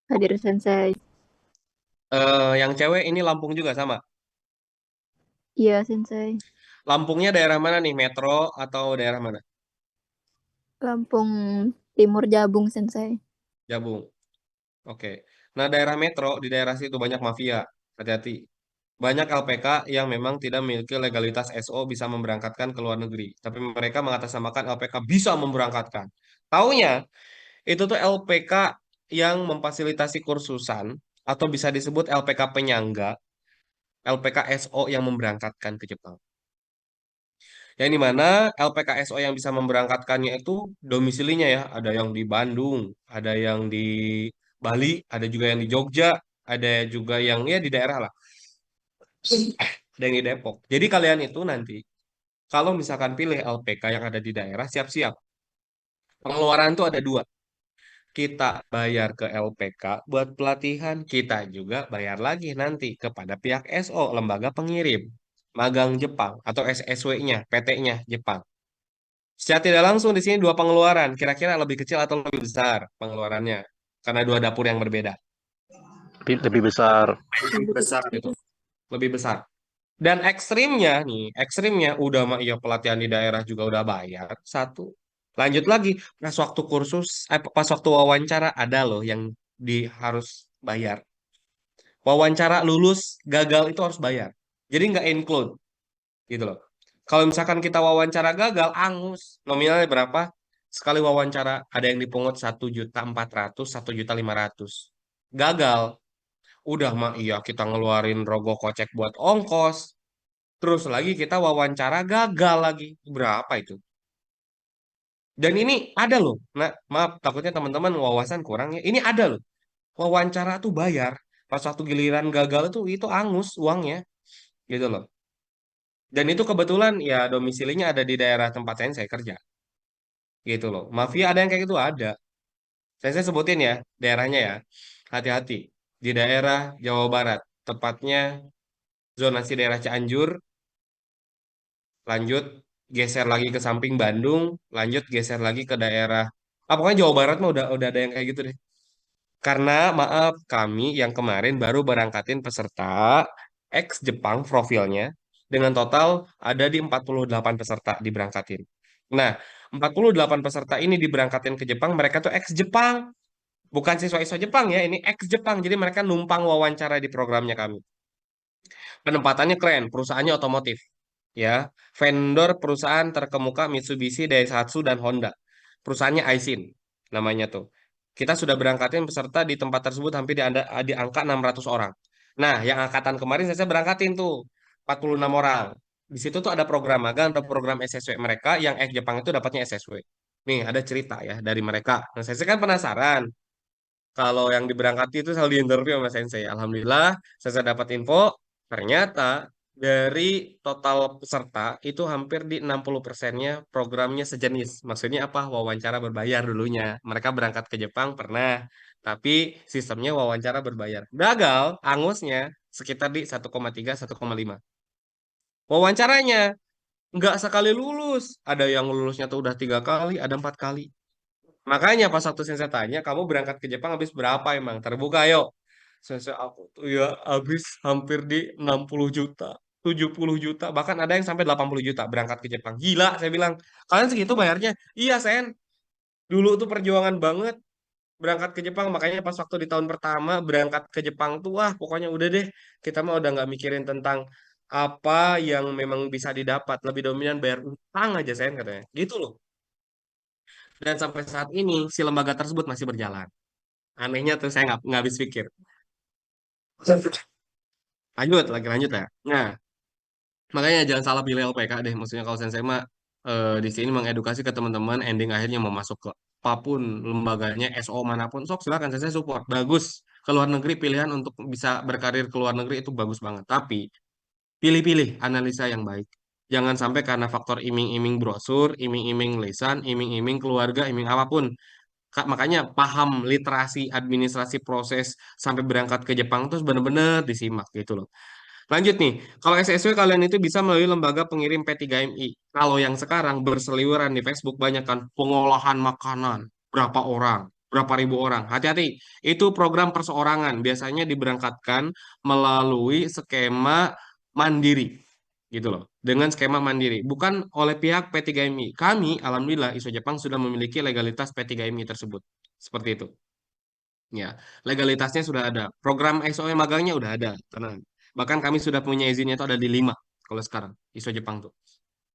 Hadir Sensei. Yang cewek ini Lampung juga sama. Iya, Sensei. Lampungnya daerah mana nih? Metro atau daerah mana? Lampung Timur Jabung, Sensei. Jabung. Oke. Nah, daerah metro, di daerah situ banyak mafia. Hati-hati. Banyak LPK yang memang tidak memiliki legalitas SO bisa memberangkatkan ke luar negeri. Tapi mereka mengatasnamakan LPK bisa memberangkatkan. Taunya, itu tuh LPK yang memfasilitasi kursusan, atau bisa disebut LPK penyangga, LPK SO yang memberangkatkan ke Jepang. Yang dimana LPKSO yang bisa memberangkatkannya itu domisilinya ya, ada yang di Bandung, ada yang di Bali, ada juga yang di Jogja, ada juga yang ya di daerah lah, ada yang di Depok. Jadi kalian itu nanti kalau misalkan pilih LPK yang ada di daerah, siap-siap. Pengeluaran itu ada dua. Kita bayar ke LPK buat pelatihan, kita juga bayar lagi nanti kepada pihak SO, lembaga pengirim, magang Jepang atau SSW-nya, PT-nya Jepang. Secara tidak langsung di sini dua pengeluaran. Kira-kira lebih kecil atau lebih besar pengeluarannya? Karena dua dapur yang berbeda. Lebih besar. Lebih besar gitu. Lebih besar. Dan ekstrimnya nih, ekstrimnya udah mah iya pelatihan di daerah juga udah bayar. Satu. Lanjut lagi, pas waktu kursus, pas waktu wawancara ada loh yang harus bayar. Wawancara lulus, gagal itu harus bayar. Jadi nggak include gitu loh. Kalau misalkan kita wawancara gagal, angus. Nominalnya berapa? Sekali wawancara ada yang dipungut 1.400.000, 1.500.000. Gagal. Udah mah iya kita ngeluarin rogoh kocek buat ongkos. Terus lagi kita wawancara gagal lagi. Berapa itu? Dan ini ada loh. Nah, maaf takutnya teman-teman wawasan kurang ya. Ini ada loh. Wawancara tuh bayar. Pas waktu giliran gagal itu angus uangnya. Gitu loh. Dan itu kebetulan ya domisilinya ada di daerah tempat saya kerja. Gitu loh. Mafia ada yang kayak gitu ada. Saya sebutin ya daerahnya ya. Hati-hati. Di daerah Jawa Barat. Tepatnya zonasi daerah Cianjur. Lanjut geser lagi ke samping Bandung. Lanjut geser lagi ke daerah. Ah, pokoknya Jawa Barat mah udah ada yang kayak gitu deh. Karena maaf, kami yang kemarin baru berangkatin peserta ex Jepang profilnya dengan total ada di 48 peserta diberangkatin. Nah, 48 peserta ini diberangkatin ke Jepang, mereka tuh ex Jepang. Bukan siswa-siswa Jepang ya, ini ex Jepang. Jadi mereka numpang wawancara di programnya kami. Penempatannya keren, perusahaannya otomotif. Ya, vendor perusahaan terkemuka Mitsubishi, Daihatsu, dan Honda. Perusahaannya Aisin namanya tuh. Kita sudah berangkatin peserta di tempat tersebut hampir di angka 600 orang. Nah, yang angkatan kemarin saya berangkatin tuh 46 orang. Di situ tuh ada program magang atau program SSW mereka yang ex Jepang itu dapatnya SSW. Nih, ada cerita ya dari mereka. Nah, saya kan penasaran. Kalau yang diberangkati itu selalu diinterview sama Sensei. Alhamdulillah, saya dapat info, ternyata dari total peserta itu hampir di 60%-nya programnya sejenis. Maksudnya apa? Wawancara berbayar dulunya. Mereka berangkat ke Jepang pernah, tapi sistemnya wawancara berbayar. Gagal, angusnya sekitar di 1,3, 1,5. Wawancaranya nggak sekali lulus. Ada yang lulusnya tuh udah 3 kali, ada 4 kali. Makanya pas waktu saya tanya, kamu berangkat ke Jepang habis berapa emang? Terbuka, yuk. Aku tuh ya habis hampir di 60 juta, 70 juta, bahkan ada yang sampai 80 juta berangkat ke Jepang. Gila, saya bilang. Kalian segitu bayarnya? Iya, Sen. Dulu tuh perjuangan banget berangkat ke Jepang. Makanya pas waktu di tahun pertama berangkat ke Jepang tuh, wah pokoknya udah deh. Kita mah udah nggak mikirin tentang apa yang memang bisa didapat. Lebih dominan bayar utang aja, Sen, katanya. Gitu loh. Dan sampai saat ini si lembaga tersebut masih berjalan. Anehnya tuh saya nggak habis pikir. Lanjut lagi lanjut ya. Nah, makanya jangan salah pilih LPK deh. Maksudnya kalau saya mah di sini mengedukasi ke teman-teman, ending akhirnya mau masuk ke apapun lembaganya, SO manapun, sok silakan saya support. Bagus. Ke luar negeri pilihan untuk bisa berkarir ke luar negeri itu bagus banget. Tapi pilih-pilih analisa yang baik. Jangan sampai karena faktor iming-iming brosur, iming-iming lisan, iming-iming keluarga, iming apapun. Makanya paham literasi administrasi proses sampai berangkat ke Jepang terus benar-benar disimak gitu loh. Lanjut nih, kalau SSW kalian itu bisa melalui lembaga pengirim P3MI. Kalau yang sekarang berseliweran di Facebook banyak kan pengolahan makanan, berapa orang, berapa ribu orang. Hati-hati, itu program perseorangan. Biasanya diberangkatkan melalui skema mandiri gitu loh. Dengan skema mandiri, bukan oleh pihak P3MI. Kami, alhamdulillah, ISO Jepang sudah memiliki legalitas P3MI tersebut. Seperti itu. Ya, legalitasnya sudah ada. Program SOE magangnya udah ada. Tenang. Bahkan kami sudah punya izinnya itu ada di 5 kalau sekarang ISO Jepang tuh.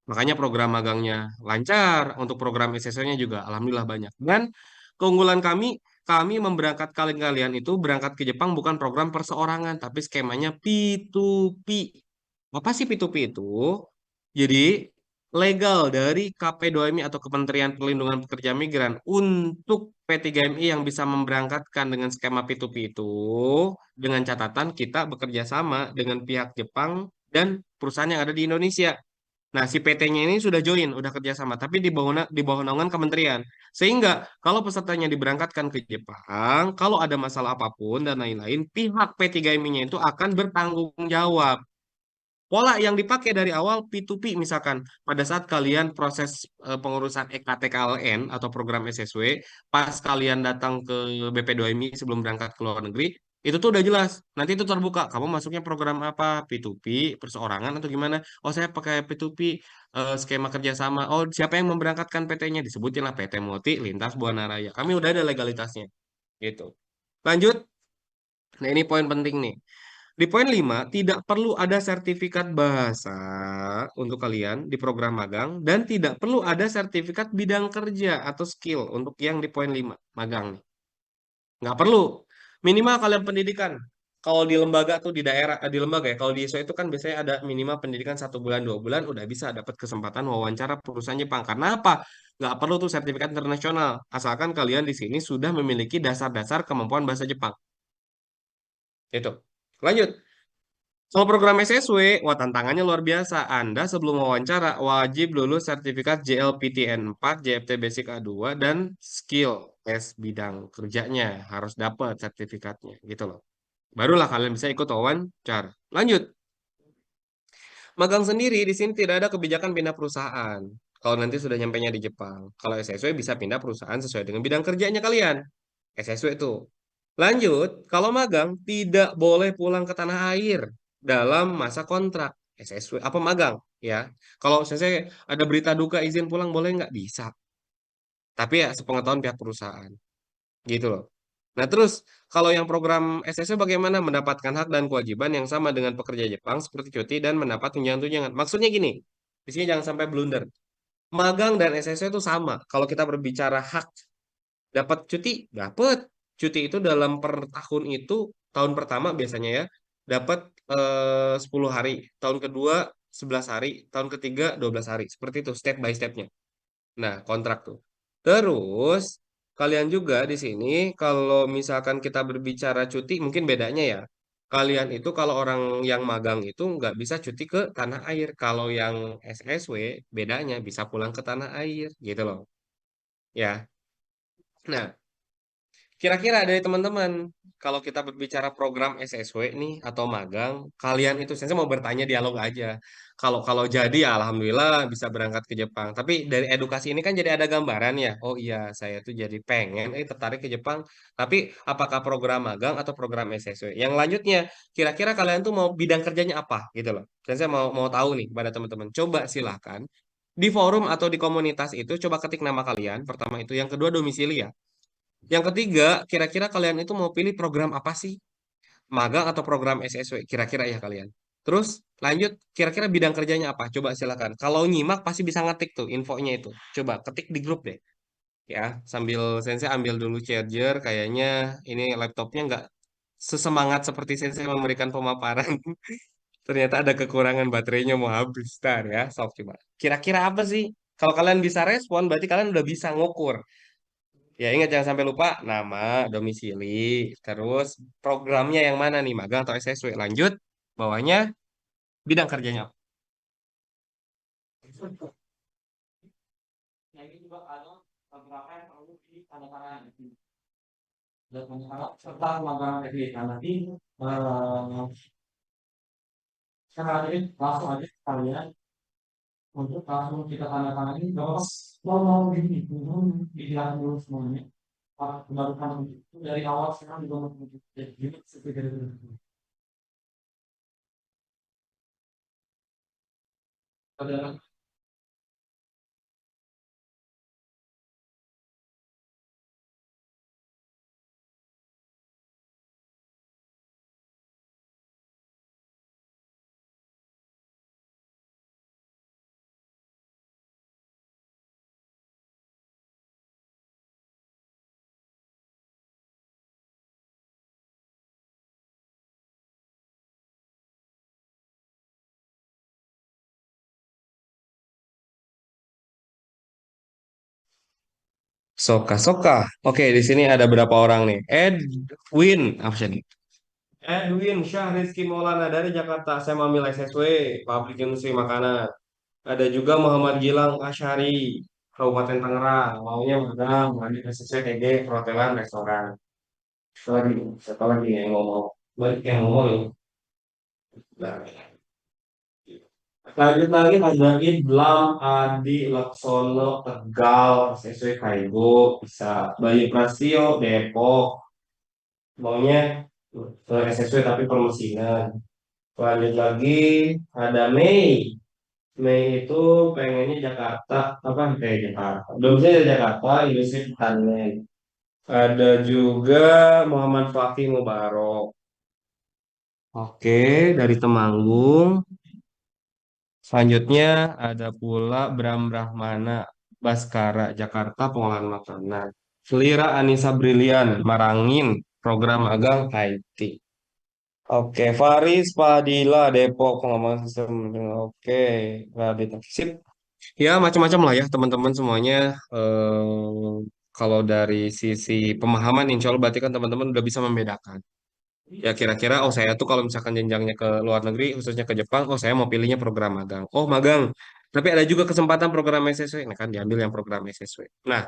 Makanya program magangnya lancar, untuk program SSO-nya juga alhamdulillah banyak. Dan keunggulan kami memberangkatkan kalian itu berangkat ke Jepang bukan program perseorangan, tapi skemanya P2P. Apa sih P2P itu? Jadi legal dari KP2MI atau Kementerian Perlindungan Pekerja Migran untuk P3MI yang bisa memberangkatkan dengan skema P2P itu dengan catatan kita bekerja sama dengan pihak Jepang dan perusahaan yang ada di Indonesia. Nah, si PT-nya ini sudah join, udah kerjasama, tapi di bawah naungan kementerian. Sehingga kalau pesertanya diberangkatkan ke Jepang, kalau ada masalah apapun dan lain-lain, pihak P3MI-nya itu akan bertanggung jawab. Pola yang dipakai dari awal P2P misalkan pada saat kalian proses pengurusan EKTKLN atau program SSW, pas kalian datang ke BP2MI sebelum berangkat ke luar negeri, itu tuh udah jelas. Nanti itu terbuka. Kamu masuknya program apa? P2P, perseorangan atau gimana? Oh, saya pakai P2P, skema kerjasama. Oh, siapa yang memberangkatkan PT-nya? Disebutin lah PT Multi Lintas Buana Raya. Kami udah ada legalitasnya. Gitu. Lanjut. Nah, ini poin penting nih. Di poin 5, tidak perlu ada sertifikat bahasa untuk kalian di program magang dan tidak perlu ada sertifikat bidang kerja atau skill untuk yang di poin 5 magang nih. Nggak perlu. Minimal kalian pendidikan. Kalau di lembaga tuh di daerah, di lembaga ya, kalau di ISO itu kan biasanya ada minimal pendidikan 1 bulan, 2 bulan, udah bisa dapat kesempatan wawancara perusahaan Jepang. Karena apa? Nggak perlu tuh sertifikat internasional. Asalkan kalian di sini sudah memiliki dasar-dasar kemampuan bahasa Jepang. Itu. Lanjut. Kalau program SSW, wah tantangannya luar biasa. Anda sebelum wawancara wajib lulus sertifikat JLPTN 4, JFT Basic A2, dan skill tes bidang kerjanya. Harus dapat sertifikatnya, gitu loh. Barulah kalian bisa ikut wawancara. Lanjut. Magang sendiri di sini tidak ada kebijakan pindah perusahaan. Kalau nanti sudah nyampainya di Jepang. Kalau SSW bisa pindah perusahaan sesuai dengan bidang kerjanya kalian. SSW itu. Lanjut, kalau magang tidak boleh pulang ke tanah air dalam masa kontrak SSW apa magang ya. Kalau saya ada berita duka izin pulang boleh nggak? Bisa. Tapi ya sepengetahuan pihak perusahaan gitu loh. Nah terus kalau yang program SSW bagaimana mendapatkan hak dan kewajiban yang sama dengan pekerja Jepang seperti cuti dan mendapat tunjangan-tunjangan. Maksudnya gini, di sini jangan sampai blunder. Magang dan SSW itu sama. Kalau kita berbicara hak dapat cuti, dapat. Cuti itu dalam per tahun itu, tahun pertama biasanya ya, dapat 10 hari. Tahun kedua 11 hari. Tahun ketiga 12 hari. Seperti itu, step by stepnya. Nah, kontrak tuh. Terus, kalian juga di sini, kalau misalkan kita berbicara cuti, mungkin bedanya ya. Kalian itu kalau orang yang magang itu nggak bisa cuti ke tanah air. Kalau yang SSW, bedanya bisa pulang ke tanah air, gitu loh. Ya. Nah, kira-kira dari teman-teman, kalau kita berbicara program SSW nih atau magang, kalian itu saya mau bertanya dialog aja. Kalau kalau jadi ya alhamdulillah bisa berangkat ke Jepang. Tapi dari edukasi ini kan jadi ada gambaran ya. Oh iya, saya tuh jadi pengen tertarik ke Jepang. Tapi apakah program magang atau program SSW? Yang lanjutnya, kira-kira kalian tuh mau bidang kerjanya apa gitu loh. Dan saya mau tahu nih pada teman-teman. Coba silakan di forum atau di komunitas itu coba ketik nama kalian. Pertama itu, yang kedua domisili ya. Yang ketiga, kira-kira kalian itu mau pilih program apa sih? Magang atau program SSW? Kira-kira ya kalian. Terus lanjut, kira-kira bidang kerjanya apa? Coba silakan. Kalau nyimak pasti bisa ngetik tuh infonya itu. Coba ketik di grup deh. Ya, sambil Sensei ambil dulu charger. Kayaknya ini laptopnya nggak sesemangat seperti Sensei memberikan pemaparan. Ternyata ada kekurangan baterainya mau habis. Ntar ya, sok coba. Kira-kira apa sih? Kalau kalian bisa respon, berarti kalian udah bisa ngukur. Ya ingat jangan sampai lupa nama, domisili, terus programnya yang mana nih, magang atau SSW. Lanjut, bawahnya bidang kerjanya apa. Nah, ini juga ada beberapa yang perlu ditandatangan. Dan serta magang FIK nanti sekarang ini langsung aja kalian untuk langsung kita tanda tangan ini bahwa mau gini dibilang dulu semuanya baru kan dari awal sekarang juga mau jadi seperti itu. Ada Soka. Oke, di sini ada berapa orang nih? Edwin, apa sih ini? Edwin Syah Rizky Maulana dari Jakarta. Saya mau ambil SSW, Pabrik Industri Makanan. Ada juga Muhammad Gilang Asyari, Kabupaten Tangerang. Maunya magang, lanjut SSW TG, perhotelan, restoran. Siapa lagi yang ngomong? Banyak yang ngomong ya. Nah, lanjut lagi ada Idlam Adi Laksono Tegal SSW Kaigo bisa Bayu Prastio Depok maunya SSW tapi permesinan. Lanjut lagi ada Mei itu pengennya Jakarta apa kayak Jakarta domisili Jakarta industri pertanian. Ada juga Muhammad Fakih Mubarok, oke, dari Temanggung. Selanjutnya ada pula Bram Brahmana Baskara Jakarta pengolahan makanan. Selira Anissa Brilian Marangin program magang IT. Oke, Faris Padilla Depok pengembangan sistem. Oke, Radit. Sip. Ya macam-macam lah ya teman-teman semuanya. Kalau dari sisi pemahaman, insya Allah berarti kan teman-teman udah bisa membedakan. Ya kira-kira, oh saya tuh kalau misalkan jenjangnya ke luar negeri, khususnya ke Jepang, oh saya mau pilihnya program magang. Oh magang, tapi ada juga kesempatan program SSW. Nah kan diambil yang program SSW. Nah,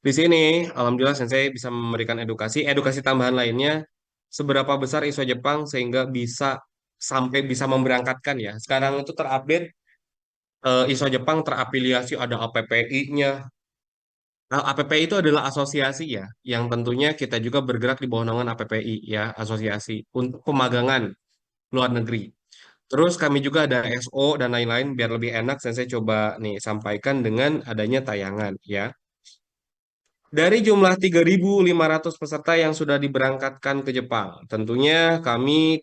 di sini alhamdulillah saya bisa memberikan edukasi tambahan lainnya, seberapa besar ISO Jepang sehingga bisa sampai bisa memberangkatkan ya. Sekarang itu terupdate ISO Jepang terafiliasi ada APPI-nya, Nah, APPI itu adalah asosiasi ya, yang tentunya kita juga bergerak di bawah naungan APPI ya, asosiasi untuk pemagangan luar negeri. Terus kami juga ada SO dan lain-lain, biar lebih enak saya coba nih sampaikan dengan adanya tayangan ya. Dari jumlah 3.500 peserta yang sudah diberangkatkan ke Jepang, tentunya kami